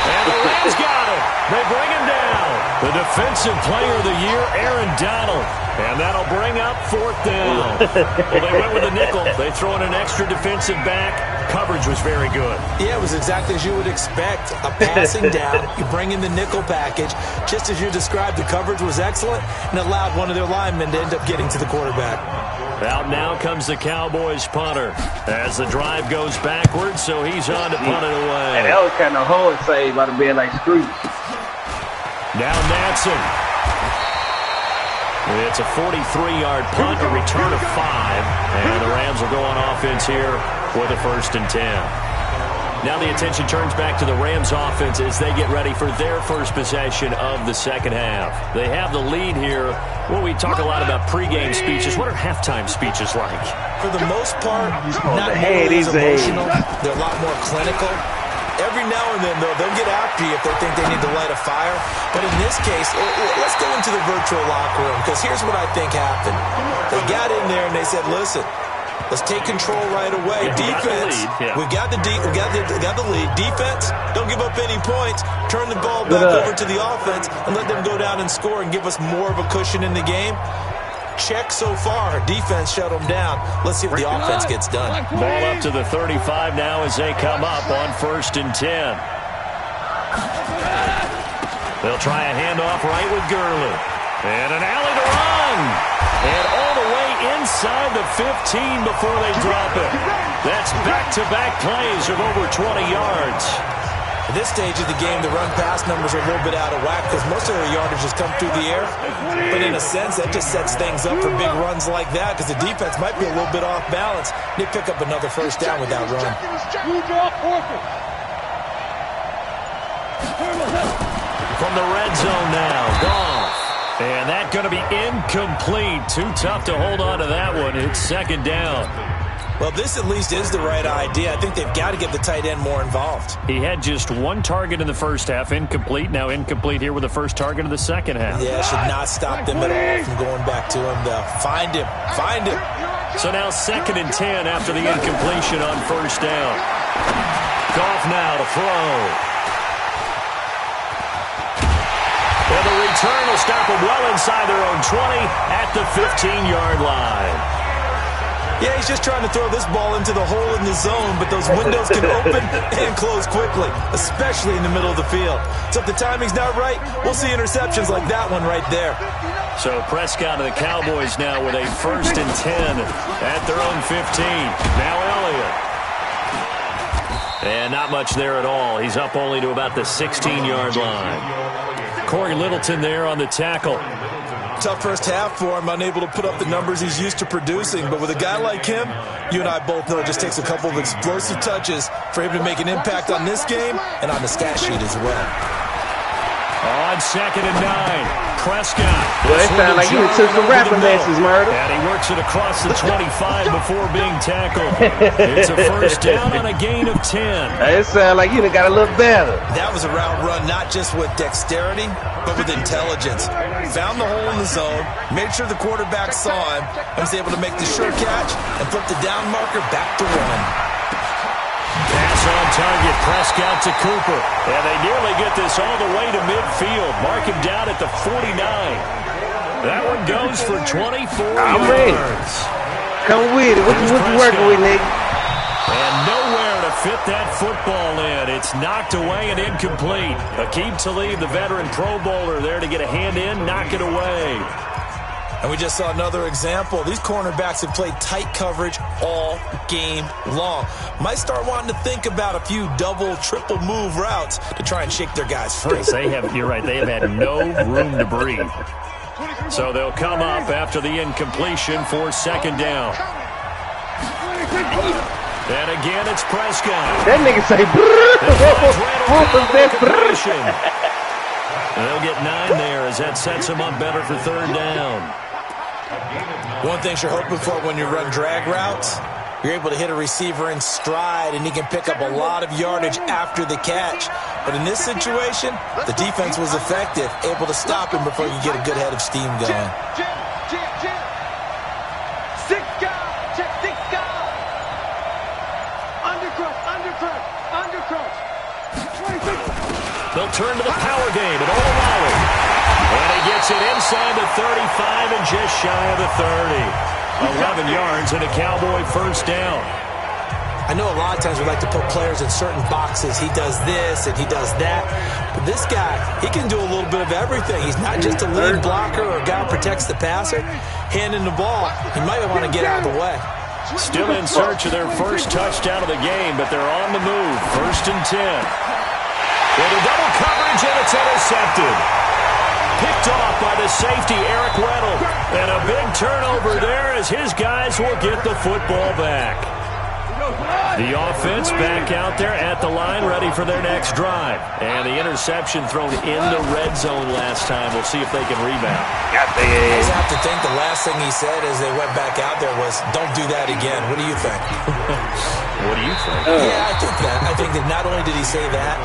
And the Rams got it. They bring him down. The defensive player of the year, Aaron Donald. And that'll bring up 4th down. Well, they went with a nickel. They throw in an extra defensive back. Coverage was very good. Yeah, it was exactly as you would expect. A passing down. You bring in the nickel package. Just as you described, the coverage was excellent and allowed one of their linemen to end up getting to the quarterback. Out now comes the Cowboys punter as the drive goes backwards, so he's on to punt it away. And that was kind of hard save by the being like screw. Now Natson. It's a 43-yard punt, a return of 5, and the Rams will go on offense here with a 1st and 10. Now the attention turns back to the Rams offense as they get ready for their first possession of the second half. They have the lead here. Well, we talk a lot about pregame speeches. What are halftime speeches like? For the most part, not nearly as emotional. They're a lot more clinical. Every now and then, though, they'll get after you if they think they need to light a fire. But in this case, let's go into the virtual locker room, because here's what I think happened. They got in there and they said, listen, let's take control right away. Defense, we got the lead. Defense, don't give up any points. Turn the ball back over to the offense and let them go down and score and give us more of a cushion in the game. Check so far. Defense shut them down. Let's see if the offense gets done. Ball up to the 35 now as they come up on 1st and 10. They'll try a handoff right with Gurley. And an alley to run. And all the way inside the 15 before they drop it. That's back-to-back plays of over 20 yards. At this stage of the game, the run-pass numbers are a little bit out of whack because most of their yardage has come through the air. But in a sense, that just sets things up for big runs like that because the defense might be a little bit off balance. They pick up another 1st down with that run. From the red zone now, Goff. And that's going to be incomplete. Too tough to hold on to that one. It's 2nd down. Well, this at least is the right idea. I think they've got to get the tight end more involved. He had just 1 target in the first half, incomplete. Now incomplete here with the first target of the second half. Yeah, should not stop them at all from going back to him, though. Find him. So now 2nd and 10 after the incompletion on 1st down. Goff now to throw. And the return will stop them well inside their own 20 at the 15-yard line. Yeah, he's just trying to throw this ball into the hole in the zone, but those windows can open and close quickly, especially in the middle of the field. So if the timing's not right, we'll see interceptions like that one right there. So Prescott and the Cowboys now with a 1st and 10 at their own 15. Now Elliott. And not much there at all. He's up only to about the 16-yard line. Corey Littleton there on the tackle. Tough first half for him, unable to put up the numbers he's used to producing. But with a guy like him, you and I both know it just takes a couple of explosive touches for him to make an impact on this game and on the stat sheet as well. On 2nd and 9. Prescott. Well, it sounds like you took some rapping lessons, Murder. And he works it across the 25 before being tackled. It's a 1st down on a gain of 10. It sounds like you done got a little better. That was a route run, not just with dexterity, but with intelligence. Found the hole in the zone, made sure the quarterback saw him, and was able to make the sure catch and flip the down marker back to 1. Pass on target, Prescott to Cooper. And they nearly get this all the way to midfield. Mark him down at the 49. That one goes for 24 yards. Come with it. What you working with, nigga? And nowhere to fit that football in. It's knocked away and incomplete. Aqib Talib, the veteran Pro Bowler, there to get a hand in, knock it away. And we just saw another example. These cornerbacks have played tight coverage all game long. Might start wanting to think about a few double, triple move routes to try and shake their guys free. You're right, they have had no room to breathe. So they'll come up after the incompletion for 2nd down. And again, it's Prescott. That nigga say, they'll get 9 there as that sets them up better for 3rd down. One thing you're hoping for when you run drag routes, you're able to hit a receiver in stride and he can pick up a lot of yardage after the catch. But in this situation, the defense was effective, able to stop him before you get a good head of steam going. They'll turn to the power game at O'Reilly. And he gets it inside the 35 and just shy of the 30. 11 yards and a Cowboy 1st down. I know a lot of times we like to put players in certain boxes. He does this and he does that. But this guy, he can do a little bit of everything. He's not just a lead blocker or a guy who protects the passer. Handing the ball, he might want to get out of the way. Still in search of their 1st touchdown of the game, but they're on the move. 1st and 10. With a double coverage, and it's intercepted. Picked off by the safety, Eric Weddle. And a big turnover there as his guys will get the football back. The offense back out there at the line, ready for their next drive. And the interception thrown in the red zone last time. We'll see if they can rebound. I just have to think the last thing he said as they went back out there was, don't do that again. What do you think? What do you think? Yeah, I think that. I think that not only did he say that,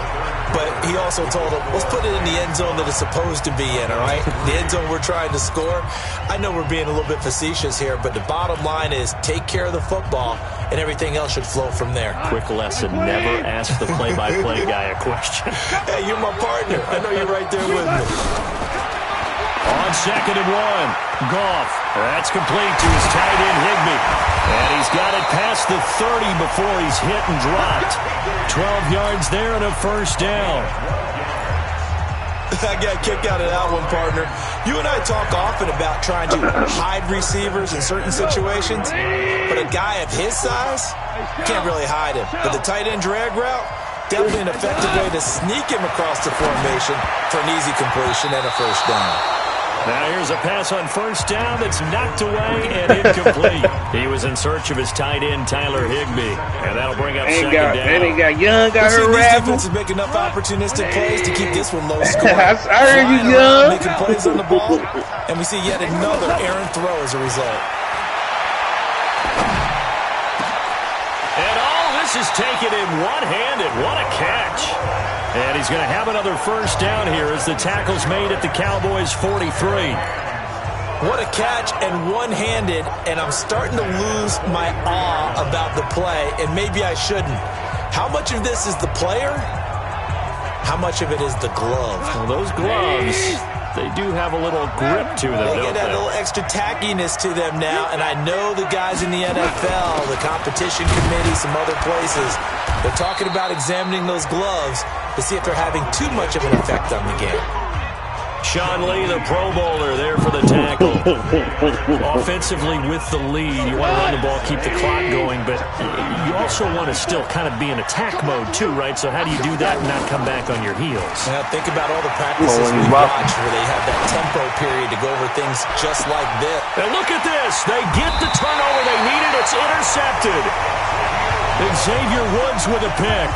but he also told him, let's put it in the end zone that it's supposed to be in, all right? The end zone we're trying to score. I know we're being a little bit facetious here, but the bottom line is take care of the football, and everything else should flow from there. Quick lesson, never ask the play-by-play guy a question. Hey, you're my partner. I know you're right there with me. On 2nd and 1, Goff. That's complete to his tight end, Higbee. And he's got it past the 30 before he's hit and dropped. 12 yards there and a 1st down. I got a kick out of that one, partner. You and I talk often about trying to hide receivers in certain situations, but a guy of his size, you can't really hide him. But the tight end drag route, definitely an effective way to sneak him across the formation for an easy completion and a 1st down. Now here's a pass on 1st down that's knocked away and incomplete. He was in search of his tight end, Tyler Higbee. And that'll bring up 2nd down. And he got Young, got her raffle. These defenses make enough opportunistic plays to keep this one low scoring. I heard you, Young. Making plays on the ball. And we see yet another errant throw as a result. And all this is taken in one-handed. What a catch. And he's going to have another 1st down here as the tackle's made at the Cowboys' 43. What a catch and one-handed, and I'm starting to lose my awe about the play, and maybe I shouldn't. How much of this is the player? How much of it is the glove? Well, those gloves, they do have a little grip to them, They don't get that they? little extra tackiness to them now, and I know the guys in the NFL, the competition committee, some other places, they're talking about examining those gloves to see if they're having too much of an effect on the game. Sean Lee, the Pro Bowler, there for the tackle. Offensively with the lead, you want to run the ball, keep the clock going, but you also want to still kind of be in attack mode too, right? So how do you do that and not come back on your heels? Now think about all the practices we watch where they have that tempo period to go over things just like this. And look at this. They get the turnover they needed. It's intercepted. Xavier Woods with a pick.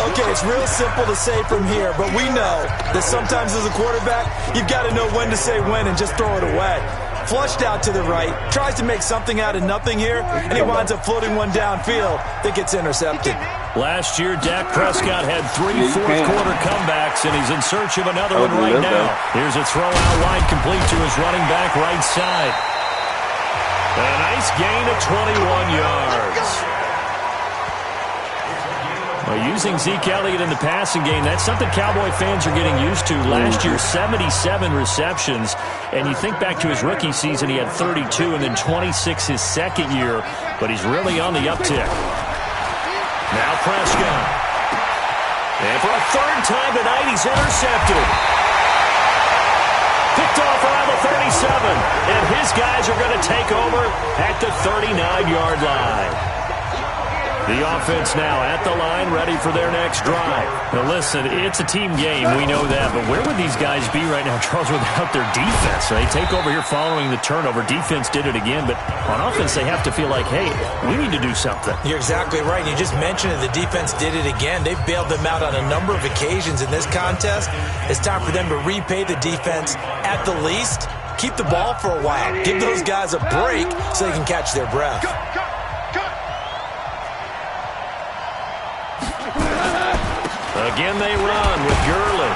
Okay, it's real simple to say from here, but we know that sometimes as a quarterback, you've got to know when to say when and just throw it away. Flushed out to the right, tries to make something out of nothing here, and he winds up floating one downfield that gets intercepted. Last year, Dak Prescott had 3 fourth-quarter comebacks, and he's in search of another one right now. Here's a throw out wide complete to his running back right side. And a nice gain of 21 yards. Well, using Zeke Elliott in the passing game, that's something Cowboy fans are getting used to. Last year, 77 receptions, and you think back to his rookie season, he had 32 and then 26 his second year, but he's really on the uptick. Now Prescott. And for a third time tonight, he's intercepted. Picked off around the 37, and his guys are going to take over at the 39-yard line. The offense now at the line, ready for their next drive. Now listen, it's a team game, we know that, but where would these guys be right now, Charles, without their defense? They take over here following the turnover. Defense did it again, but on offense they have to feel like, hey, we need to do something. You're exactly right. You just mentioned it. The defense did it again. They've bailed them out on a number of occasions in this contest. It's time for them to repay the defense at the least. Keep the ball for a while. Give those guys a break so they can catch their breath. Again, they run with Gurley.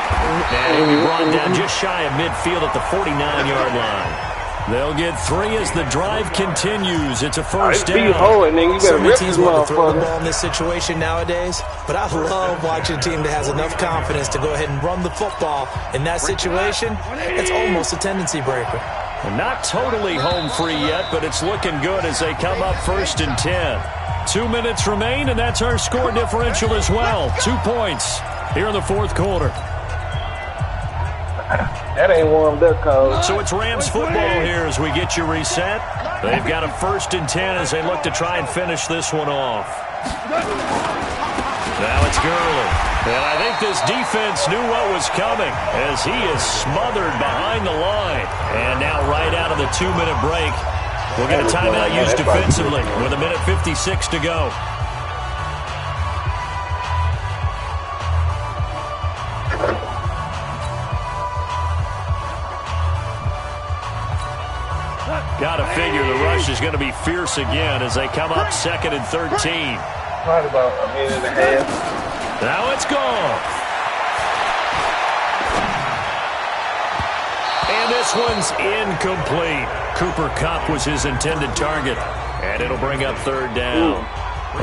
And he'll be brought down just shy of midfield at the 49-yard line. They'll get 3 as the drive continues. It's a first down. So many teams want to throw the ball in this situation nowadays, but I love watching a team that has enough confidence to go ahead and run the football. In that situation, it's almost a tendency breaker. And not totally home free yet, but it's looking good as they come up 1st and 10. 2 minutes remain, and that's our score differential as well. 2 points here in the fourth quarter. That ain't warmed up, coach. So it's Rams football here as we get you reset. They've got a 1st and 10 as they look to try and finish this one off. Now it's Gurley. And I think this defense knew what was coming as he is smothered behind the line. And now right out of the 2-minute break, we'll get a timeout used defensively with 1:56 to go. Got to figure the rush is going to be fierce again as they come up 2nd and 13. Probably about a minute and a half. Now it's gone. And this one's incomplete. Cooper Kupp was his intended target. And it'll bring up 3rd down.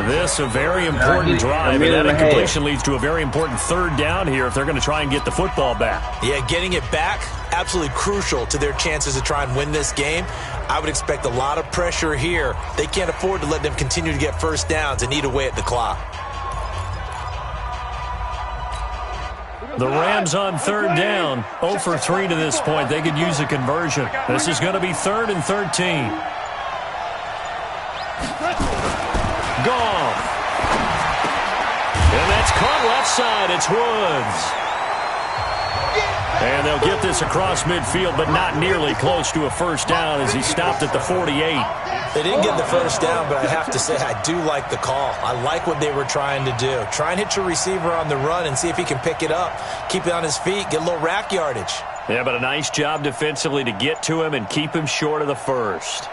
This a very important drive, and that incompletion leads to a very important 3rd down here if they're going to try and get the football back. Yeah, getting it back, absolutely crucial to their chances to try and win this game. I would expect a lot of pressure here. They can't afford to let them continue to get 1st downs and eat away at the clock. The Rams on 3rd down, 0 for 3 to this point. They could use a conversion. This is going to be 3rd and 13. Gone. And that's caught left side. It's Woods. And they'll get this across midfield, but not nearly close to a 1st down as he stopped at the 48. They didn't get the 1st down, but I have to say I do like the call. I like what they were trying to do. Try and hit your receiver on the run and see if he can pick it up. Keep it on his feet, get a little rack yardage. Yeah, but a nice job defensively to get to him and keep him short of the 1st.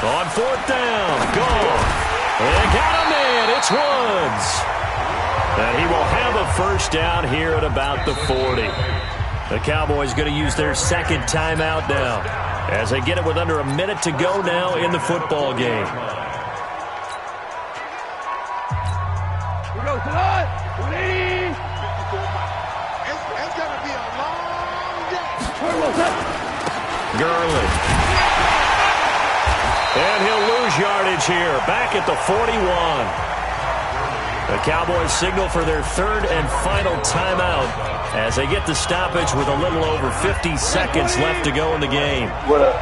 On 4th down, gone. And got him in, it's Woods. And he will have a 1st down here at about the 40. The Cowboys going to use their 2nd timeout now as they get it with under a minute to go now in the football game. We go, 20. It's gonna be a long day. Gurley. And he'll lose yardage here. Back at the 41. The Cowboys signal for their third and final timeout as they get the stoppage with a little over 50 seconds left to go in the game. What up?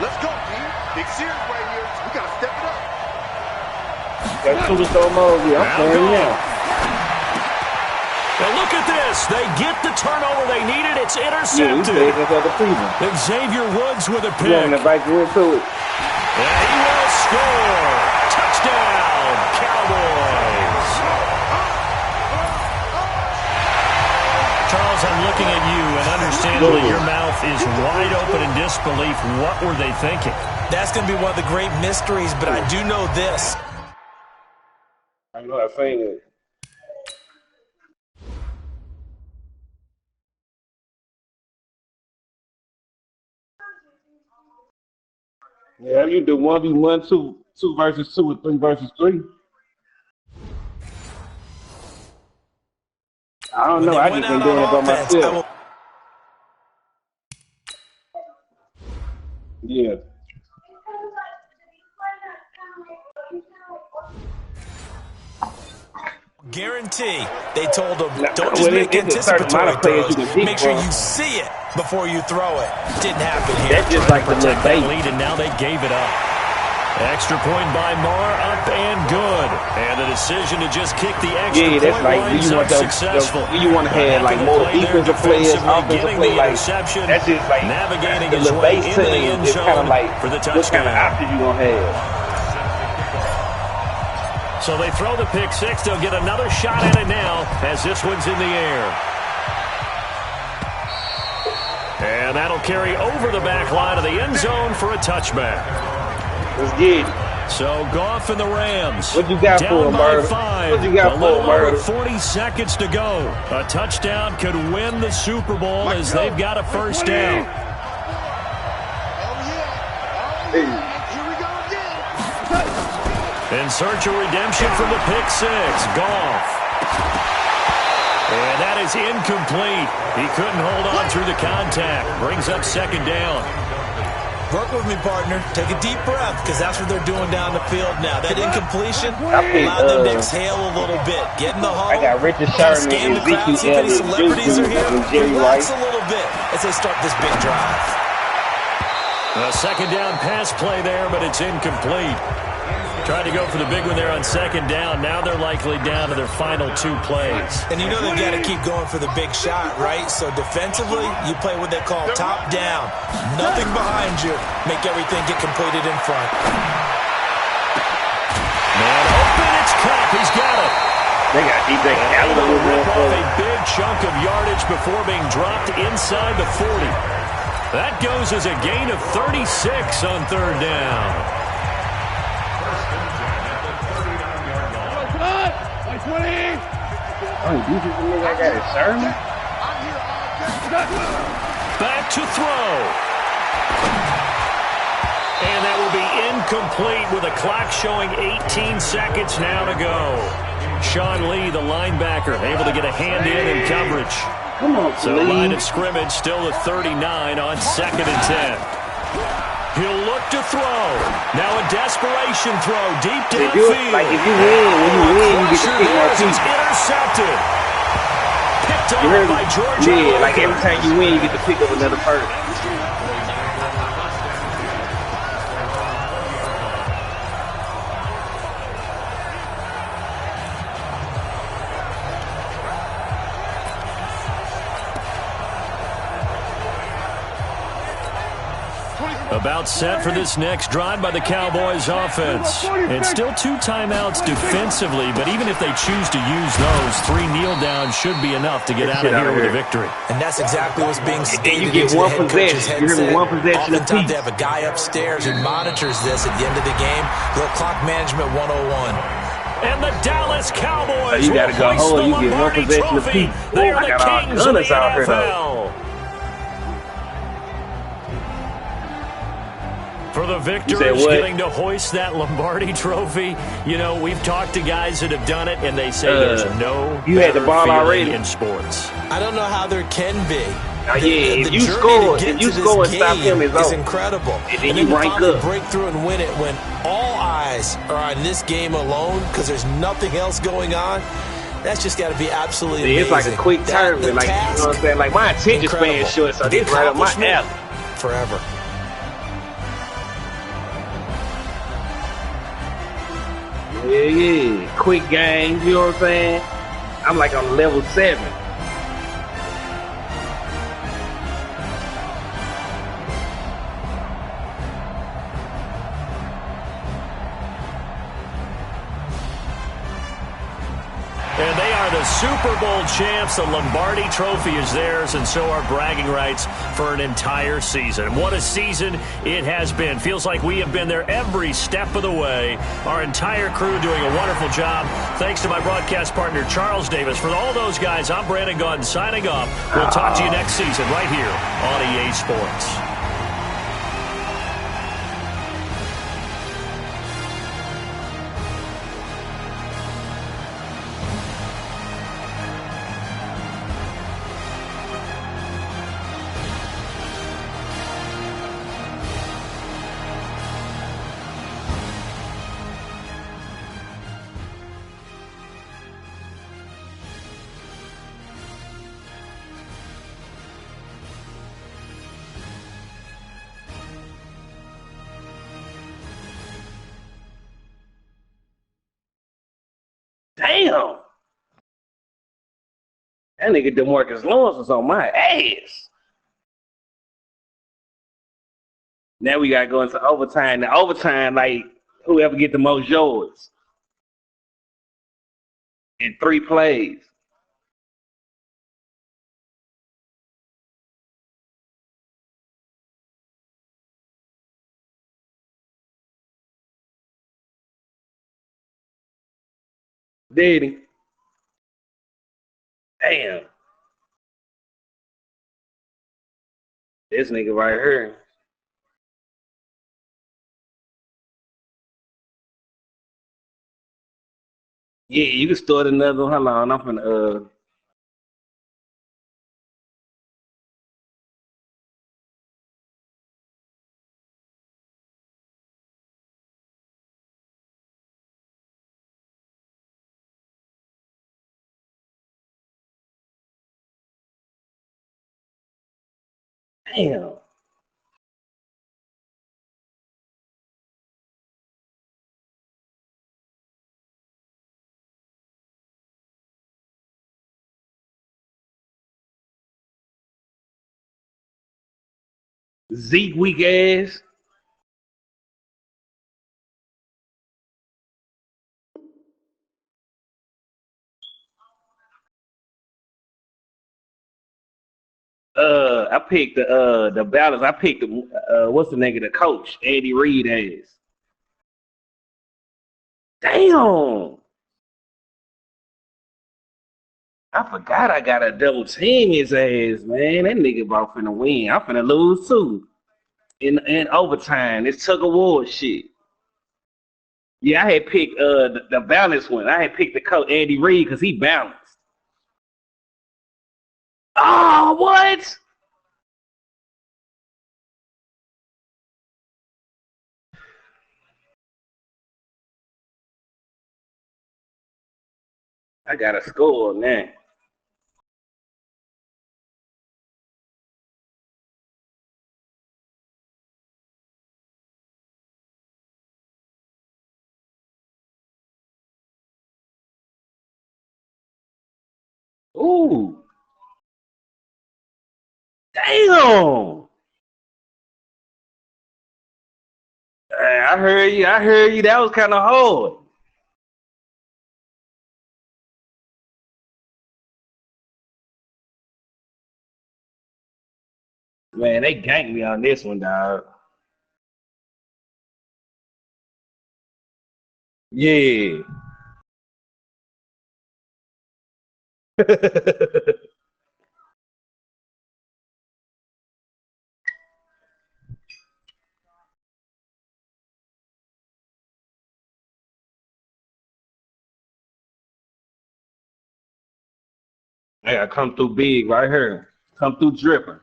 Let's go, team. Big series right here. We gotta step it up. That's superstar mode. Yeah, I'm playing now. Now look at this. They get the turnover they needed. It's intercepted. Yeah, we the preview. Xavier Woods with a pick. You want to invite you into it? And he will score. Touchdown, Cowboys. Charles, I'm looking at you, and understandably your mouth is wide open in disbelief. What were they thinking? That's going to be one of the great mysteries, but I do know this. I know that thing is. Yeah, you do 1v1, 2 versus 2, or 3 versus 3. I don't know. I just been doing it by myself. Yeah. Guarantee. They told him, don't just make anticipatory throws. Make sure you see it before you throw it. Didn't happen here. That's just like the little bait. Lead, and now they gave it up. Extra point by Marr, up and good. And the decision to just kick the extra point that's like winds up successful. You want to have like more defensive players, offensive players. Like, that's just like navigating the his way base into the team end is kind of zone like for the what kind of touchdown. options you gonna have. So they throw the pick six. They'll get another shot at it now as this one's in the air. And that'll carry over the back line of the end zone for a touchback. Let's get it. So Goff and the Rams what you got down for by Murder? 5. What you got a for little over Murder? 40 seconds to go. A touchdown could win the Super Bowl as they've got a first down. In search of redemption from the pick six, Goff. And that is incomplete. He couldn't hold on through the contact. Brings up second down. Work with me, partner. Take a deep breath, because that's what they're doing down the field now. That incompletion allowed them to exhale a little bit. Get in the huddle. I got Richard Sherman, scan the crowd, see if any celebrities are here. Relax a little bit as they start this big drive. A second down pass play there, but it's incomplete. Tried to go for the big one there on second down. Now they're likely down to their final 2 plays. And you know they've got to keep going for the big shot, right? So defensively, you play what they call top down. Nothing behind you. Make everything get completed in front. Man open, it's Cup. He's got it. They got deep. Rip off a big chunk of yardage before being dropped inside the 40. That goes as a gain of 36 on third down. Oh, you just look like I got a sermon? Back to throw. And that will be incomplete with a clock showing 18 seconds now to go. Sean Lee, the linebacker, able to get a hand in coverage. Come on, so line of scrimmage still at 39 on 2nd and 10. He'll look to throw. Now a desperation throw deep downfield. Like if you win, when you win, you get to pick more people. Intercepted. Picked off by George. Yeah, like every time you win, you get to pick up another person. About set for this next drive by the Cowboys offense. And still 2 timeouts defensively, but even if they choose to use those, 3 kneel downs should be enough to get out of here with a victory. And that's exactly what's being stated. You get one possession. You hear me, one possession apiece. Oftentimes they have a guy upstairs who monitors this at the end of the game. Little clock management 101. And the Dallas Cowboys so you gotta go hold. You get one possession apiece. They are I got the all kings of the gunners out here, NFL. For the victors getting to hoist that Lombardi trophy, you know, we've talked to guys that have done it, and they say there's no you had the ball already in sports. I don't know how there can be. If you score and stop him, it's incredible. And then you rank up. Break through and win it when all eyes are on this game alone because there's nothing else going on. That's just got to be absolutely amazing. It's like a quick tournament, like, you know what I'm saying? Like, my attention span is short, so this right up my alley. Forever. Yeah. Quick games, you know what I'm saying? I'm like on level 7. And they are the Super Bowl champs. The Lombardi Trophy is theirs, and so are bragging rights for an entire season. What a season it has been. Feels like we have been there every step of the way. Our entire crew doing a wonderful job. Thanks to my broadcast partner, Charles Davis. For all those guys, I'm Brandon Gaudin signing off. We'll talk to you next season right here on EA Sports. Damn. That nigga DeMarcus Lawrence was on my ass. Now we gotta go into overtime. The overtime, like, whoever get the most yards in 3 plays. Did he? Damn. This nigga right here. Yeah, you can start another one. Hold on, I'm finna damn. Zeke weak ass. I picked the balance. I picked the what's the nigga, the coach, Andy Reid ass. Damn. I forgot I got a double team his ass, man. That nigga about finna win. I'm finna lose too. In overtime. This tug of war shit. Yeah, I had picked the balanced one. I had picked the coach Andy Reid because he balanced. Oh, what? I got a score now. Ooh. Damn. I heard you. I heard you. That was kind of hard. Man, they ganked me on this one, dog. Yeah. I gotta come through big right here. Come through dripping.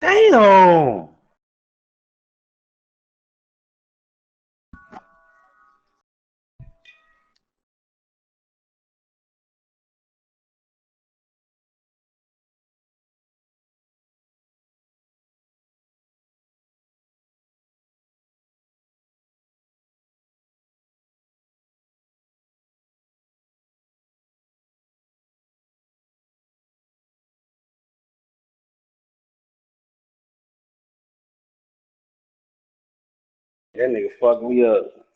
Damn. That nigga fucked me up.